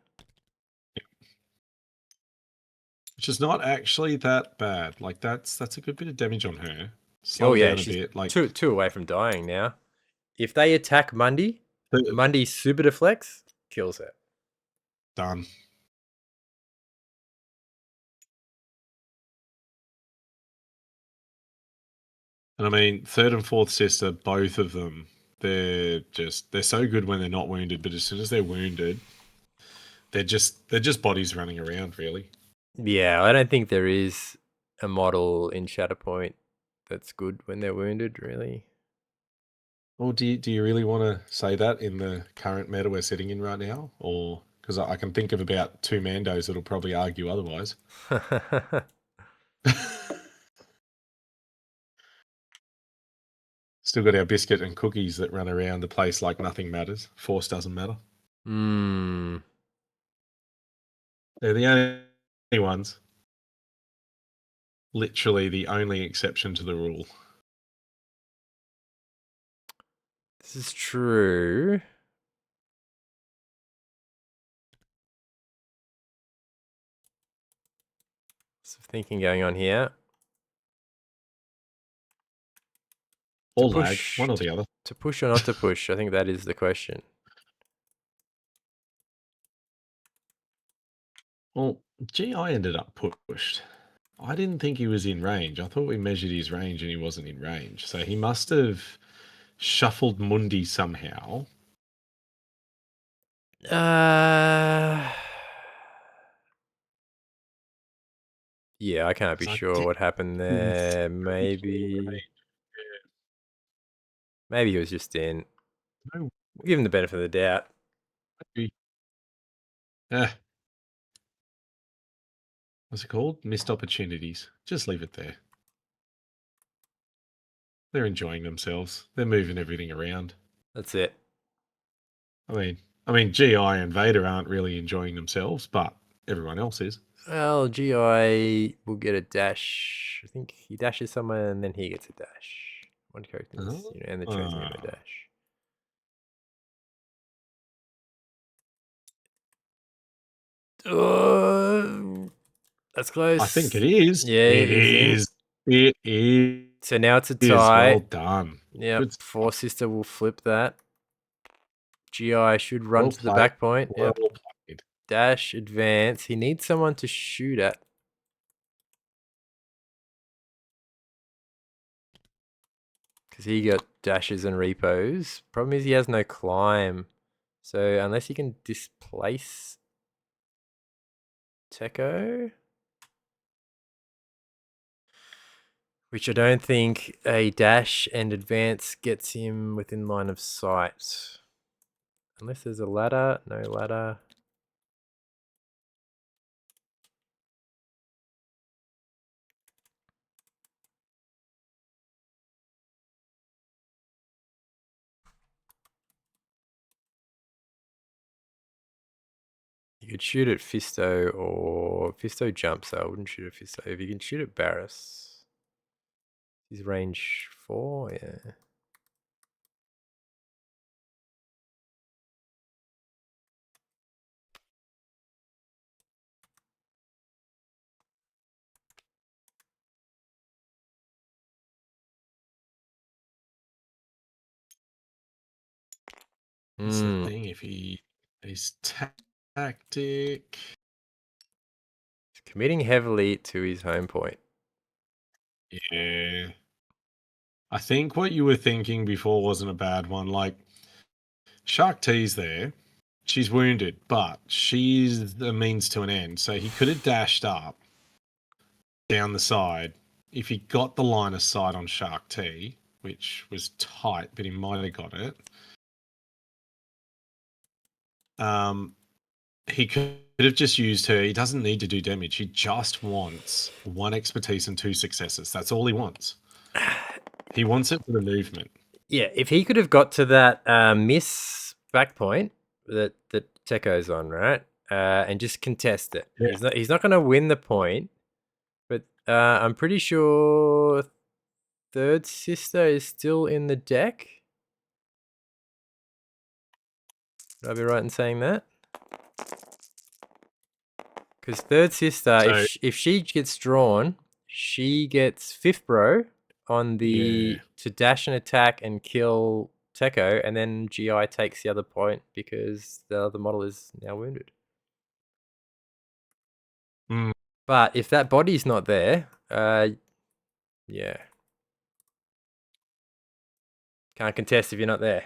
Which is not actually that bad. Like that's a good bit of damage on her. Slow Oh her yeah, down a she's bit. Like two away from dying now. If they attack Mundi, the- Mundi super deflects, kills her. done. And I mean, third and fourth sister, both of them, they're so good when they're not wounded, but as soon as they're wounded, they're just bodies running around, really. Yeah, I don't think there is a model in Shatterpoint that's good when they're wounded, really. Well, do you really want to say that in the current meta we're sitting in right now, or because I can think of about 2 Mandos that'll probably argue otherwise. Still got our biscuit and cookies that run around the place like nothing matters. Force doesn't matter. Hmm. They're the only ones. Literally the only exception to the rule. This is true. Some thinking going on here. Or lag, one or the other. To push or not to push? I think that is the question. Well, GI ended up pushed. I didn't think he was in range. I thought we measured his range and he wasn't in range. So he must have shuffled Mundi somehow. Yeah, I can't be sure what happened there. Maybe he was just in. No, We'll give him the benefit of the doubt. maybe. What's it called? Missed opportunities. Just leave it there. They're enjoying themselves. They're moving everything around. That's it. I mean, GI and Vader aren't really enjoying themselves, but everyone else is. Well, GI will get a dash. I think he dashes somewhere and then he gets a dash. One character needs, and the chosen him a dash. That's close. I think it is. Yeah, it is. It is. So now it's a tie. Well done. Yep. Good. Four sister will flip that. GI should run Well to the back point. Well Yep. played. Dash, advance. He needs someone to shoot at. Because he got dashes and repos. Problem is he has no climb. So unless he can displace Techo, which I don't think a dash and advance gets him within line of sight. Unless there's a ladder. No ladder. You could shoot at Fisto, or Fisto jumps, so I wouldn't shoot at Fisto. If you can shoot at Barris. He's range 4, yeah. That's the thing. If he's tactic, He's committing heavily to his home point. yeah. I think what you were thinking before wasn't a bad one. Like, Shark T's there. She's wounded, but she's the means to an end. So he could have dashed up down the side. If he got the line of sight on Shark T, which was tight, but he might have got it. He could have just used her. He doesn't need to do damage. He just wants 1 expertise and 2 successes. That's all he wants. He wants it for the movement. Yeah, if he could have got to that miss back point that Teko's on, right, and just contest it. Yeah. He's not going to win the point, but I'm pretty sure Third Sister is still in the deck. Would I be right in saying that? Because Third Sister, So, if she gets drawn, she gets Fifth Bro on the to dash and attack and kill Teko, and then GI takes the other point because the other model is now wounded. But if that body's not there, yeah. Can't contest if you're not there.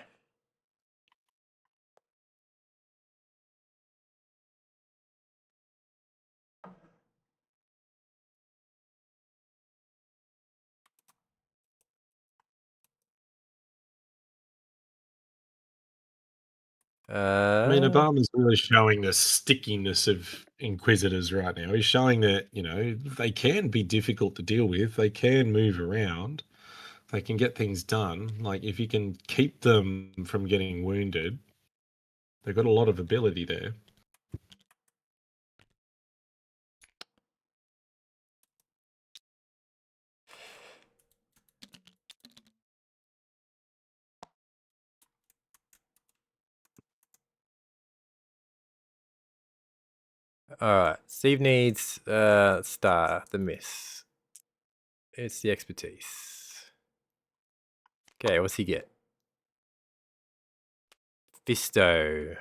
I mean, Obama's really showing the stickiness of Inquisitors right now. He's showing that, they can be difficult to deal with. They can move around. They can get things done. Like, if you can keep them from getting wounded, they've got a lot of ability there. Alright, Steve needs star, the miss. It's the expertise. Okay, what's he get? Fisto.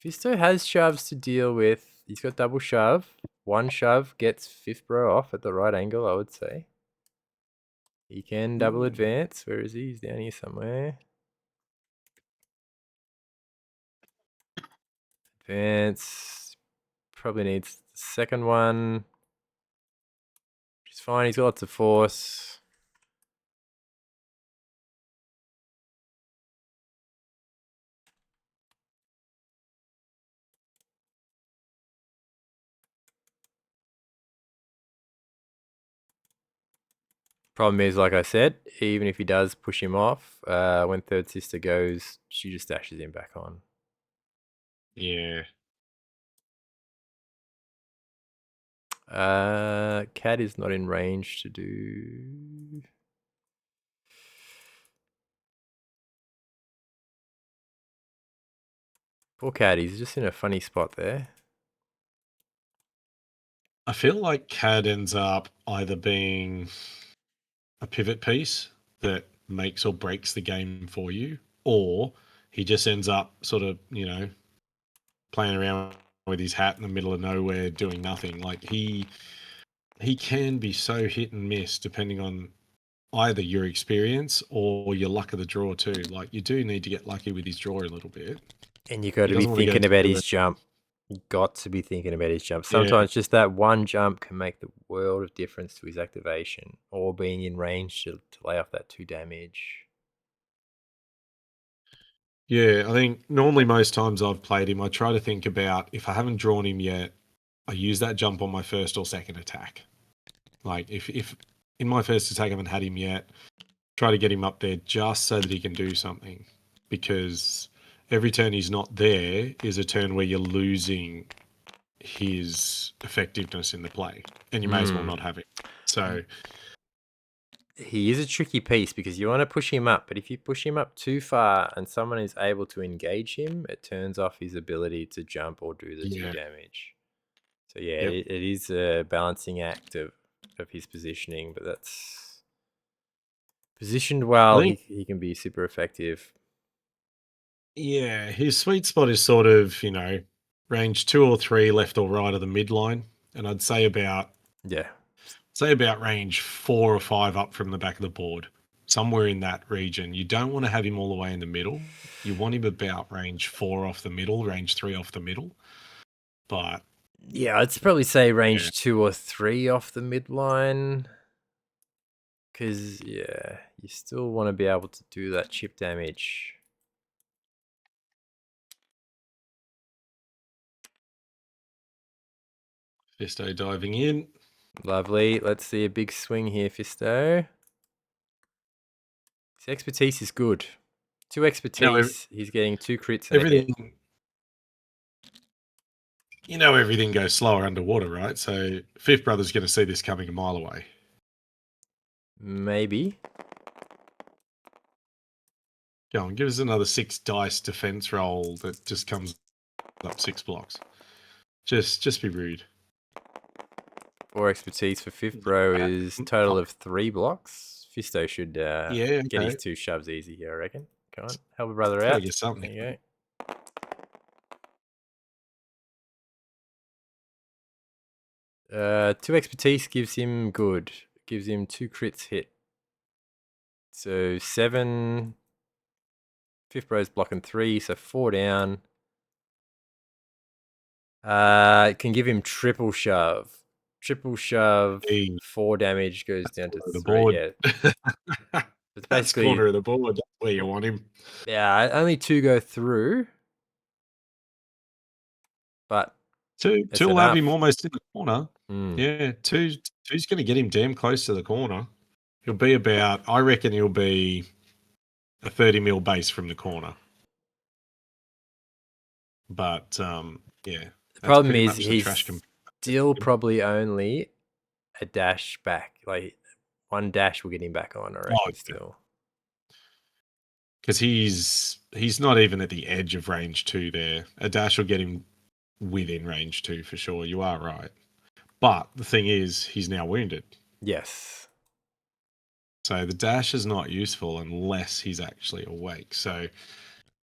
Fisto has shoves to deal with. He's got double shove. 1 shove gets Fifth Bro off at the right angle, I would say. He can double advance. Where is he? He's down here somewhere. Advance. Probably needs the second one. Which is fine. He's got lots of force. Problem is, like I said, even if he does push him off, when Third Sister goes, she just dashes him back on. Yeah. Cat is not in range to do. Poor Cat, he's just in a funny spot there. I feel like CAD ends up either being a pivot piece that makes or breaks the game for you, or he just ends up sort of, playing around with his hat in the middle of nowhere doing nothing. Like, he can be so hit and miss depending on either your experience or your luck of the draw too. Like, you do need to get lucky with his draw a little bit. And you got to be thinking about his jump. You got to be thinking about his jump. Sometimes just that one jump can make the world of difference to his activation, or being in range to lay off that 2 damage. Yeah, I think normally most times I've played him, I try to think about, if I haven't drawn him yet, I use that jump on my first or second attack. Like, if in my first attack I haven't had him yet, try to get him up there just so that he can do something. Because every turn he's not there is a turn where you're losing his effectiveness in the play, and you may as well not have it. So he is a tricky piece because you want to push him up, but if you push him up too far and someone is able to engage him, it turns off his ability to jump or do the 2 damage. So yeah, it is a balancing act of his positioning, but that's positioned well. He can be super effective. Yeah, his sweet spot is sort of, range 2 or 3 left or right of the midline, and I'd say about range 4 or 5 up from the back of the board. somewhere in that region. You don't want to have him all the way in the middle. You want him about range 4 off the middle, range 3 off the middle. But yeah, I'd probably say range 2 or 3 off the midline. Because, yeah, you still want to be able to do that chip damage. Fisto diving in. Lovely. Let's see a big swing here, Fisto. His expertise is good. 2 expertise. He's getting 2 crits and a hit. Everything goes slower underwater, right? So Fifth Brother's going to see this coming a mile away. Maybe. Go on, give us another 6 dice defense roll that just comes up 6 blocks. Just be rude. 4 expertise for Fifth Bro is total of 3 blocks. Fisto should get his 2 shoves easy here, I reckon. Come on, help a brother out. Get something. There you go. 2 expertise gives him good. Gives him 2 crits hit. So 7. Fifth Bro's blocking 3, so 4 down. It can give him triple shove. Triple shove, 4 damage goes down to 3. Yeah. It's basically corner of the board. That's where you want him. Yeah, only 2 go through. But 2 will have him almost in the corner. Yeah, 2's going to get him damn close to the corner. He'll be about, I reckon he'll be a 30 mil base from the corner. But, yeah. The problem is he's still probably only a dash back. Like, 1 dash will get him back on, I reckon, still. Because he's not even at the edge of range 2 there. A dash will get him within range 2 for sure. You are right. But the thing is, he's now wounded. Yes. So the dash is not useful unless he's actually awake. So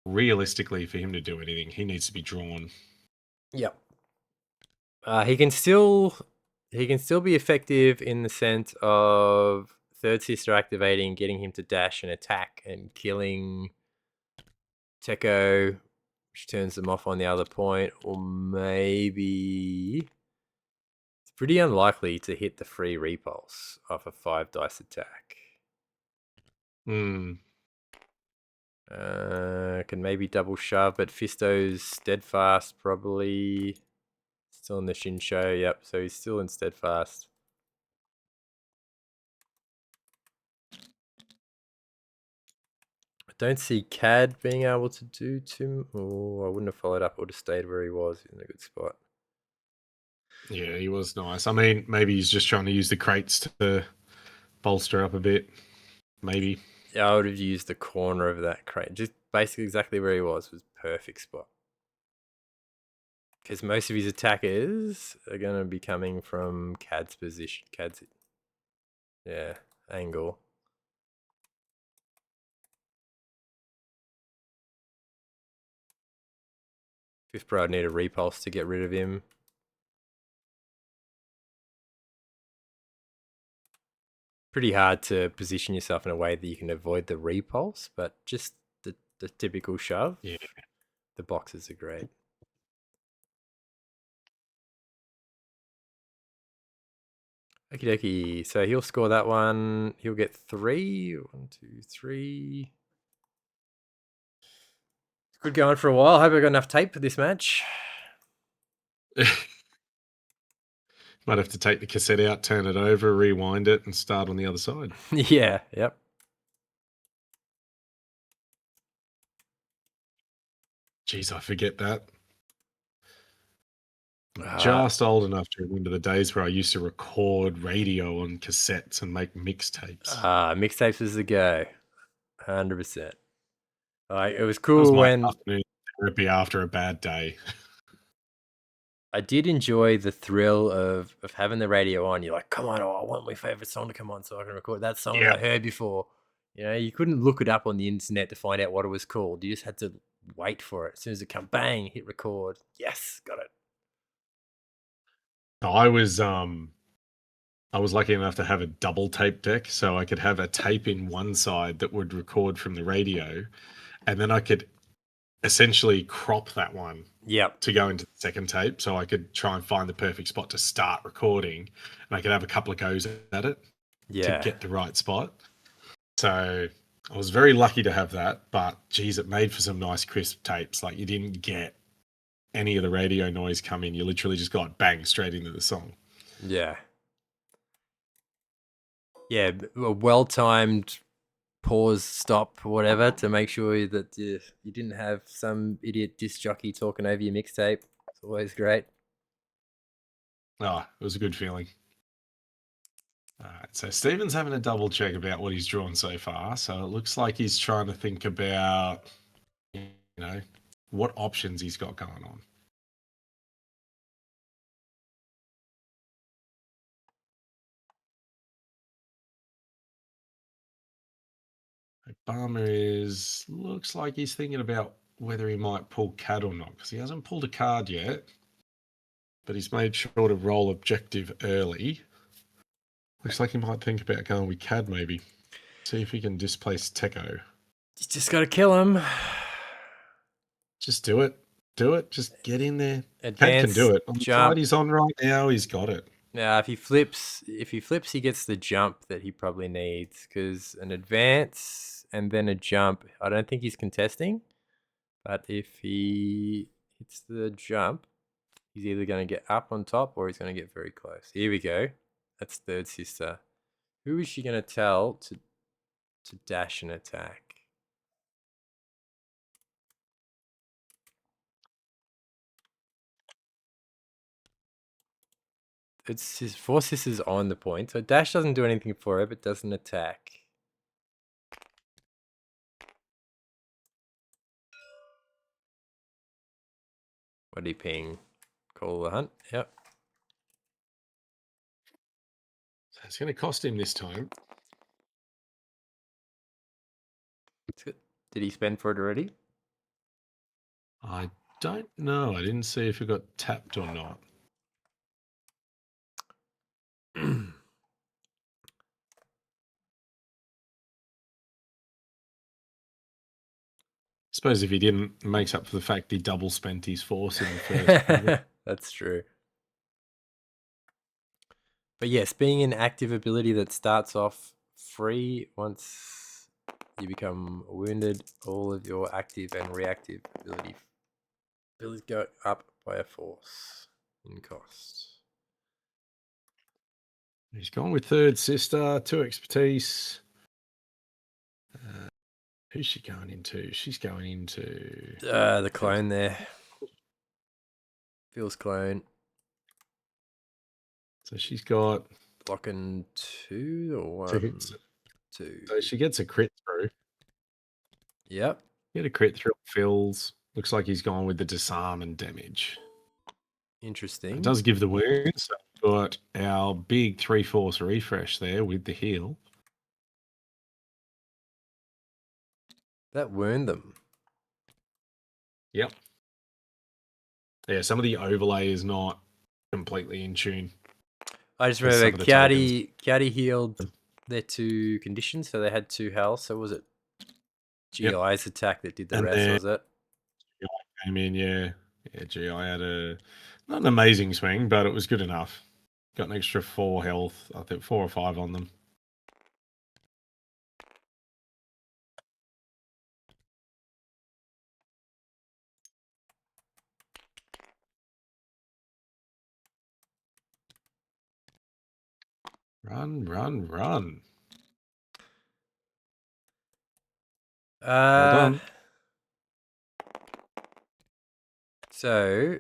realistically, for him to do anything, he needs to be drawn. Yep. He can still be effective in the sense of Third Sister activating, getting him to dash and attack and killing Teko, which turns them off on the other point, or maybe it's pretty unlikely to hit the free repulse off a 5 dice attack. Can maybe double shove, but Fisto's steadfast probably still in the Shinsho. Yep, so he's still in steadfast. I don't see Cad being able to do too. Oh, I wouldn't have followed up. I would have stayed where he was in a good spot. Yeah, he was nice. I mean, maybe he's just trying to use the crates to bolster up a bit. Maybe. Yeah, I would have used the corner of that crate. Just basically exactly where he was perfect spot. Because most of his attackers are going to be coming from Cad's position. Cad's, yeah, angle. Fifth Bro, I'd need a repulse to get rid of him. Pretty hard to position yourself in a way that you can avoid the repulse, but just the typical shove. Yeah. The boxes are great. Okie dokie. So he'll score that one. He'll get 3. 1, 2, 3. Good going for a while. Hope I got enough tape for this match. Might have to take the cassette out, turn it over, rewind it, and start on the other side. Yeah, yep. Jeez, I forget that. Just old enough to remember the days where I used to record radio on cassettes and make mixtapes. Mixtapes was the go. 100%. Like, it was cool when afternoon therapy after a bad day. I did enjoy the thrill of having the radio on. You're like, come on, I want my favorite song to come on so I can record that song that I heard before. You know, you couldn't look it up on the internet to find out what it was called. You just had to wait for it. As soon as it come, bang, hit record. Yes, got it. I was I was lucky enough to have a double tape deck, so I could have a tape in one side that would record from the radio, and then I could essentially crop that one Yep. to go into the second tape, so I could try and find the perfect spot to start recording, and I could have a couple of goes at it to Yeah. get the right spot. So I was very lucky to have that, but geez, it made for some nice crisp tapes. Like you didn't get any of the radio noise come in. You literally just got bang straight into the song. Yeah. Yeah, a well-timed pause, stop, whatever, to make sure that you didn't have some idiot disc jockey talking over your mixtape. It's always great. Oh, it was a good feeling. All right, so Steven's having a double check about what he's drawn so far. So it looks like he's trying to think about, what options he's got going on. Obama looks like he's thinking about whether he might pull CAD or not, because he hasn't pulled a card yet, but he's made sure to roll objective early. Looks like he might think about going with CAD maybe. See if he can displace Techo. You just got to kill him. Just do it. Do it. Just get in there. Advance, CAD can do it. On the jump. side he's on right now, he's got it. Now, if he flips, he gets the jump that he probably needs, because an advance and then a jump, I don't think he's contesting. But if he hits the jump, he's either going to get up on top or he's going to get very close. Here we go. That's third sister. Who is she going to tell to dash and attack? It's his four sisters on the point, so dash doesn't do anything for her, but doesn't attack. What do you ping? Call the hunt. Yep. So it's going to cost him this time. Did he spend for it already? I don't know. I didn't see if it got tapped or not. Suppose if he didn't, makes up for the fact he double spent his force in the first. That's true. But yes, being an active ability that starts off free, once you become wounded, all of your active and reactive abilities go up by a force in cost. He's gone with third sister, 2 expertise. Who's she going into? She's going into the clone there. Feels clone. So she's got blocking 2 or 1? 2. So she gets a crit through. Yep. Get a crit through fills. Looks like he's gone with the disarm and damage. Interesting. It does give the wound. So we've got our big 3-force refresh there with the heal. That wound them. Yep. Yeah, some of the overlay is not completely in tune. I just remember Kiadi healed their 2 conditions, so they had 2 health. So was it GI's attack that did the rest, was it? GI came in, yeah. Yeah, GI had not an amazing swing, but it was good enough. Got an extra 4 health, I think 4 or 5 on them. Run, run, run. Well done. So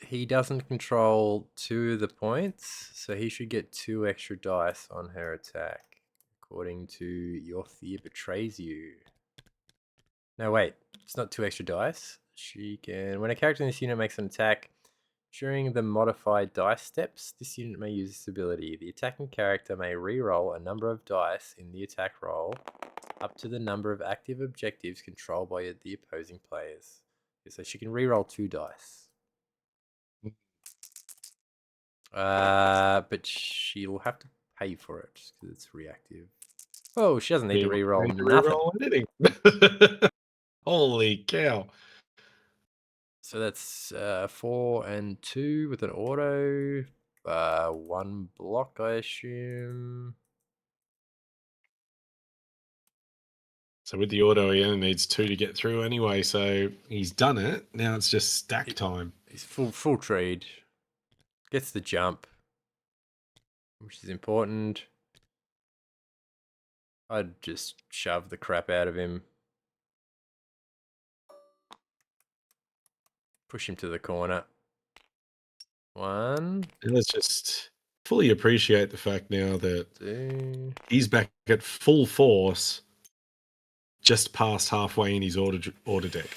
he doesn't control 2 of the points, so he should get 2 extra dice on her attack, according to Your Fear Betrays You. No, wait, it's not 2 extra dice. She can, when a character in this unit makes an attack during the modified dice steps, this unit may use this ability. The attacking character may re-roll a number of dice in the attack roll up to the number of active objectives controlled by the opposing players. So she can re-roll 2 dice. But she'll have to pay for it because it's reactive. Oh, she doesn't need to You reroll need to nothing. reroll anything. Holy cow. So that's 4 and 2 with an auto. 1 block, I assume. So with the auto, he only needs 2 to get through anyway. So he's done it. Now it's just stack time. He's full trade. Gets the jump, which is important. I'd just shove the crap out of him. Push him to the corner. 1. And let's just fully appreciate the fact now that 2. he's back at full force, just past halfway in his order deck.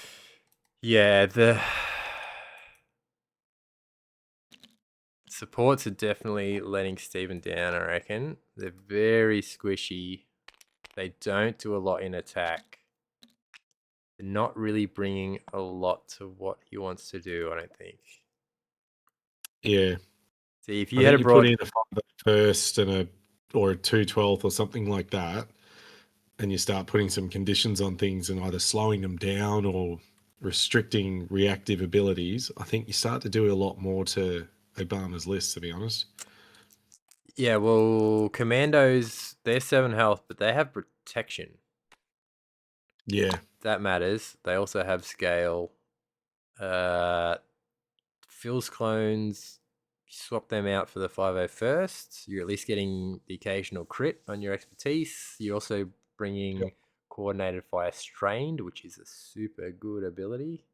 Yeah, the supports are definitely letting Steven down, I reckon. They're very squishy. They don't do a lot in attack. They're not really bringing a lot to what he wants to do, I don't think. Yeah. See, if I you had think you brought put in a 5 first and a 2/12 or something like that, and you start putting some conditions on things and either slowing them down or restricting reactive abilities, I think you start to do a lot more to Obama's list, to be honest. Yeah, well, commandos, they're 7 health, but they have protection. Yeah. That matters. They also have scale. Phil's clones, swap them out for the 501st. You're at least getting the occasional crit on your expertise. You're also bringing coordinated fire strained, which is a super good ability.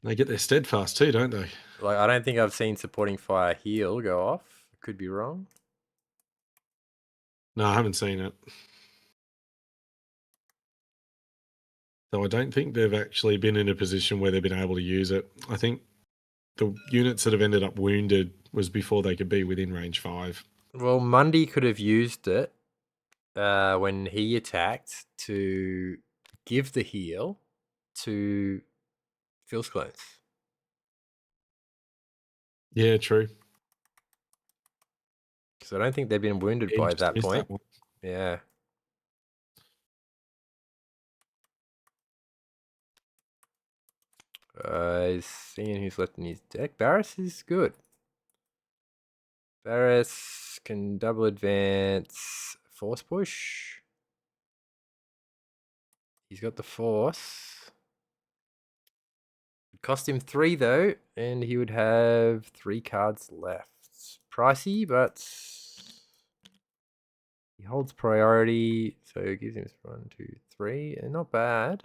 They get their steadfast too, don't they? Like, I don't think I've seen supporting fire heal go off. Could be wrong. No, I haven't seen it. So I don't think they've actually been in a position where they've been able to use it. I think the units that have ended up wounded was before they could be within range 5. Well, Mundi could have used it when he attacked to give the heal to Phil's clones. Yeah, true. Because I don't think they've been wounded Yeah, by just that missed point. that one. Yeah. He's seeing who's left in his deck. Barris is good. Barris can double advance, force push. He's got the force. It cost him 3 though, and he would have 3 cards left. Pricey, but he holds priority, so it gives him 1, 2, 3, and not bad.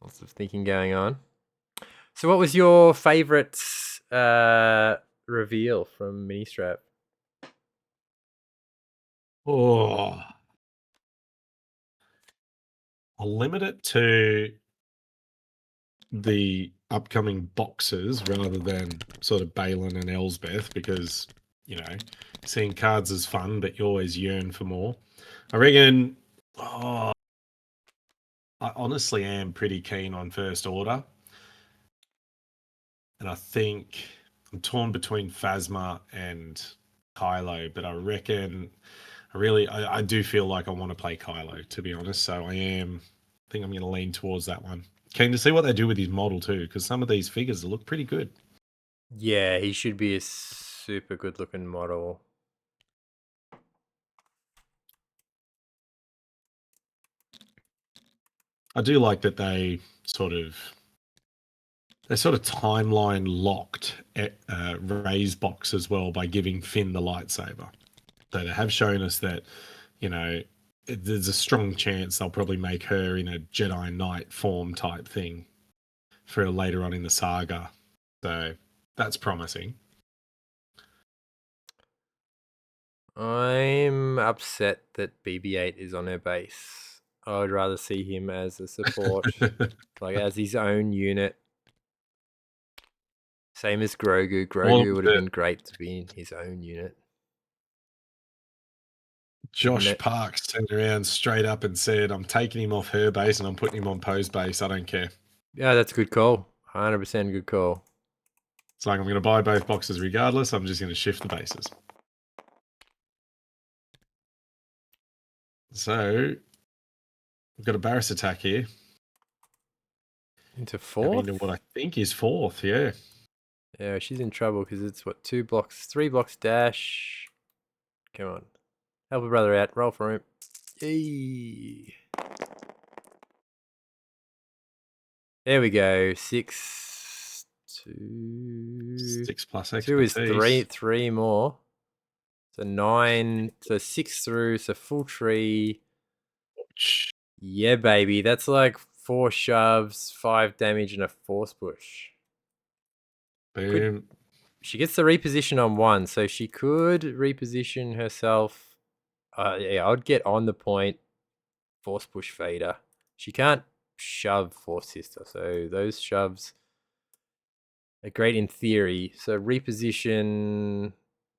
Lots of thinking going on. So, what was your favorite reveal from Ministrap? Oh, I'll limit it to the upcoming boxes rather than sort of Balin and Elsbeth because, you know, seeing cards is fun, but you always yearn for more. I reckon, I honestly am pretty keen on First Order. And I think I'm torn between Phasma and Kylo, but I reckon I do feel like I want to play Kylo, to be honest. So I think I'm going to lean towards that one. Keen to see what they do with his model too, because some of these figures look pretty good. Yeah, he should be a super good looking model. I do like that they sort of timeline locked Ray's box as well by giving Finn the lightsaber. So they have shown us that, you know, there's a strong chance they'll probably make her in a Jedi Knight form type thing for later on in the saga. So that's promising. I'm upset that BB-8 is on her base. I would rather see him as a support, like as his own unit. Same as Grogu. Well, Grogu would have been great to be in his own unit. Josh Parks turned around straight up and said, I'm taking him off her base and I'm putting him on Poe's base. I don't care. Yeah, that's a good call. 100% good call. It's like, I'm going to buy both boxes regardless. I'm just going to shift the bases. So, we've got a Barris attack here. Into fourth? Into what I think is fourth, yeah. Yeah, she's in trouble because it's what, 2 blocks, 3 blocks dash. Come on. Help a brother out. Roll for him. Yay. There we go. 6, 2. 6 plus 2 is expertise. 3 more. So 9. So 6 through. So full tree. Yeah, baby. That's like 4 shoves, 5 damage, and a force push. Boom. She gets the reposition on 1, so she could reposition herself. Yeah, I'd get on the point, force push fader. She can't shove force sister, so those shoves are great in theory. So reposition,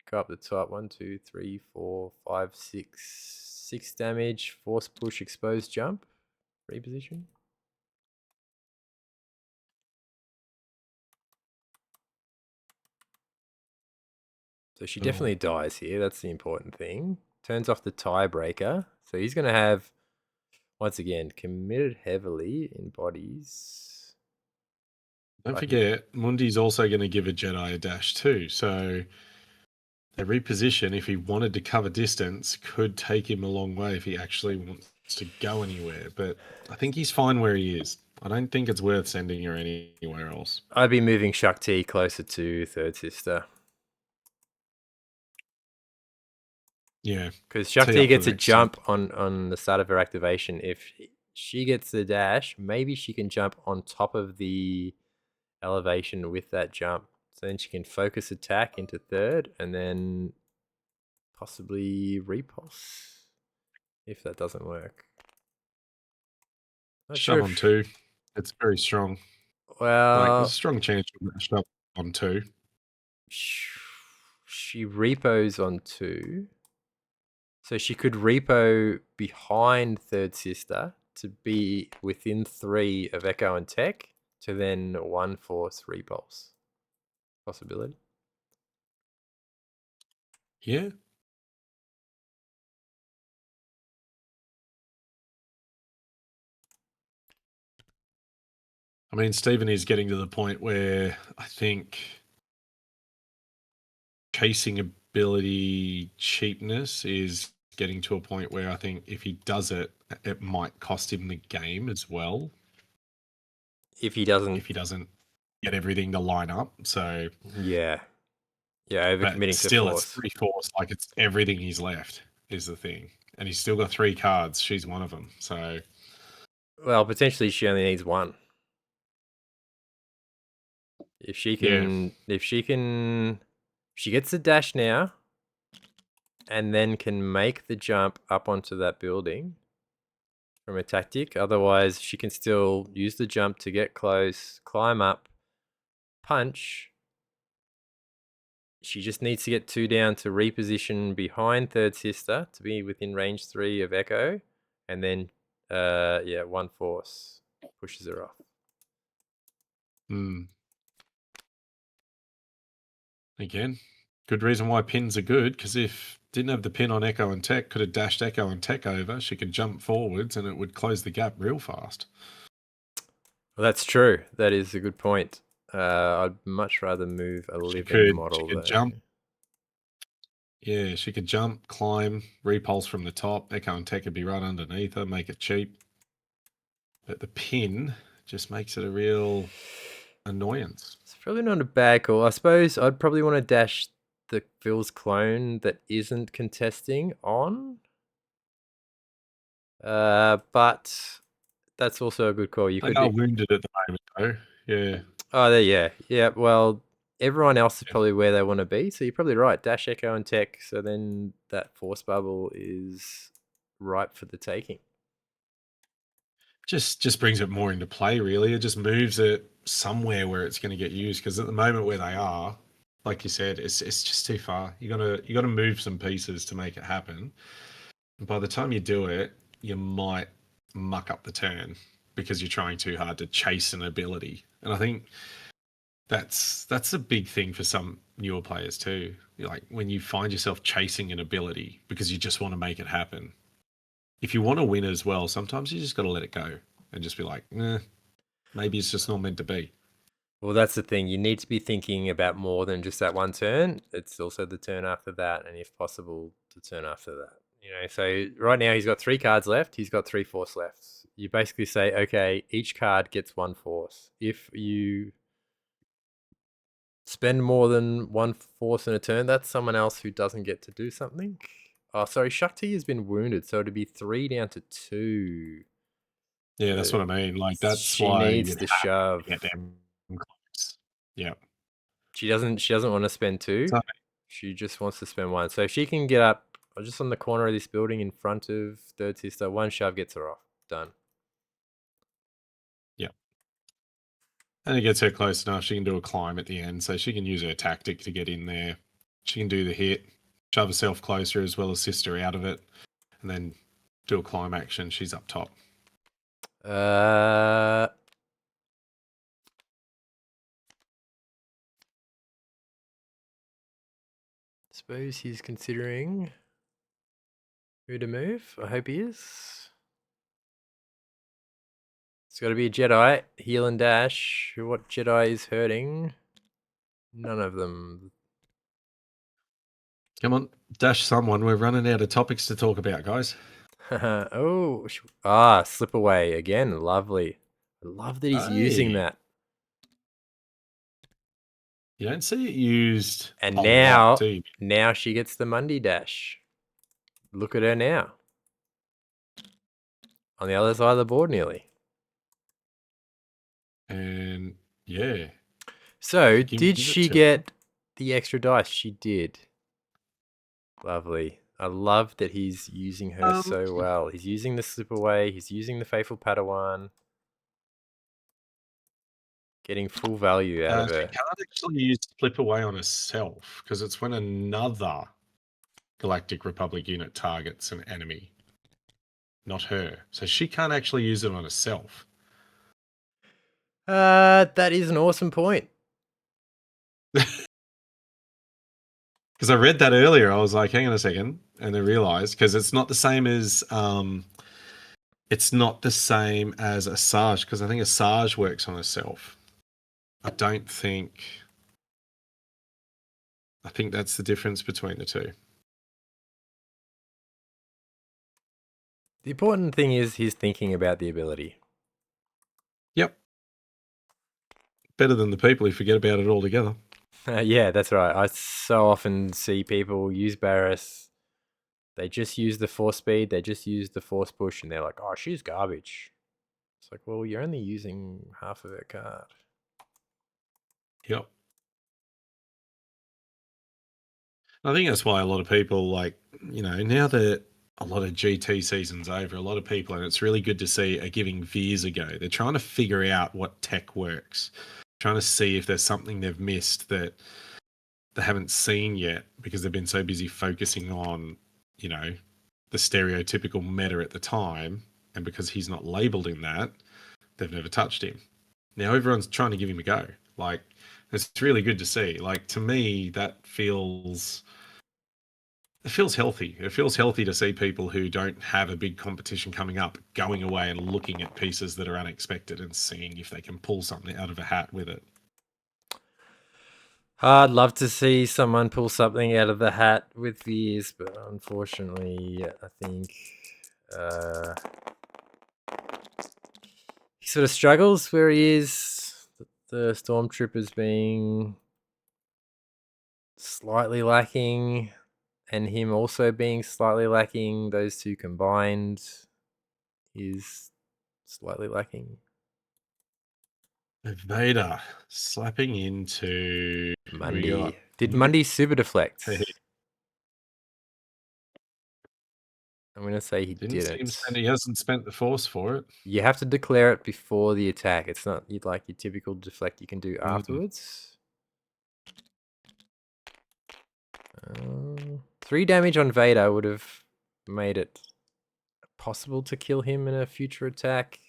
go up the top. 1, 2, 3, 4, 5, 6. 6 damage, force push, exposed jump, reposition. So she definitely dies here. That's the important thing. Turns off the tiebreaker. So he's going to have, once again, committed heavily in bodies. Don't forget, Mundi's also going to give a Jedi a dash too. So the reposition, if he wanted to cover distance, could take him a long way if he actually wants to go anywhere. But I think he's fine where he is. I don't think it's worth sending her anywhere else. I'd be moving Shakti closer to Third Sister. Yeah. Because Shakti gets a jump on the start of her activation. If she gets the dash, maybe she can jump on top of the elevation with that jump. So then she can focus attack into third and then possibly repulse if that doesn't work. Shove on 2. It's very strong. Well, like, there's a strong chance you'll shove on 2. She repos on 2. So she could repo behind Third Sister to be within 3 of Echo and Tech to then 1 force repulse. Possibility. Yeah. I mean, Steven is getting to the point where I think chasing ability cheapness is getting to a point where I think if he does it, it might cost him the game as well. If he doesn't get everything to line up. So yeah, overcommitting to still, force. It's 3 force. Like, it's everything he's left is the thing, and he's still got 3 cards. She's one of them. So, well, potentially she only needs 1. If she gets the dash now, and then can make the jump up onto that building from a tactic. Otherwise, she can still use the jump to get close, climb up, punch. She just needs to get 2 down to reposition behind Third Sister to be within range 3 of Echo. And then, 1 force pushes her off. Again, good reason why pins are good, because if didn't have the pin on Echo and Tech, could have dashed Echo and Tech over. She could jump forwards and it would close the gap real fast. Well, that's true. That is a good point. I'd much rather move a living model. She could jump. Yeah, she could jump, climb, repulse from the top. Echo and Tech would be right underneath her, make it cheap. But the pin just makes it a real annoyance. It's probably not a bad call. I suppose I'd probably want to dash the Phil's clone that isn't contesting on. But that's also a good call. They are wounded at the moment, though. Yeah. Oh, yeah. Well, everyone else is probably where they want to be. So you're probably right. Dash, Echo, and Tech. So then that force bubble is ripe for the taking. Just brings it more into play, really. It just moves it somewhere where it's going to get used. Because at the moment where they are, like you said, it's just too far. You gotta move some pieces to make it happen. By the time you do it, you might muck up the turn because you're trying too hard to chase an ability. And I think that's a big thing for some newer players too. Like when you find yourself chasing an ability because you just want to make it happen. If you want to win as well, sometimes you just got to let it go and just be like, maybe it's just not meant to be. Well, that's the thing. You need to be thinking about more than just that one turn. It's also the turn after that, and if possible, the turn after that. So right now he's got 3 cards left. He's got 3 force left. You basically say, okay, each card gets 1 force. If you spend more than 1 force in a turn, that's someone else who doesn't get to do something. Oh, sorry, Shakti has been wounded, so it'd be 3 down to 2. Yeah, that's what I mean. Like that's She why needs you'd the have shove. to get them close. Yeah. She doesn't want to spend 2. So, She just wants to spend 1. So if she can get up just on the corner of this building in front of third sister, 1 shove gets her off. Done. yeah. And it gets her close enough. She can do a climb at the end, so she can use her tactic to get in there. She can do the hit, shove herself closer as well as sister out of it, and then do a climb action. She's up top. Uh, suppose he's considering who to move. I hope he is. It's got to be a Jedi. Heal and dash. What Jedi is hurting? None of them. Come on, dash someone. We're running out of topics to talk about, guys. Oh, slip away again. Lovely. I love that he's using Hey, that. you don't see it used And a lot, do you? now she gets the Mundi dash. Look at her now. On the other side of the board, nearly. And yeah. So, did Give it she to get the extra dice? She did. Lovely. I love that he's using her so well. He's using the slip away. He's using the faithful Padawan. Getting full value out of She her. can't actually use flip away on herself because it's when another Galactic Republic unit targets an enemy, not her. So she can't actually use it on herself. That is an awesome point. Because I read that earlier, I was like, hang on a second, and then realized because it's not the same as Asajj, because I think Asajj works on herself. I think that's the difference between the two. The important thing is he's thinking about the ability. Yep. Better than the people who forget about it altogether. Yeah, that's right. I so often see people use Barris. They just use the force speed. They just use the force push, and they're like, "Oh, she's garbage." It's like, well, you're only using half of her card. Yep. I think that's why a lot of people, like, now that a lot of GT seasons over, a lot of people, and it's really good to see, are giving Veers a go. They're trying to figure out what tech works, trying to see if there's something they've missed that they haven't seen yet because they've been so busy focusing on, the stereotypical meta at the time. And because he's not labeled in that, they've never touched him. Now everyone's trying to give him a go. Like, it's really good to see. Like, to me, that feels healthy. It feels healthy to see people who don't have a big competition coming up going away and looking at pieces that are unexpected and seeing if they can pull something out of a hat with it. I'd love to see someone pull something out of the hat with Veers, but unfortunately, I think he sort of struggles where he is. The stormtroopers being slightly lacking, and him also being slightly lacking. Those two combined is slightly lacking. Vader slapping into Mundi. Did Mundi super deflect? I'm going to say he didn't. He hasn't spent the force for it. You have to declare it before the attack. It's not like your typical deflect you can do afterwards. 3 damage on Vader would have made it possible to kill him in a future attack.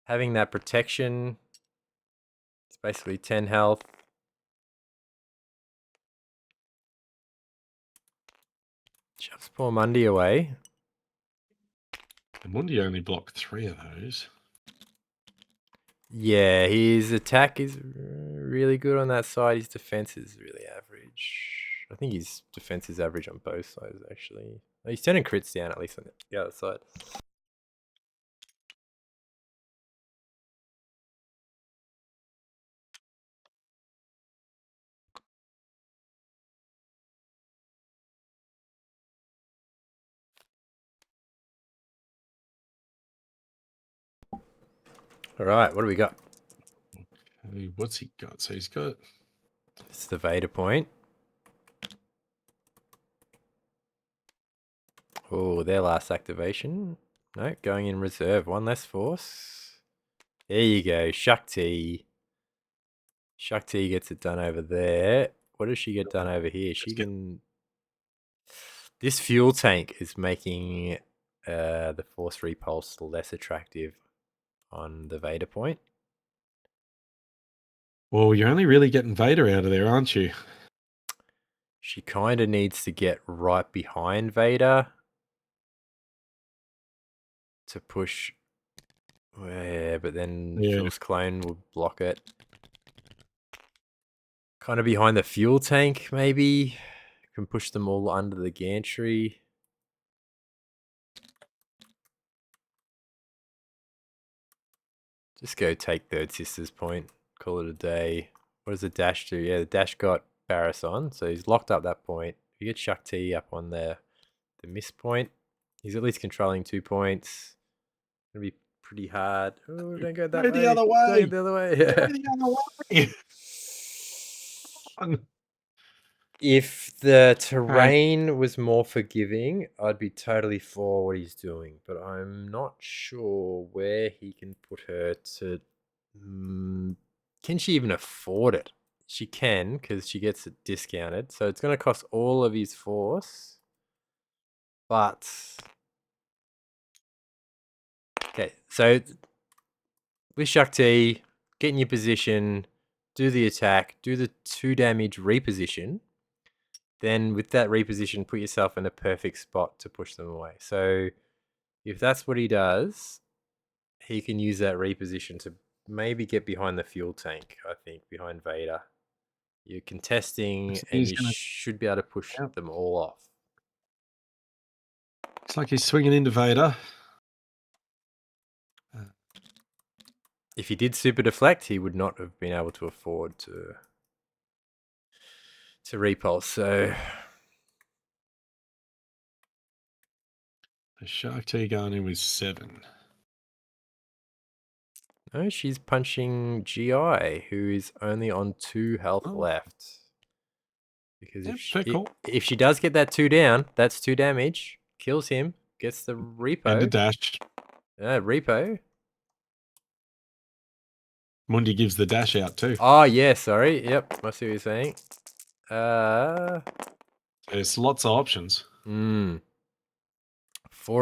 Having that protection, it's basically 10 health. Shoves poor Mundi away. And Mundi only blocked 3 of those. Yeah, his attack is really good on that side. His defense is really average. I think his defense is average on both sides, actually. He's turning crits down, at least on the other side. All right, what do we got? What's he got? So he's got... It's the Vader point. Oh, their last activation. No, going in reserve. One less force. There you go. Shakti. Shakti gets it done over there. What does she get done over here? She can... This fuel tank is making the force repulse less attractive on the Vader point. Well, you're only really getting Vader out of there, aren't you? She kind of needs to get right behind Vader to push. Yeah, but then Phil's clone will block it. Kind of behind the fuel tank, maybe. Can push them all under the gantry. Just go take Third Sister's point. Call it a day. What does the dash do? Yeah, the dash got Barris on, so he's locked up that point. If you get Shakti up on the miss point, he's at least controlling 2 points. Gonna be pretty hard. Oh, don't go that way. The other way. Don't go the other way. Yeah. Go the other way. If the terrain was more forgiving, I'd be totally for what he's doing. But I'm not sure where he can put her to... can she even afford it? She can, because she gets it discounted. So it's going to cost all of his force. But... Okay, so... with Shakti, get in your position, do the attack, do the 2 damage reposition. Then with that reposition, put yourself in a perfect spot to push them away. So if that's what he does, he can use that reposition to maybe get behind the fuel tank, I think, behind Vader. You're contesting and you should be able to push them all off. It's like he's swinging into Vader. If he did super deflect, he would not have been able to afford to repulse. So the Shakti going in with 7. No, she's punching GI, who is only on 2 health left. Because if she does get that 2 down, that's 2 damage. Kills him, gets the repo. And a dash. Repo. Mundi gives the dash out too. Oh, yeah, sorry. Yep, I see what you're saying. There's lots of options. 4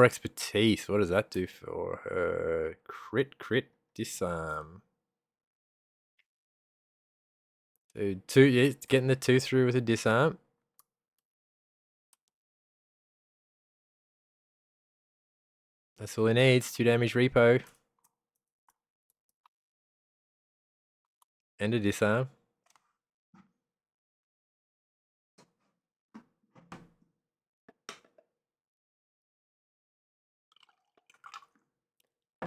expertise. What does that do for her? Crit, disarm. So 2, yeah, getting the 2 through with a disarm. That's all he needs. 2 damage repo. And a disarm. I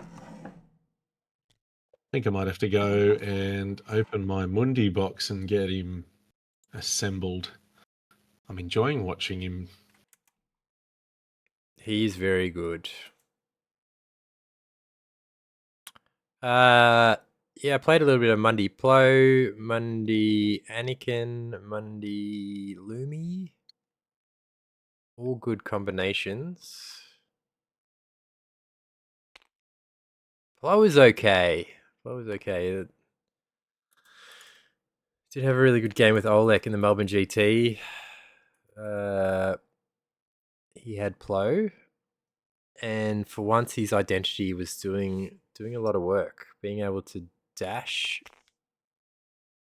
think I might have to go and open my Mundi box and get him assembled. I'm enjoying watching him. He's very good. Yeah, I played a little bit of Mundi Plo, Mundi Anakin, Mundi Lumi. All good combinations. Plo was okay. Did have a really good game with Oleg in the Melbourne GT. he had Plo, and for once his identity was doing a lot of work, being able to dash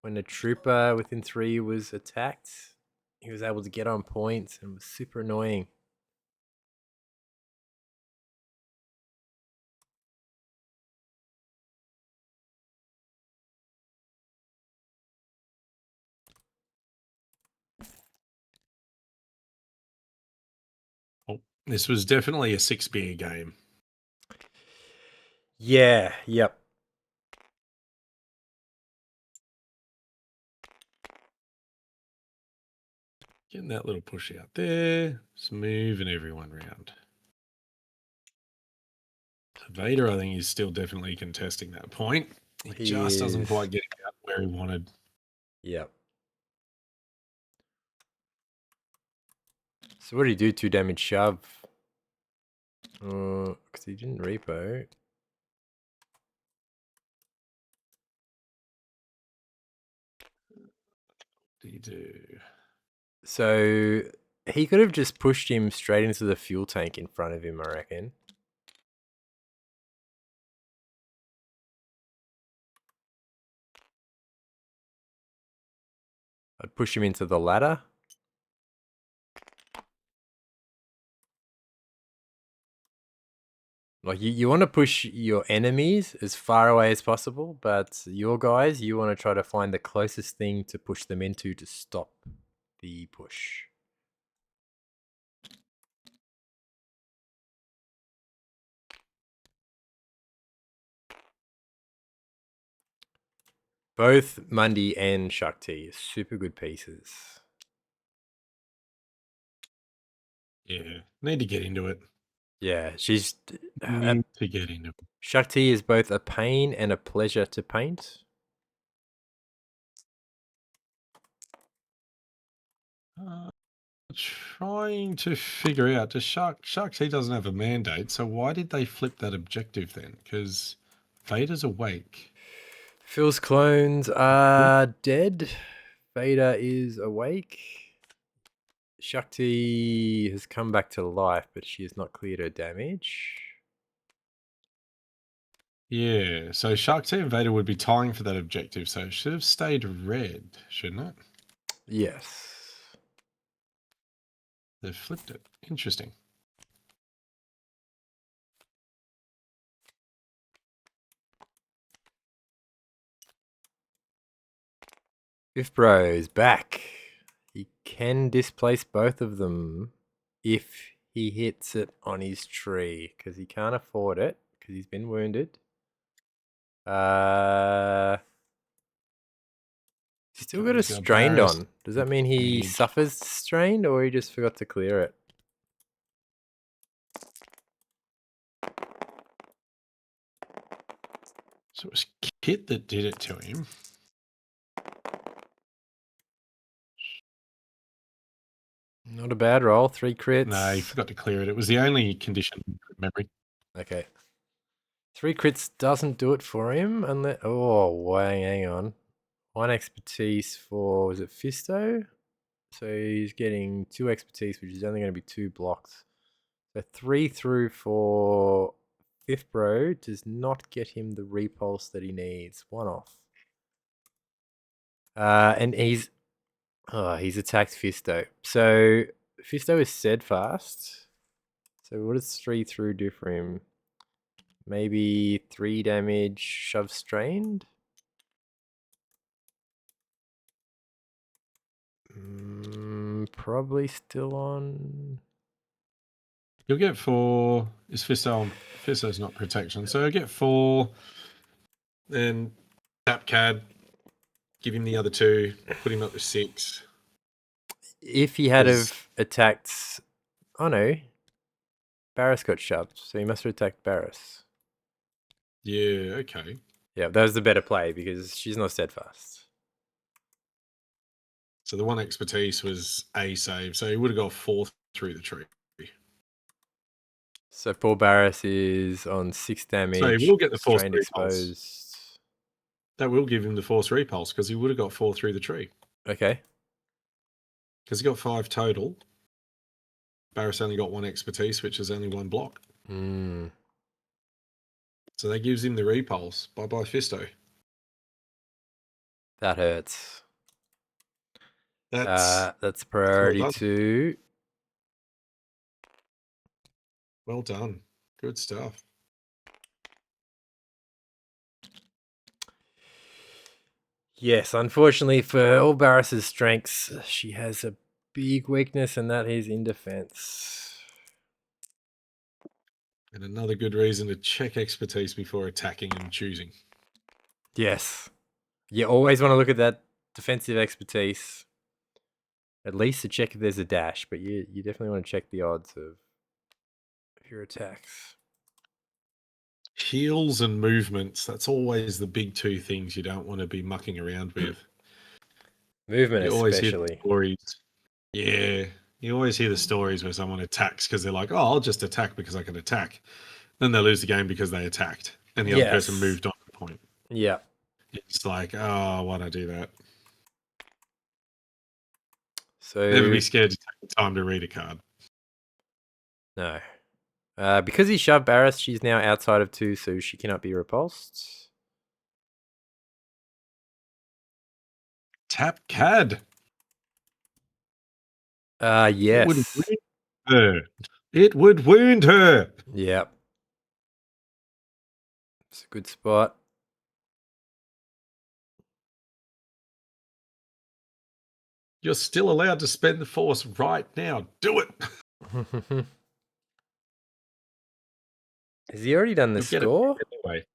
when a trooper within 3 was attacked. He was able to get on point and was super annoying. Oh, this was definitely a 6-beer game. Yeah, yep. Getting that little push out there. Just moving everyone around. Vader, I think, is still definitely contesting that point. He just doesn't quite get it out where he wanted. Yep. So what did he do? 2 damage shove. Because he didn't repo. What did he do? So he could have just pushed him straight into the fuel tank in front of him, I reckon. I'd push him into the ladder. Like, you want to push your enemies as far away as possible, but your guys, you want to try to find the closest thing to push them into to stop the push. Both Mundi and Shakti are super good pieces. Yeah, need to get into it. Yeah, she's... Need to get into it. Shakti is both a pain and a pleasure to paint. Trying to figure out, does Sharks, he doesn't have a mandate, so why did they flip that objective then? Because Vader's awake. Phil's clones are dead. Vader is awake. Shakti has come back to life, but she has not cleared her damage. Yeah, so Sharks and Vader would be tying for that objective, so it should have stayed red, shouldn't it? Yes. They've flipped it. Interesting. If Bro is back, he can displace both of them if he hits it on his tree, because he can't afford it because he's been wounded. He's still got a strained on. Does that mean he suffers strained, or he just forgot to clear it? So it was Kit that did it to him. Not a bad roll. 3 crits. No, he forgot to clear it. It was the only condition memory. Okay. 3 crits doesn't do it for him unless... Oh, hang on. 1 expertise for... Was it Fisto? So he's getting 2 expertise, which is only going to be 2 blocks. So 3 through for Fifth Bro does not get him the repulse that he needs. 1 off. And he's attacked Fisto. So Fisto is steadfast. So what does 3 through do for him? Maybe 3 damage, shove strained? Probably still on. You'll get 4. Is Fisto on? Fisto's not protection, so you'll get 4. Then tap CAD, give him the other 2, put him up to 6. If he had have attacked... Oh no. Barris got shoved, so he must have attacked Barris. Yeah, okay. Yeah, that was the better play because she's not steadfast. So the 1 expertise was a save, so he would have got 4 through the tree. So poor Barris is on 6 damage. So he will get the force strained repulse. exposed. That will give him the force repulse because he would have got 4 through the tree. Okay. Because he got 5 total. Barris only got 1 expertise, which is only 1 block. Hmm. So that gives him the repulse. Bye bye, Fisto. That hurts. That's That's well priority done. 2. Well done. Good stuff. Yes, unfortunately for all Barris's strengths, she has a big weakness, and that is in defense. And another good reason to check expertise before attacking and choosing. Yes. You always want to look at that defensive expertise. At least to check if there's a dash, but you definitely want to check the odds of your attacks. Heals and movements, that's always the big 2 things you don't want to be mucking around with. Movement You always hear the especially. stories. Yeah. You always hear the stories where someone attacks because they're like, oh, I'll just attack because I can attack. Then they lose the game because they attacked and the other person Yes. moved on the point. Yeah. It's like, oh, why'd I do that? So Never be scared to take the time to read a card. no. Because he shoved Barris, she's now outside of 2, so she cannot be repulsed. Tap CAD. Yes. It would wound her. It would wound her. Yep. It's a good spot. You're still allowed to spend the force right now. Do it. Has he already done the You'll get it score? anyway.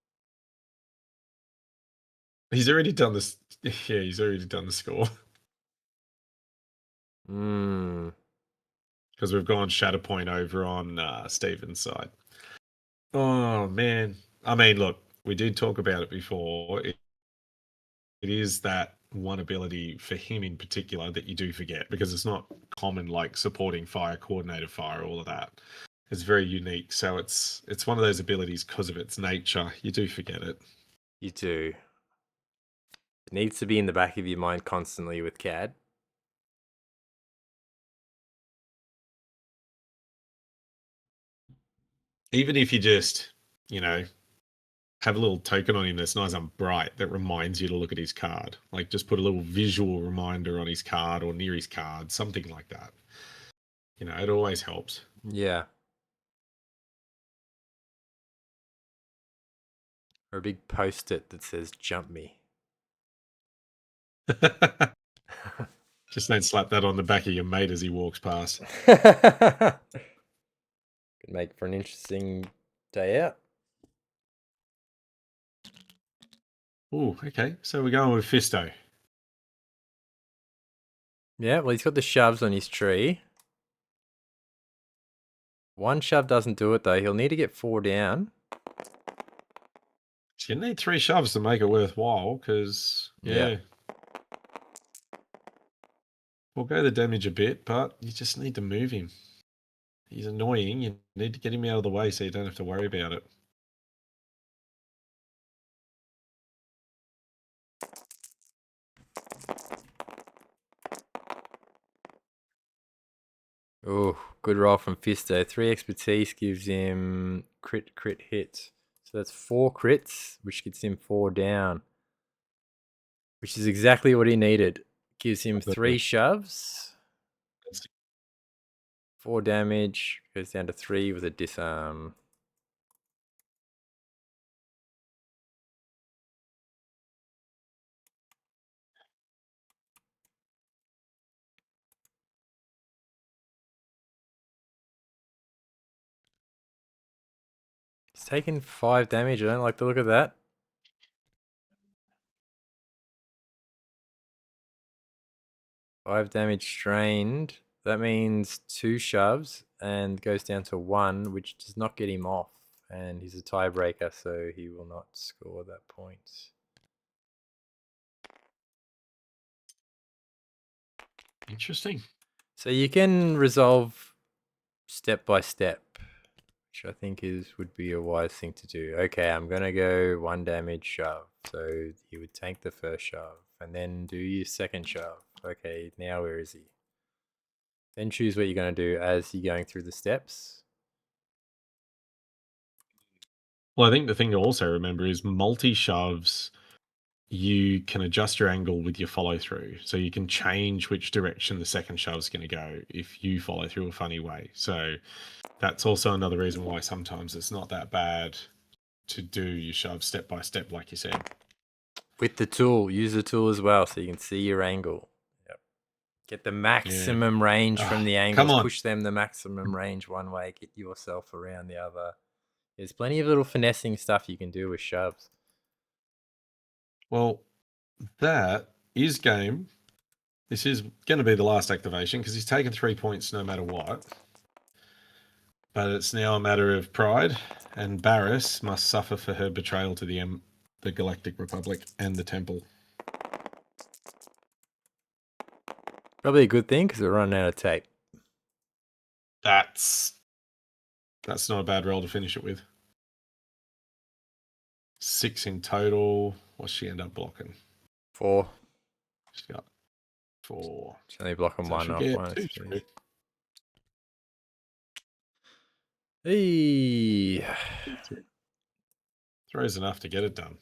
He's already done this. Yeah, he's already done the score. Hmm. Because we've gone Shatterpoint over on Steven's side. Oh, man. I mean, look, we did talk about it before. It is that one ability for him in particular that you do forget because it's not common like supporting fire, coordinated fire, all of that. It's very unique. So it's one of those abilities because of its nature. You do forget it. You do. It needs to be in the back of your mind constantly with CAD. Even if you just, have a little token on him that's nice and bright that reminds you to look at his card. Like just put a little visual reminder on his card or near his card, something like that. It always helps. Yeah. Or a big post-it that says "Jump me." Just don't slap that on the back of your mate as he walks past. Could make for an interesting day out. Ooh, okay. So we're going with Fisto. Yeah, well, he's got the shoves on his tree. 1 shove doesn't do it, though. He'll need to get 4 down. So you need 3 shoves to make it worthwhile, because, Yeah. we'll go the damage a bit, but you just need to move him. He's annoying. You need to get him out of the way so you don't have to worry about it. Oh, good roll from Fisto. 3 expertise gives him crit hit. So that's 4 crits, which gets him 4 down. Which is exactly what he needed. Gives him 3 shoves. 4 damage. Goes down to 3 with a disarm. He's taken 5 damage. I don't like the look of that. 5 damage strained. That means 2 shoves and goes down to 1, which does not get him off. And he's a tiebreaker, so he will not score that point. Interesting. So you can resolve step by step, which I think would be a wise thing to do. Okay, I'm gonna go 1 damage shove. So he would tank the first shove and then do your second shove. Okay, now where is he? Then choose what you're going to do as you're going through the steps. Well, I think the thing to also remember is multi-shoves, you can adjust your angle with your follow through. So you can change which direction the second shove's going to go if you follow through a funny way. So that's also another reason why sometimes it's not that bad to do your shove step by step, like you said. With the tool, use the tool as well so you can see your angle. Yep. Get the maximum range from the angles. Come on. Push them the maximum range one way. Get yourself around the other. There's plenty of little finessing stuff you can do with shoves. Well, that is game. This is going to be the last activation because he's taken 3 points no matter what. But it's now a matter of pride, and Barris must suffer for her betrayal to the Galactic Republic and the Temple. Probably a good thing because we're running out of tape. That's not a bad roll to finish it with. 6 in total. What's she end up blocking? 4. She's got 4. She's only blocking So one she'll off. get One 2 three. through. Hey. Throws enough to get it done.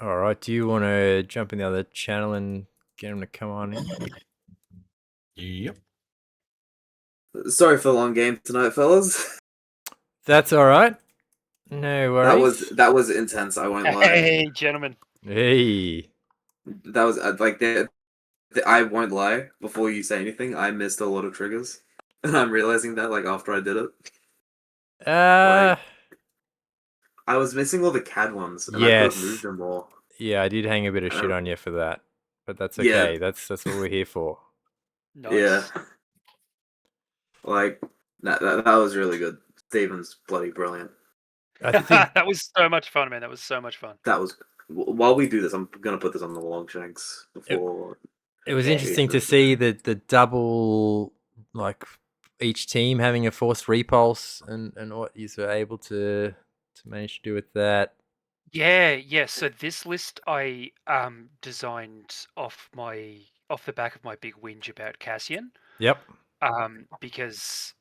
All right. Do you want to jump in the other channel and get him to come on in? Yep. Sorry for the long game tonight, fellas. That's all right. No worries. That was intense. I won't lie. Hey, gentlemen. Hey. That was I won't lie. Before you say anything, I missed a lot of triggers, and I'm realizing that after I did it. I was missing all the CAD ones, and I could have moved them more. Yeah, I did hang a bit of shit on you for that, but that's Yeah. okay. That's what we're here for. Nice. Yeah. That was really good. Steven's bloody brilliant. I think that was so much fun, man. That was so much fun. That was. While we do this, I'm gonna put this on the Longshanks before. it was interesting to see the double, like each team having a forced repulse and what you were able to manage to do with that. Yeah. So this list I designed off the back of my big whinge about Cassian. Yep. Because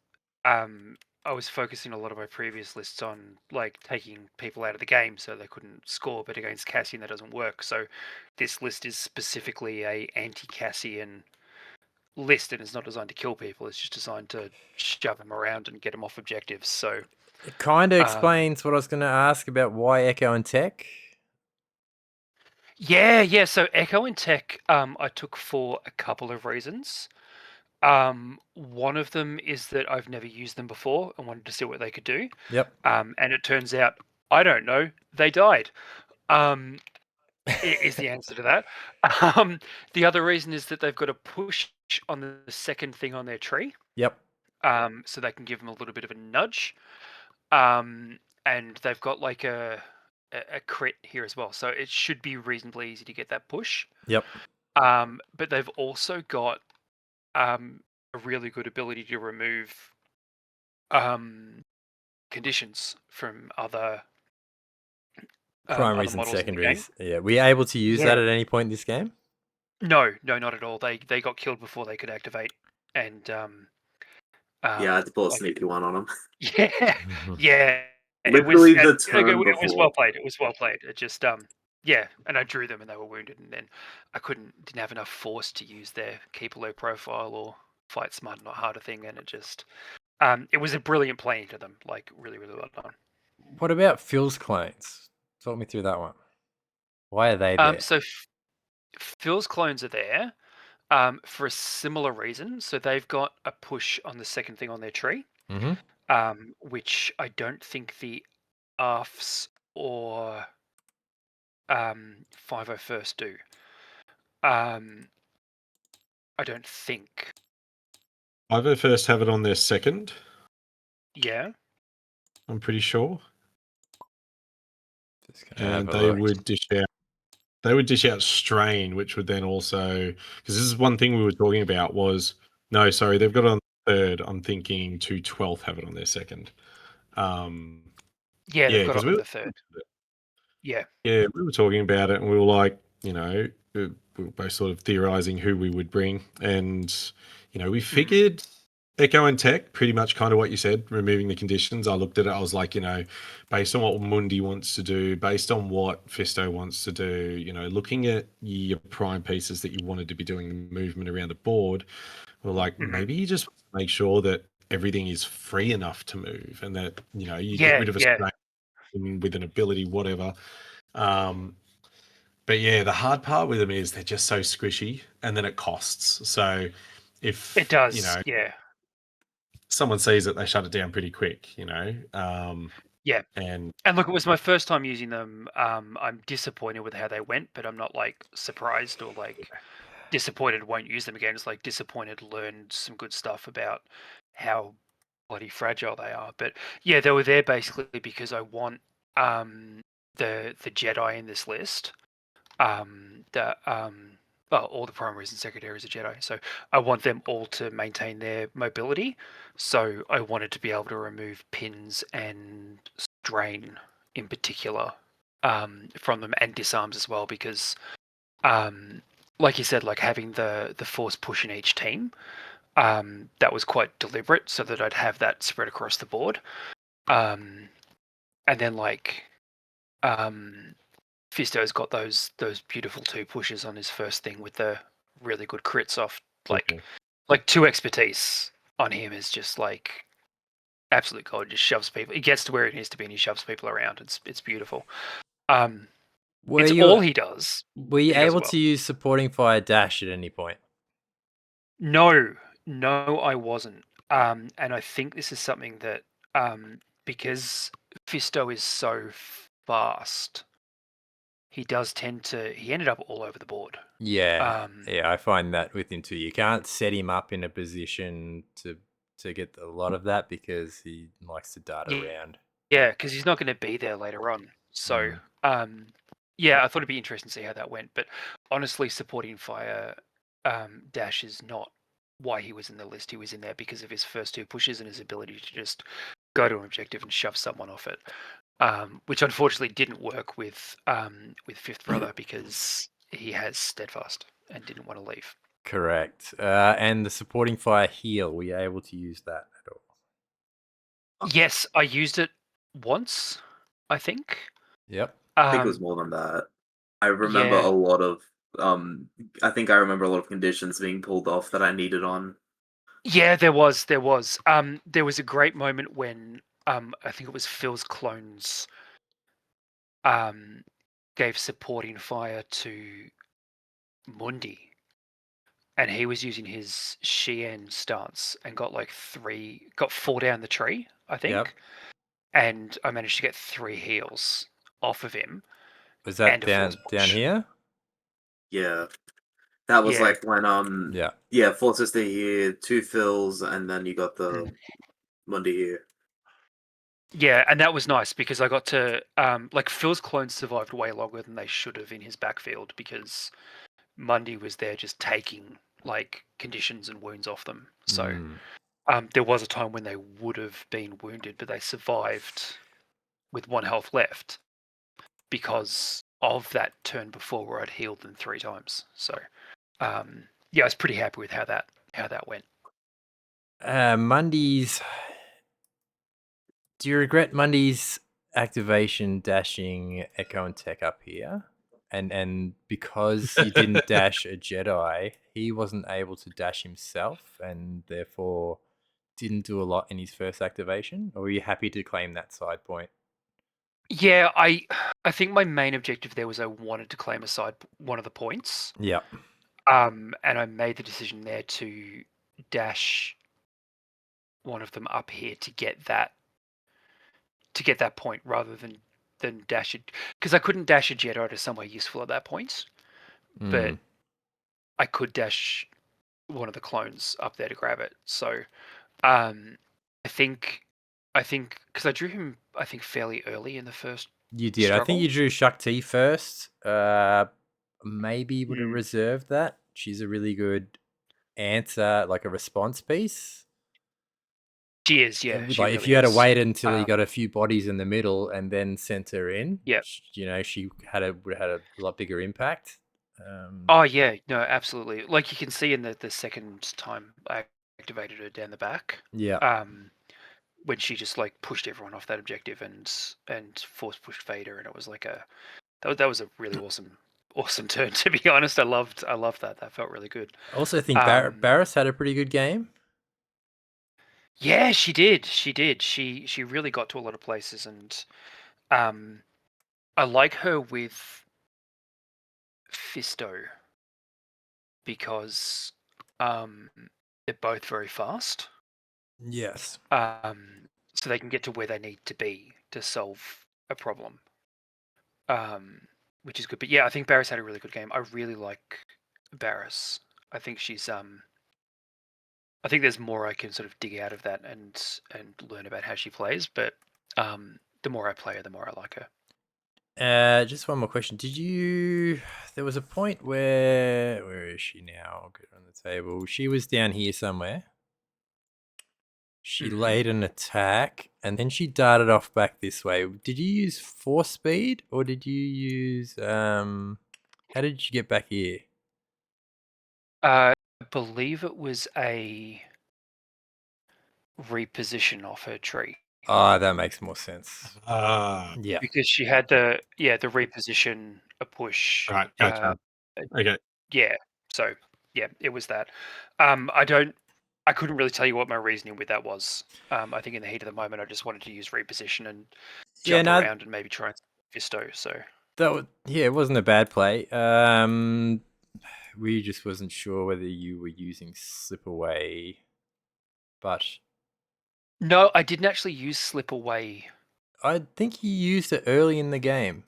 I was focusing a lot of my previous lists on taking people out of the game so they couldn't score, but against Cassian that doesn't work. So this list is specifically a anti-Cassian list, and it's not designed to kill people. It's just designed to shove them around and get them off objectives. So it kind of explains what I was going to ask about why Echo and Tech. Yeah. So Echo and Tech, I took for a couple of reasons. One of them is that I've never used them before and wanted to see what they could do. Yep. And it turns out, I don't know, they died. Is the answer to that. The other reason is that they've got a push on the second thing on their tree. Yep. So they can give them a little bit of a nudge. And they've got a crit here as well. So it should be reasonably easy to get that push. Yep. But they've also got a really good ability to remove conditions from other primaries and models secondaries. Yeah, were you able to use that at any point in this game? No, not at all. They got killed before they could activate, and yeah, I had to pull a sneaky one on them. Yeah. Literally the turn it before. was well played. It was well played. It just yeah, and I drew them and they were wounded, and then I didn't have enough force to use their keep a low profile or fight smart not harder thing, and it just it was a brilliant play into them, really, really well done. What about Phil's clones? Talk me through that one. Why are they there? So Phil's clones are there for a similar reason. So they've got a push on the second thing on their tree, which I don't think the ARFs or 501st do. I don't think. 501st have it on their second. Yeah. I'm pretty sure. And they would dish out. They would dish out strain, which would then also, because this is one thing we were talking about was they've got it on the third. I'm thinking 212th have it on their second. They've got it on the third. Yeah. Yeah, we were talking about it, and we were like, we were both sort of theorizing who we would bring, and we Mhm. figured Echo and Tech, pretty much kind of what you said, removing the conditions. I looked at it, I was like, based on what Mundi wants to do, based on what Fisto wants to do, looking at your prime pieces that you wanted to be doing the movement around the board, we're like, Mhm. maybe you just make sure that everything is free enough to move, and that you get Yeah, rid of a yeah. strain with an ability, whatever. But yeah, the hard part with them is they're just so squishy, and then it costs. So if It does. Yeah. someone sees it, they shut it down pretty quick. Yeah. And And look, it was my first time using them. I'm disappointed with how they went, but I'm not like surprised or like disappointed won't use them again. It's like disappointed learned some good stuff about how bloody fragile they are. But yeah, they were there basically because I want the Jedi in this list. Well, all the primaries and secondaries are Jedi, so I want them all to maintain their mobility. So I wanted to be able to remove pins and strain in particular from them, and disarms as well, because like you said, like having the force push in each team, that was quite deliberate so that I'd have that spread across the board. And then like Fisto's got those beautiful 2 pushes on his first thing with the really good crits off. Like 2 expertise on him is just like absolute gold. Just shoves people. He gets to where it needs to be and he shoves people around. It's beautiful. Were It's you all he does. were you He does able well. to use supporting fire dash at any point? No, I wasn't. And I think this is something that because Fisto is so fast, he does tend to. He ended up all over the board. Yeah, I find that with him too. You can't set him up in a position to get a lot of that because he likes to dart around. Yeah, because he's not going to be there later on. So, yeah, I thought it'd be interesting to see how that went. But honestly, supporting fire dash is not why he was in the list. He was in there because of his first 2 pushes and his ability to just go to an objective and shove someone off it. Which unfortunately didn't work with Fifth Brother because he has steadfast and didn't want to leave. Correct. And the supporting fire heal, were you able to use that at all? Yes, I used it once, I think. Yep. I think it was more than that. I remember a lot of I think I remember a lot of conditions being pulled off that I needed on. Yeah, there was. There was a great moment when I think it was Phil's clones gave supporting fire to Mundi, and he was using his Shien stance and got 4 down the tree, I think. Yep. And I managed to get 3 heals off of him. Was that and a force down push. here? Yeah. That was Yeah. like when Yeah. Four Sister here, 2 fills, and then you got the Mundi here. Yeah, and that was nice because I got to like Phil's clones survived way longer than they should have in his backfield because Mundi was there just taking like conditions and wounds off them. So there was a time when they would have been wounded, but they survived with 1 health left because of that turn before where I'd healed them 3 times. So yeah, I was pretty happy with how that went. Mundi's. Do you regret Mundi's activation dashing Echo and Tech up here? And because you didn't dash a Jedi, he wasn't able to dash himself and therefore didn't do a lot in his first activation? Or were you happy to claim that side point? Yeah, I think my main objective there was I wanted to claim aside one of the points. Yeah. And I made the decision there to dash one of them up here to get that point rather than dash it, because I couldn't dash a Jedi to somewhere useful at that point, but I could dash one of the clones up there to grab it. So I think because I drew him fairly early in the first. You did. I think you drew Shakti first. Maybe would have reserved that. She's a really good answer, like a response piece. She is, yeah. Like if you had to wait until he got a few bodies in the middle and then sent her in, yeah, she would have had a lot bigger impact. Oh yeah, no, absolutely. Like you can see in the second time I activated her down the back, yeah. when she just like pushed everyone off that objective and force pushed Vader, and it was like that was a really awesome turn. To be honest, I loved that. That felt really good. I also think Um, Barris had a pretty good game. Yeah, she did. She did. She really got to a lot of places, and um, I like her with Fisto because um, they're both very fast. Yes. So they can get to where they need to be to solve a problem, which is good. But yeah, I think Barris had a really good game. I really like Barris. I think she's I think there's more I can sort of dig out of that and learn about how she plays. But the more I play her, the more I like her. Just one more question. Did you? There was a point where is she now? I'll get her on the table. She was down here somewhere. She laid an attack, and then she darted off back this way. Did you use force speed, or did you use How did you get back here? I believe it was a reposition off her tree. Ah, that makes more sense. Ah, Yeah. Because she had the reposition, a push. right, gotcha. Okay. Yeah. So yeah, it was that. I couldn't really tell you what my reasoning with that was. I think in the heat of the moment, I just wanted to use reposition and jump no, around and maybe try and Fisto. So it wasn't a bad play. We just wasn't sure whether you were using slip away, but no, I didn't actually use slip away. I think you used it early in the game.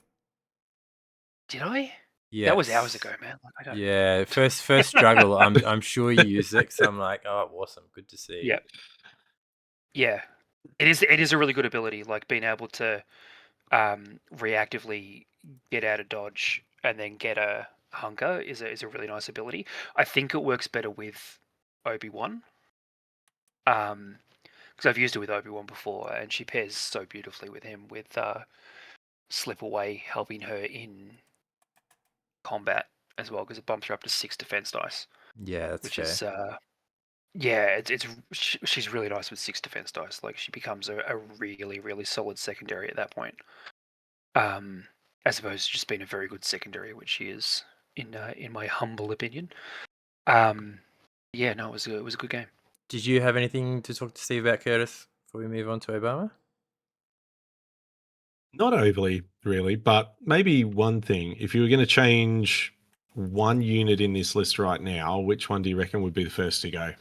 Did I? Yeah, That was hours ago, man. Like, I don't... Yeah, first struggle. I'm sure you used it. So I'm like, oh, awesome, good to see. Yeah. Yeah. It is a really good ability, like being able to reactively get out of dodge and then get a hunker is a really nice ability. I think it works better with Obi-Wan. Because I've used it with Obi-Wan before, and she pairs so beautifully with him with slip away, helping her in combat as well, because it bumps her up to 6 defense dice. Yeah, that's which fair. is yeah, she's really nice with 6 defense dice. Like she becomes a really solid secondary at that point. As opposed to just being a very good secondary, which she is in my humble opinion. Yeah, no, it was a good game. Did you have anything to talk to Steve about, Curtis, before we move on to Obama? Not overly, really, but maybe one thing. If you were going to change one unit in this list right now, which one do you reckon would be the first to go?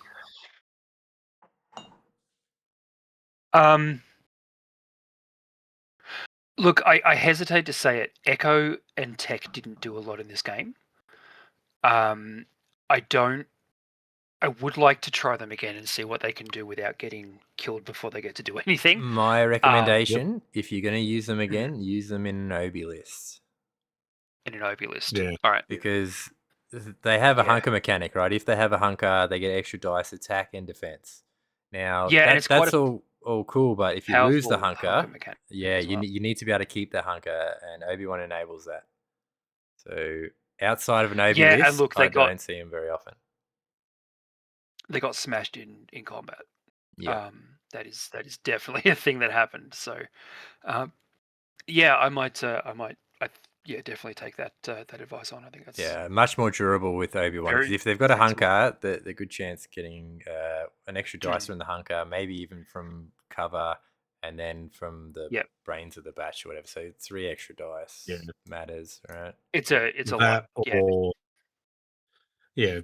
Look, I hesitate to say it. Echo and Tech didn't do a lot in this game. I would like to try them again and see what they can do without getting killed before they get to do anything. My recommendation, if you're going to use them again, use them in an Obi list. In an Obi list. Yeah. All right. Because they have a Yeah. hunker mechanic, right? If they have a hunker, they get extra dice attack and defense. Now, Yeah, and it's quite that's all cool, but if you lose the powerful hunker, mechanic yeah, as well. you need to be able to keep the hunker, and Obi-Wan enables that. So outside of an Obi Yeah, list, and look, I don't see him very often. They got smashed in combat. Yeah. That is definitely a thing that happened. So, yeah, I might definitely take that advice on. I think that's much more durable with Obi-Wan, because if they've got a hunker, the good chance getting an extra dice from the hunker, maybe even from cover, and then from the brains of the batch or whatever. So 3 extra dice matters, right? It's a lot.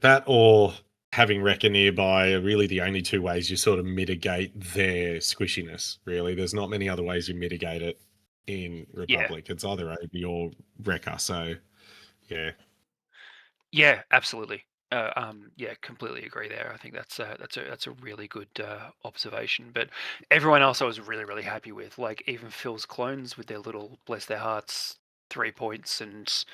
That or having Wrecker nearby are really the only 2 ways you sort of mitigate their squishiness, really. There's not many other ways you mitigate it in Republic. It's either Obi or Wrecker, so yeah. Yeah, absolutely. Yeah, completely agree there. I think that's a really good observation. But everyone else I was really happy with, like even Phil's clones with their little bless their hearts 3 points, and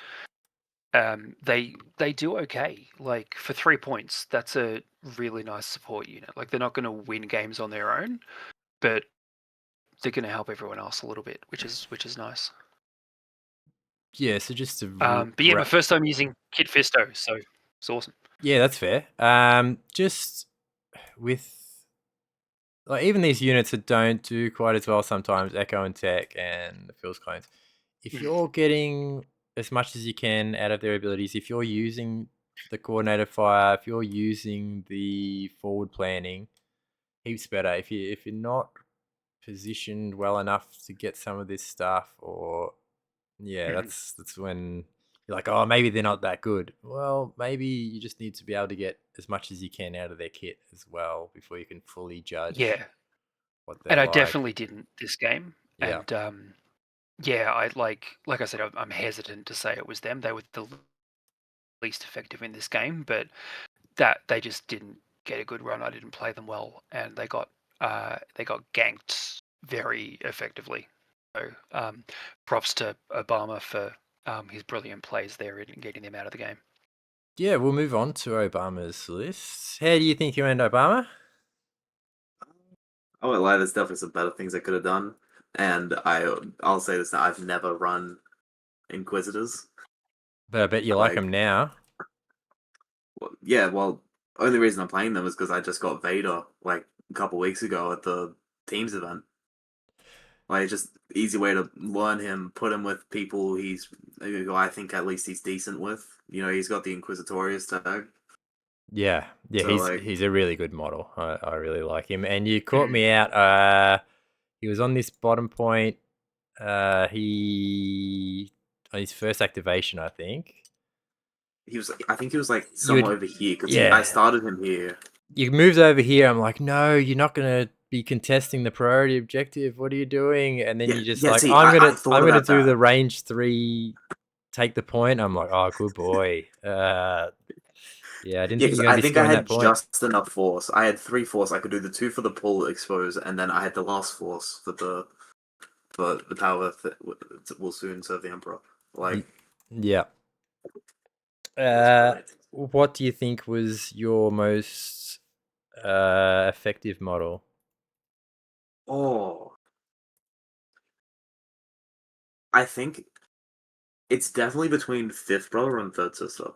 they do okay. Like for 3 points, that's a really nice support unit. Like they're not going to win games on their own, but they're going to help everyone else a little bit, which is nice. Yeah, so just to But yeah, my first time using Kit Fisto, so it's awesome. yeah, that's fair. Just with like even these units that don't do quite as well sometimes, Echo and Tech and the Phil's clones. If Mm. you're getting as much as you can out of their abilities, if you're using the coordinated fire, if you're using the forward planning, heaps better. If you're not positioned well enough to get some of this stuff, or yeah, Mhm. that's when you're like, oh, maybe they're not that good. Well, maybe you just need to be able to get as much as you can out of their kit as well before you can fully judge Yeah, what they're and I like. definitely didn't this game. Yeah. And yeah, I like I said, I'm hesitant to say it was them. They were the least effective in this game, but that they just didn't get a good run. I didn't play them well, and they got ganked very effectively. So props to Obama for his brilliant plays there in getting them out of the game. Yeah, we'll move on to Obama's list. How do you think you end Obama? I won't lie, there's definitely some better things I could have done. And I'll say this now, I've never run Inquisitors. But I bet you like them now. Well, yeah, well, only reason I'm playing them is because I just got Vader like a couple weeks ago at the Teams event. Like, just easy way to learn him, put him with people who I think at least he's decent with. You know, he's got the Inquisitorius tag. Yeah, So, like, he's a really good model. I really like him. And you caught me out. He was on this bottom point. He on his first activation, I think. I think he was like somewhere over here because yeah. I started him here. You moved over here. I'm like, no, you're not gonna be contesting the priority objective. What are you doing? And then Yeah, you just yeah, like, see, I'm I gonna thought about do that. the range 3, take the point. I'm like, oh, good boy. Yeah, I didn't think you were I gonna be think I scoring that had point. just enough force. I had 3 force. I could do the 2 for the pull expose, and then I had the last force for the power that will soon serve the Emperor. Like, yeah. that's What do you think was your most effective model? Oh, I think it's definitely between Fifth Brother and Third Sister.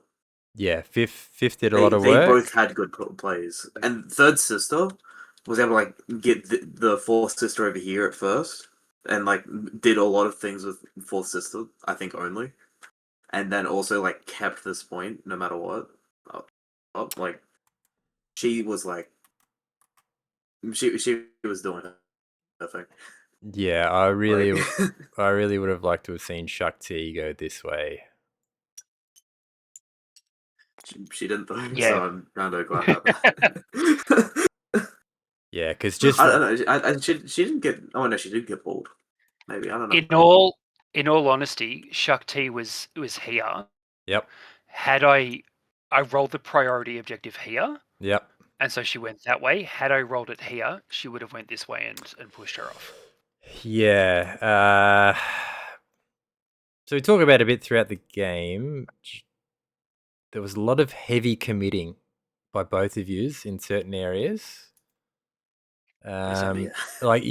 Yeah, fifth did a lot of They work. both had good plays, and Third Sister was able to like get the Fourth Sister over here at first, and like did a lot of things with Fourth Sister. I think only, and then also like kept this point no matter what. Like she was like she was doing her thing. Yeah, I really Like, I really would have liked to have seen Shakti go this way. she didn't though, Yeah. so I'm kind of glad about that. Yeah, because just I don't know. She didn't get. Oh no, she did get pulled. Maybe I don't know. In all honesty, Shakti was here. Yep. Had I rolled the priority objective here, Yep. and so she went that way. Had I rolled it here, she would have went this way and pushed her off. Yeah. So we talk about a bit throughout the game. There was a lot of heavy committing by both of yous in certain areas. Like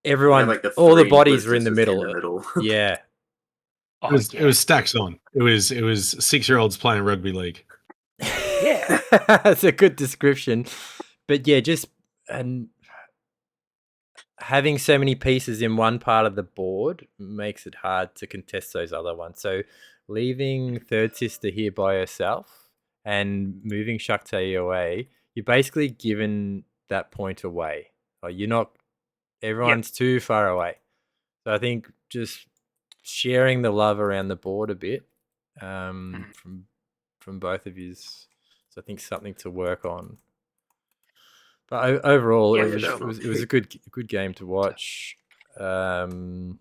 everyone, like all the bodies were in the middle. Yeah. It was stacks on. It was 6-year-olds playing rugby league. Yeah. That's a good description. But yeah, just and having so many pieces in one part of the board makes it hard to contest those other ones. So leaving Third Sister here by herself and moving Shakti away, you're basically given that point away. Like you're not, everyone's too far away. So I think just sharing the love around the board a bit from both of you. So I think something to work on. But overall, Yeah, it was a good game to watch. It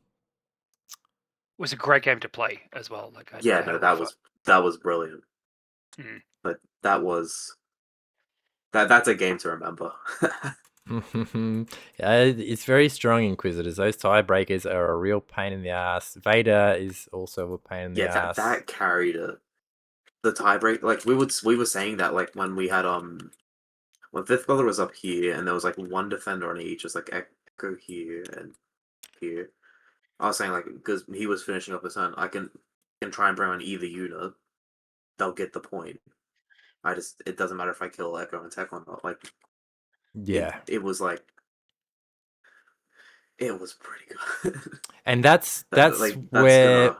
was a great game to play as well. Like that was brilliant. But that's a game to remember. Yeah, it's very strong Inquisitors. Those tiebreakers are a real pain in the ass. Vader is also a pain in the ass. That carried it. The tiebreak, like we were saying that like when we had when Fifth Brother was up here and there was like one defender on each, just like Echo here and here. I was saying like because he was finishing up his turn, can try and bring on either unit, they'll get the point. It doesn't matter if I kill Echo and Tech or not. Like, Yeah. it was like, it was pretty good. And that's That's where gonna.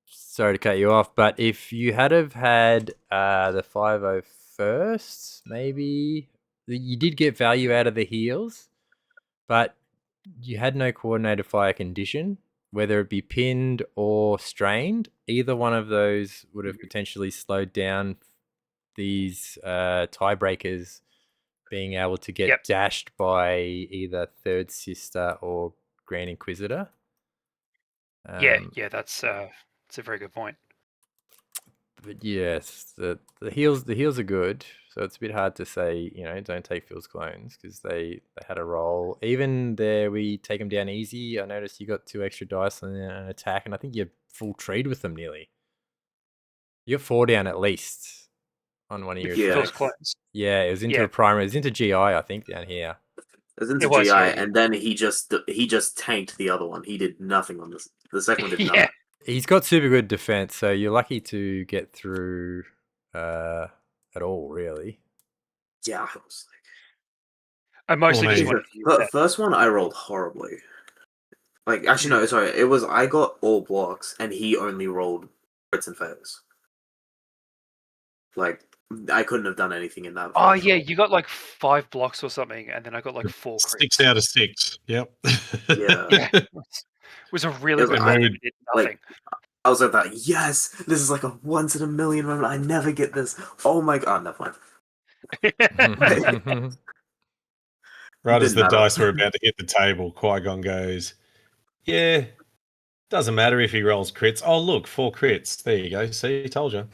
sorry to cut you off, but if you had have had the 501st, maybe you did get value out of the heals, but you had no coordinated fire condition, whether it be pinned or strained. Either one of those would have potentially slowed down these tiebreakers being able to get Yep. dashed by either Third Sister or Grand Inquisitor. Yeah, that's a very good point. But yes, the heals are good, so it's a bit hard to say, don't take Phil's clones because they had a role. Even there, we take them down easy. I noticed you got 2 extra dice on an attack, and I think you're full treed with them nearly. You got 4 down at least on one of your Yeah. Phil's attacks. clones. Yeah, it was into Yeah. a primary. It was into GI, I think, down here. It was into It was, GI, yeah. and then he just tanked the other one. He did nothing on this. The second one did nothing. Yeah. He's got super good defense, so you're lucky to get through at all, really. Yeah, I was I mostly Well, just maybe. wanted to use like, that. first one I rolled horribly. Like, actually, no, sorry. It was I got all blocks, and he only rolled crits and fails. Like, I couldn't have done anything in that. Oh first yeah, roll. you got like 5 blocks or something, and then I got like 4 crits. 6 out of 6. Yep. Yeah. Yeah, it was a really It was good like- roll. I- It did nothing. I was like that. Yes, this is like a once in a million moment. I never get this. Oh my god, never mind. Right as Didn't the matter. dice were about to hit the table, Qui-Gon goes, "Yeah, doesn't matter if he rolls crits. Oh, look, 4 crits. There you go. See, told you."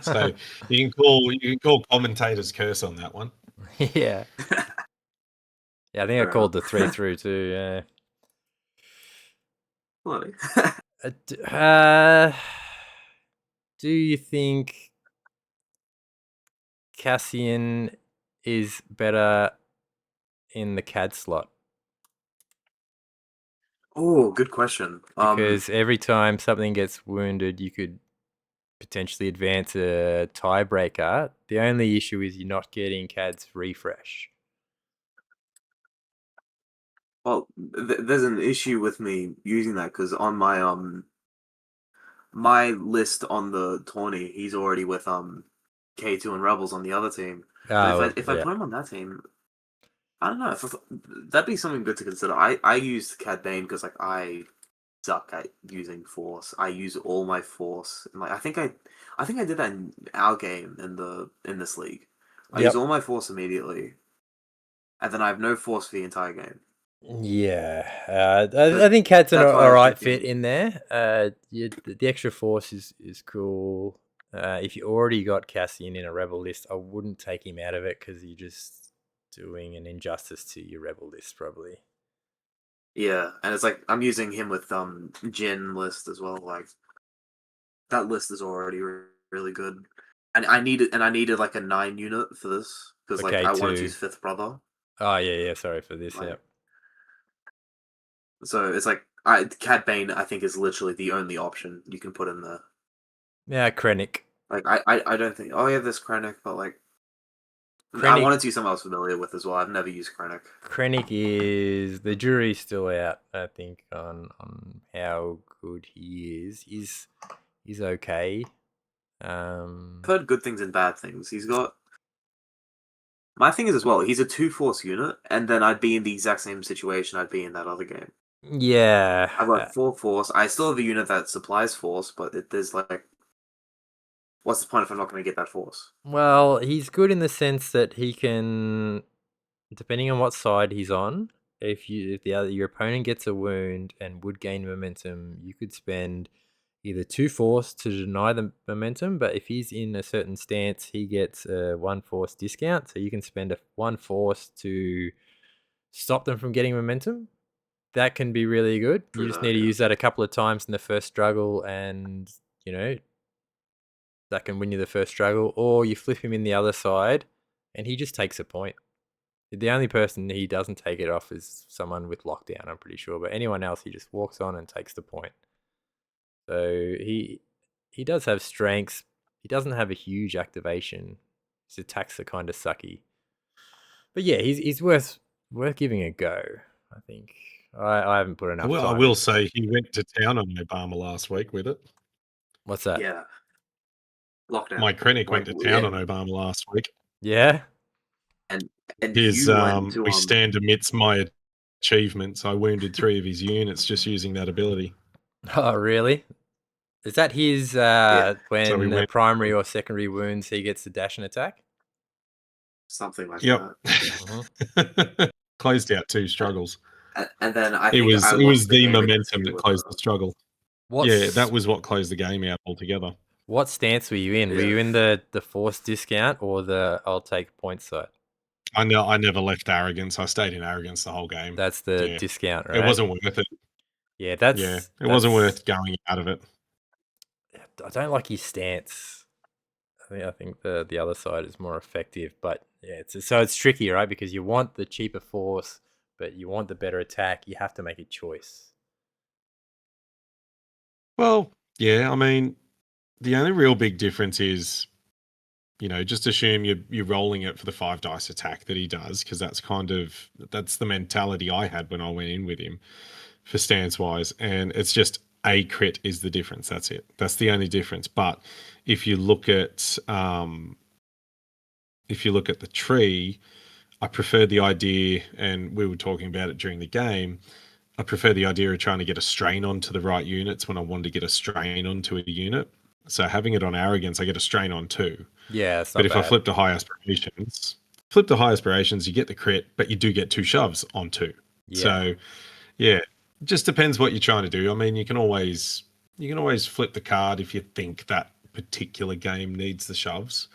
So you can call commentators curse on that one. Yeah. Yeah, I think I Fair called the enough. 3 through too, yeah. Bloody. Do you think Cassian is better in the CAD slot? Oh, good question. Because every time something gets wounded, you could potentially advance a tiebreaker. The only issue is you're not getting CAD's refresh. Well, there's an issue with me using that because on my my list on the tourney, he's already with K2 and Rebels on the other team. But if I put him on that team, I don't know. That'd be something good to consider. I used Cad Bane because like I suck at using Force. I use all my Force. And, like I think I did that in our game in this league. I use all my Force immediately, and then I have no Force for the entire game. Yeah, I think CAD's an That's why I was alright thinking- fit in there. The extra force is cool. If you already got Cassian in a rebel list, I wouldn't take him out of it because you're just doing an injustice to your rebel list, probably. Yeah, and it's like I'm using him with Jin list as well. Like that list is already really good, and I needed like a 9 unit for this because like I wanted to K2. use Fifth Brother. Oh yeah. Sorry for this. Like, Yeah. So it's like Cad Bane I think is literally the only option you can put in there. Yeah, Krennic. Like I don't think there's Krennic, but like I Krennic- wanted to use something I was familiar with as well. I've never used Krennic. Krennic is the jury's still out. I think on how good he is. He's okay. I've heard good things and bad things. He's got. My thing is as well. He's a 2 Force unit, and then I'd be in the exact same situation I'd be in that other game. Yeah. I've got 4 Force. I still have a unit that supplies Force, but there's like, what's the point if I'm not going to get that Force? Well, he's good in the sense that he can, depending on what side he's on, if your opponent gets a wound and would gain momentum, you could spend either 2 force to deny the momentum, but if he's in a certain stance, he gets a 1 force discount, so you can spend a 1 force to stop them from getting momentum. That can be really good. You just need to use that a couple of times in the first struggle, and that can win you the first struggle, or you flip him in the other side and he just takes a point. The only person he doesn't take it off is someone with lockdown, I'm pretty sure, but anyone else he just walks on and takes the point. So he does have strengths. He doesn't have a huge activation. His attacks are kind of sucky. But yeah, he's worth giving a go. I think I haven't put enough Well, I time. will say he went to town on Obama last week with it. What's that? Yeah. Lockdown. My Krennic went to town on and, Obama last week. Yeah. and His you went to we stand amidst my achievements. I wounded 3 of his units just using that ability. Oh, really? Is that his So when we went primary or secondary wounds he gets the dash and attack? something like Yep. that. Closed out 2 struggles. And then I It think was I it lost was the game against momentum you that with, closed the struggle. Yeah, that was what closed the game out altogether. What stance were you in? Were Yeah. you in the force discount or the I'll take points side? I never left arrogance. I stayed in arrogance the whole game. That's the Yeah. discount, right? It wasn't worth it. Yeah, It wasn't worth going out of it. I don't like his stance. I think the other side is more effective, but yeah, it's tricky, right? Because you want the cheaper force, but you want the better attack. You have to make a choice. Well, yeah, I mean, the only real big difference is, just assume you're rolling it for the 5 dice attack that he does, because that's the mentality I had when I went in with him for stance wise, and it's just a crit is the difference. That's it. That's the only difference. But if you look at the tree, I prefer the idea, and we were talking about it during the game. I prefer the idea of trying to get a strain onto the right units when I wanted to get a strain onto a unit. So having it on arrogance, I get a strain on 2. Yeah, it's not But if I bad. flip to high aspirations, you get the crit, but you do get 2 shoves on 2. Yeah. So yeah, just depends what you're trying to do. I mean, you can always flip the card if you think that particular game needs the shoves.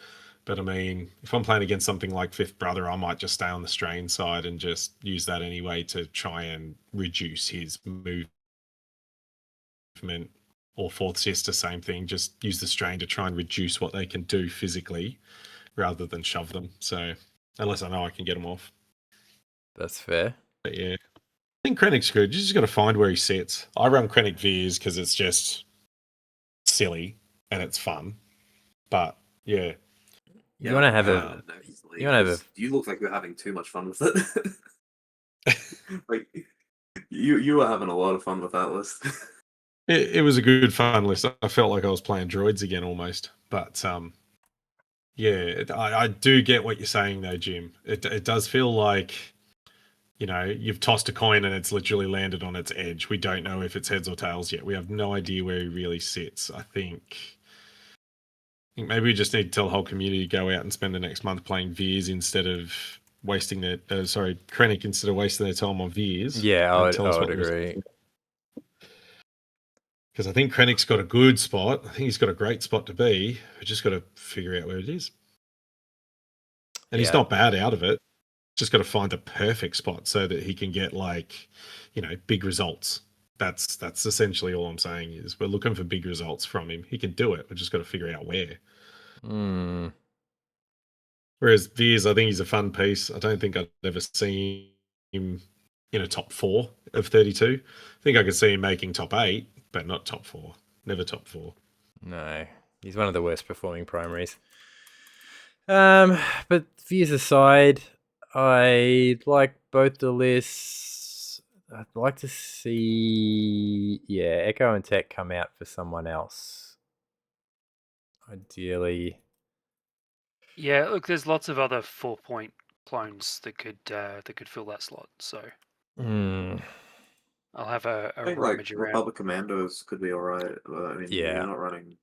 But I mean, if I'm playing against something like Fifth Brother, I might just stay on the strain side and just use that anyway to try and reduce his movement. Or Fourth Sister, same thing. Just use the strain to try and reduce what they can do physically rather than shove them. So, unless I know I can get them off. That's fair. But yeah, I think Krennic's good. You just got to find where he sits. I run Krennic Veers because it's just silly and it's fun. But yeah. You want to have You look like you're having too much fun with it. Like you were having a lot of fun with that list. It was a good fun list. I felt like I was playing droids again almost. But yeah, I do get what you're saying though, Jim. It does feel like, you've tossed a coin and it's literally landed on its edge. We don't know if it's heads or tails yet. We have no idea where he really sits. I think maybe we just need to tell the whole community to go out and spend the next month playing Veers instead of wasting Krennic instead of wasting their time on Veers. Yeah, I would agree. Because I think Krennic's got a good spot. I think he's got a great spot to be. We just got to figure out where it is. And he's not bad out of it. Just got to find the perfect spot so that he can get big results. That's essentially all I'm saying is we're looking for big results from him. He can do it. We've just got to figure out where. Whereas Veers, I think he's a fun piece. I don't think I'd ever seen him in a top 4 of 32. I think I could see him making top 8, but not top 4. Never top 4. No, he's one of the worst performing primaries. But Veers aside, I like both the lists. I'd like to see, Echo and Tech come out for someone else. Ideally. Yeah, look, there's lots of other 4-point clones that could fill that slot. So I'll have a I think rummage around. Republic Commandos could be alright. I mean, you're not running.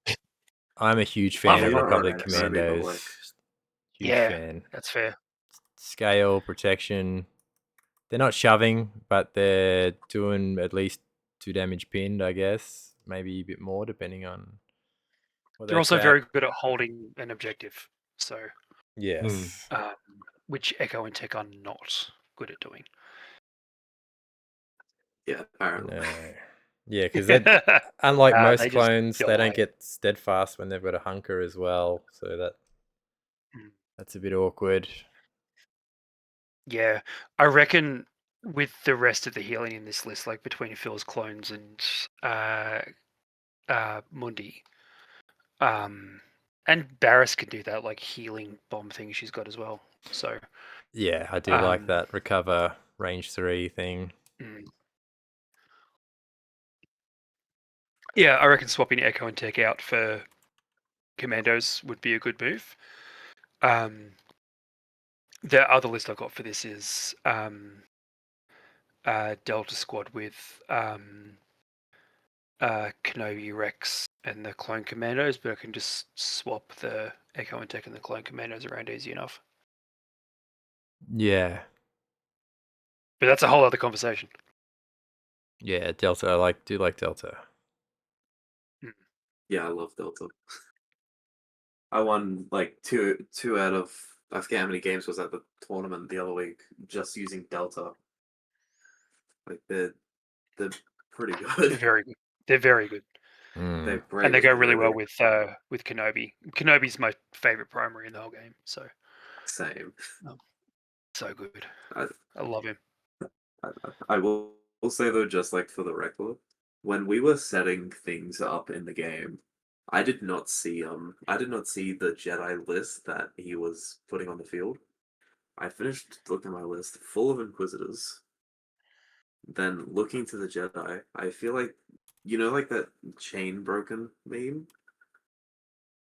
I'm a huge fan of you're not Republic running Army, but, Commandos. Huge fan. That's fair. Scale, protection. They're not shoving, but they're doing at least 2 damage pinned, I guess. Maybe a bit more, depending on what They're also very good at holding an objective. So yes, which Echo and Tech are not good at doing. Yeah, apparently. Yeah, because unlike most clones, they don't die. get steadfast when they've got a hunker as well. So that's a bit awkward. Yeah, I reckon with the rest of the healing in this list, like between Phil's clones and Mundi, And Barris can do that, like healing bomb thing she's got as well. So Yeah, I do like that recover range 3 thing. Yeah, I reckon swapping Echo and Tech out for Commandos would be a good move. The other list I've got for this is Delta Squad with Kenobi, Rex, and the Clone Commandos, but I can just swap the Echo and Tech and the Clone Commandos around easy enough. Yeah. But that's a whole other conversation. Yeah, Delta. I do like Delta. Yeah, I love Delta. I won like two out of, I forget how many games was at the tournament the other week, just using Delta. Like they're pretty They're good. very good. They're very good. Mm. And they go really well with Kenobi. Kenobi's my favorite primary in the whole game. So Same. so good. I love him. I will say though, just like for the record, when we were setting things up in the game, I did not see the Jedi list that he was putting on the field. I finished looking at my list full of Inquisitors. Then looking to the Jedi, I feel like, like that chain broken meme?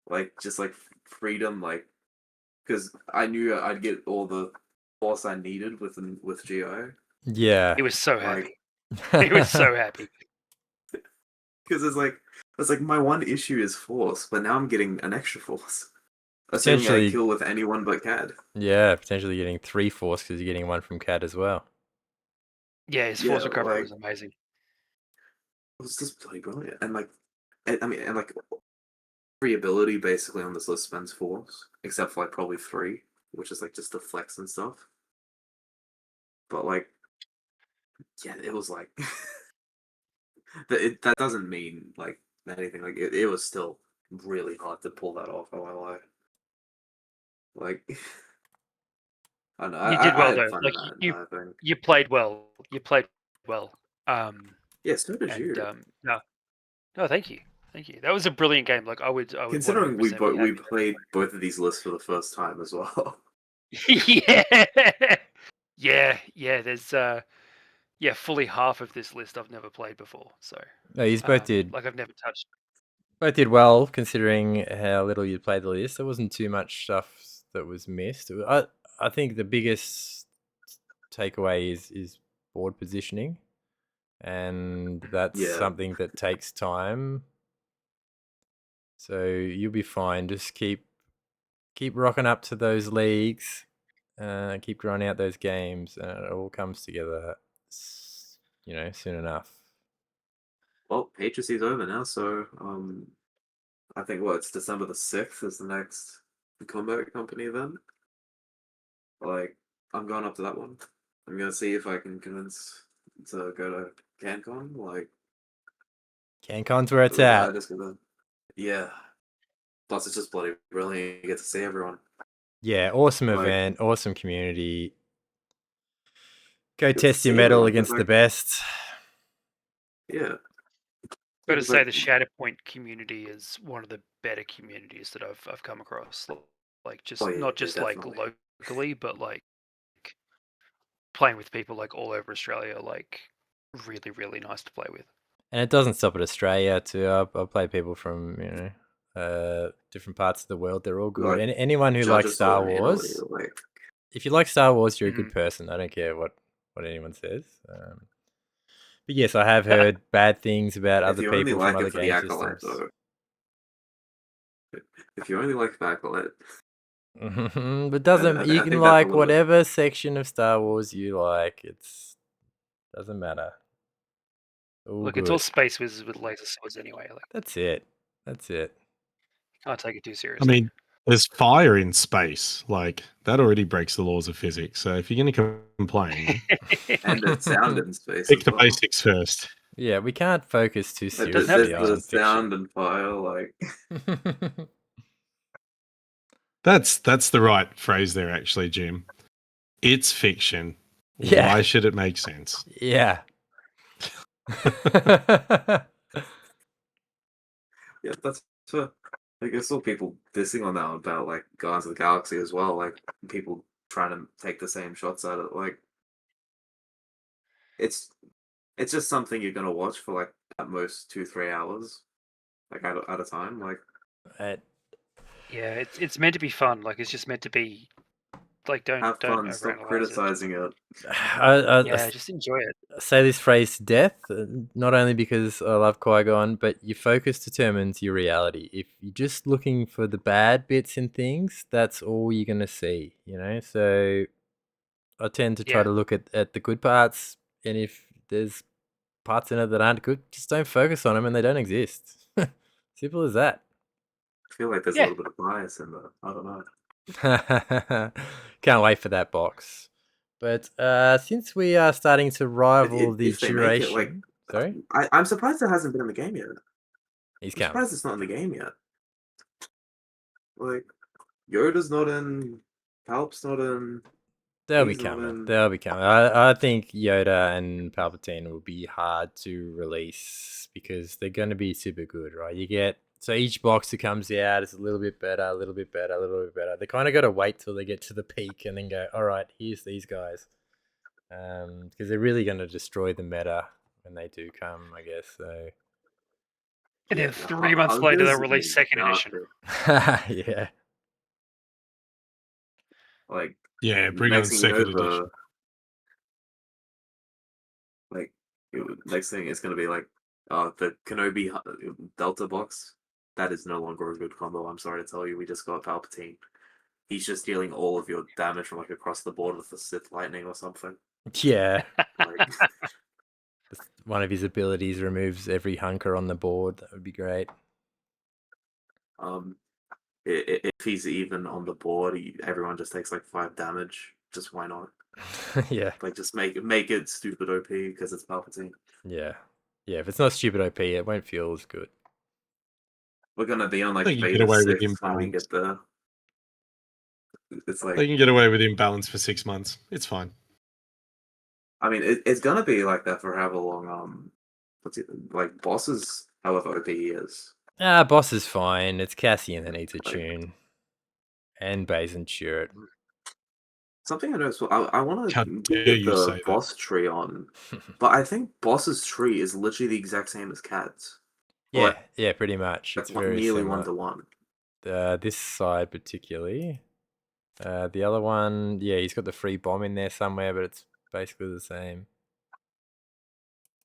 Like, just like freedom, like, because I knew I'd get all the force I needed with GI. Yeah. He was so happy. He was so happy. Because it's like my one issue is force, but now I'm getting an extra force. Assuming I kill with anyone but Cad. Yeah, potentially getting 3 force because you're getting 1 from Cad as well. Yeah, his force recovery was amazing. It was just bloody brilliant. And like, and like, every ability basically on this list spends force, except for like probably 3, which is like just the flex and stuff. But like, yeah, it was like, that doesn't mean like anything. Like it was still really hard to pull that off. Oh, I lie. Like, I don't know. You did well I had though. fun Like in that, I think. you played well. You played well. Yeah, so did you. No, thank you. That was a brilliant game. Like I would Considering we 100% be happy played both of these lists for the first time as well. yeah. There's fully half of this list I've never played before. So No, you both did. Like I've never touched. Both did well considering how little you played the list. There wasn't too much stuff that was missed. I think the biggest takeaway is board positioning, and that's something that takes time. So you'll be fine. Just keep rocking up to those leagues, keep grinding out those games, and it all comes together, soon enough. Well, Patriocy's over now, so I think it's December the 6th is the next combat company event. Like, I'm going up to that one. I'm gonna see if I can convince to go to CanCon. Like, CanCon's where it's at. Yeah. Plus, it's just bloody brilliant. You get to see everyone. Yeah, awesome event, awesome community. Go test your metal against the best. Yeah. Got to say, the Shatterpoint community is one of the better communities that I've come across. Like, not just like locally, but like playing with people like all over Australia. Like, really, really nice to play with. And it doesn't stop at Australia too. I'll play people from different parts of the world. They're all good. And anyone who likes Star Wars, if you like Star Wars, you're a good person. I don't care what anyone says. But yes, I have heard bad things about other people from other game systems. If you only like Backlight. But you can like whatever section of Star Wars you like. Doesn't matter. Look, it's all space wizards with laser swords anyway. Like, that's it. Can't take it too seriously. I mean, there's fire in space. Like, that already breaks the laws of physics. So if you're going to complain... and the sound in space. Pick the basics first. Yeah, we can't focus too seriously on the sound and fire, like... That's the right phrase there, actually, Jim. It's fiction. Yeah. Why should it make sense? Yeah. Yeah, that's fair. Like I saw people dissing on that about like Guardians of the Galaxy as well. Like people trying to take the same shots at it. Like it's it's just something you're gonna watch for like at most 2-3 hours, like at a time. Like Uh, Yeah, it's meant to be fun. Like it's just meant to be like have don't fun. Stop overanalyze it. criticizing it. I Yeah, just enjoy it. say this phrase to death, not only because I love Qui-Gon, but your focus determines your reality. If you're just looking for the bad bits in things, that's all you're going to see, you know? So I tend to try Yeah. to look at the good parts, and if there's parts in it that aren't good, just don't focus on them and they don't exist. Simple as that. I feel like there's a Yeah. little bit of bias in there. I don't know. Can't wait for that box. But since we are starting to rival the If they make it, duration, sorry, I'm surprised it hasn't been in the game yet. he's I'm coming. surprised it's not in the game yet. Like Yoda's not in, Palp's not in. They'll be He's not coming. in. They'll be coming. I think Yoda and Palpatine will be hard to release because they're going to be super good, right? You get so each box that comes out is a little bit better, a little bit better, a little bit better. They kind of got to wait till they get to the peak and then go, all right, here's these guys, because they're really going to destroy the meta when they do come, I guess. So And Yeah, then the 3 months later they'll Huggers release and second edition. Narco. yeah, Like Yeah, bring on next thing you know, second edition. next thing it's gonna be like the Kenobi Delta box. That is no longer a good combo. I'm sorry to tell you. We just got Palpatine. He's just dealing all of your damage from like across the board with the Sith Lightning or something. yeah. Like, One of his abilities removes every hunker on the board. That would be great. if he's even on the board, everyone just takes like 5 damage. Just why not? Yeah. Like, just make it stupid OP because it's Palpatine. Yeah. Yeah, if it's not stupid OP, it won't feel as good. We're gonna be on like They can get Vader away with 6 when we imbalance. get there. It's like, They can get away with imbalance for 6 months. It's fine. I mean, it's gonna be like that for however long. What's it like? Bosses, however OP he is. Boss is fine. It's Cassian that needs a Like- tune. And Baze and Chirrut. Something I noticed. I want How to dare get you the say that. boss tree on, but I think boss's tree is literally the exact same as Cad's. Yeah, yeah, pretty much. That's It's very nearly similar. 1-to-1. This side particularly. The other one, yeah, he's got the free bomb in there somewhere, but it's basically the same.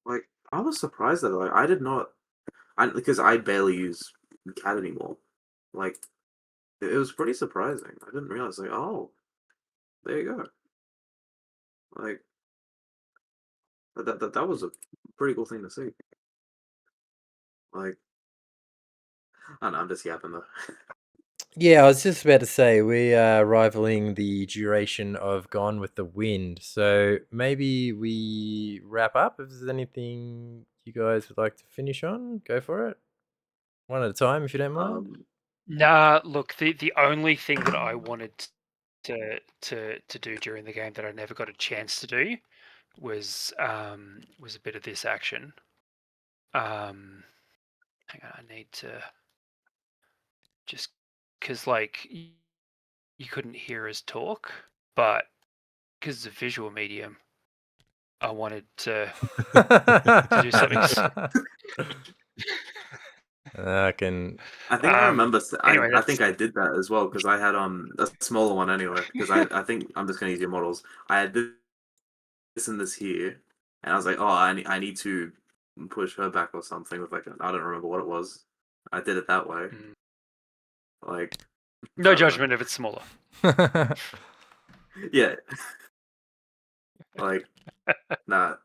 Like, I was surprised that like I did not, because I barely use Cad anymore. Like, it was pretty surprising. I didn't realize like, oh, there you go. Like, that was a pretty cool thing to see. Like, I don't know, I'm just yapping though. Yeah, I was just about to say we are rivaling the duration of Gone with the Wind. So maybe we wrap up. If there's anything you guys would like to finish on, go for it. One at a time, if you don't mind. Nah, look, the only thing that I wanted to do during the game that I never got a chance to do was a bit of this action. Hang on, I need to just because like you couldn't hear us talk, but because it's a visual medium, I wanted to do something. I can. I think I remember. Anyway, I think I did that as well because I had a smaller one anyway. Because I think I'm just gonna use your models. I had this and this here, and I was like, oh, I need to push her back or something with like I don't remember what it was. I did it that way. Like, no judgment if it's smaller. yeah, like nah.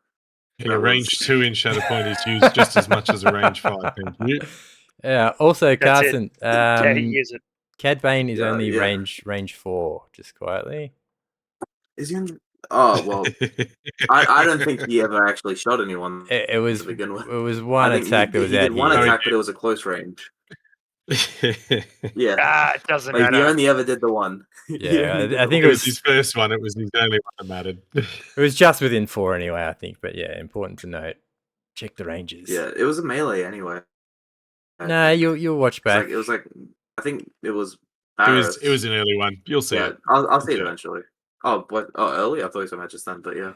Yeah, range 2 in Shatterpoint is used just as much as a range 5. Thank you. Yeah. Also, That's Carson. Yeah, use it. Cad Bane is only yeah. range 4. Just quietly. Is he? Oh well, I don't think he ever actually shot anyone. It was to begin with. It was one I think attack that was he out did one here. attack, but it was a close range. Yeah. It doesn't Like, matter. he only ever did the one. Yeah, I think It was his first one. It was his only one that mattered. It was just within 4 anyway, I think. But yeah, important to note. Check the ranges. Yeah, it was a melee anyway. Nah, you'll watch back. It was like I think it was It Paris. was an early one. You'll see Yeah, it. I'll see it Yeah. eventually. Oh, but early? I thought you said just then, but yeah.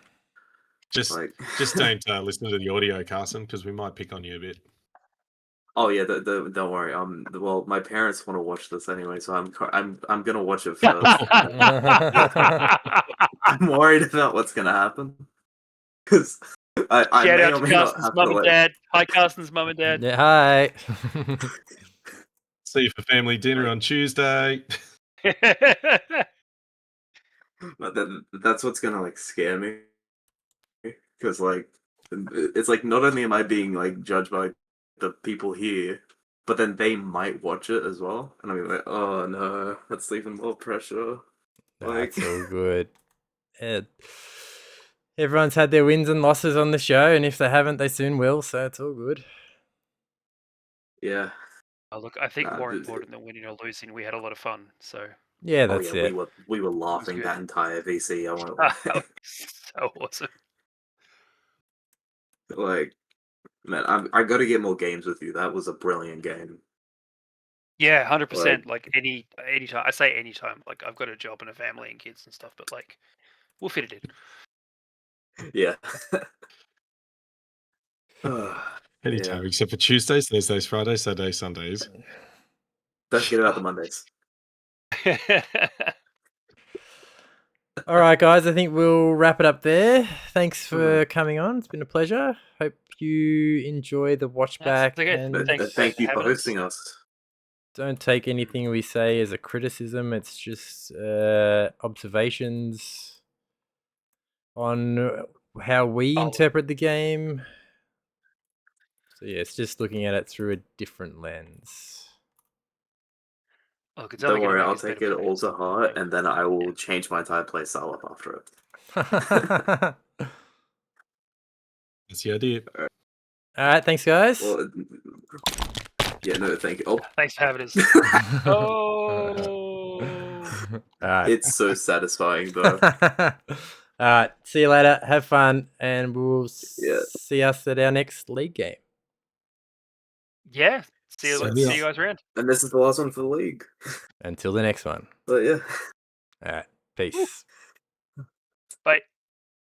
Just Like, just don't listen to the audio, Carson, because we might pick on you a bit. oh yeah, don't worry. Well, my parents want to watch this anyway, so I'm gonna watch it first. I'm worried about what's gonna happen because I Shout may out or to may not Carson's have mum to and like. dad. Hi, Carson's mum and dad. Yeah, hi. See you for family dinner Like- on Tuesday. But that's what's gonna like scare me because like it's like not only am I being like judged by the people here, but then they might watch it as well, and I'm like, oh no, that's even more pressure. Like, That's all good. Everyone's had their wins and losses on the show, and if they haven't, they soon will. So it's all good. yeah. Oh, look, I think more Nah, important than winning or losing, we had a lot of fun. So Yeah, Oh that's yeah, it. we were laughing good. that entire VC. I won't that lie. was so awesome. Like, man, I got to get more games with you. That was a brilliant game. Yeah, 100%. Like anytime. I say anytime. Like I've got a job and a family and kids and stuff, but like we'll fit it in. Yeah. Anytime, Yeah. except for Tuesdays, Thursdays, Fridays, Saturdays, Sundays. Don't forget about the Mondays. All right, guys. I think we'll wrap it up there. Thanks for Mhm. coming on. It's been a pleasure. Hope you enjoy the watch That's back, okay. and Thanks Thank you for having us. hosting us. don't take anything we say as a criticism. It's just observations on how we Oh. interpret the game. So yeah, it's just looking at it through a different lens. Look, it's Don't only going worry, to make I'll us take better it all players. to heart, Yeah. and then I will change my entire play style up after it. That's the idea. All right, thanks, guys. Well, yeah, no, thank you. Oh, Thanks for having us. Oh. All right. it's so satisfying though. All right. See you later. Have fun, and we'll Yeah. see us at our next league game. Yeah. See So- you guys around. And this is the last one for the league. Until the next one. But yeah. All right. Peace. Bye.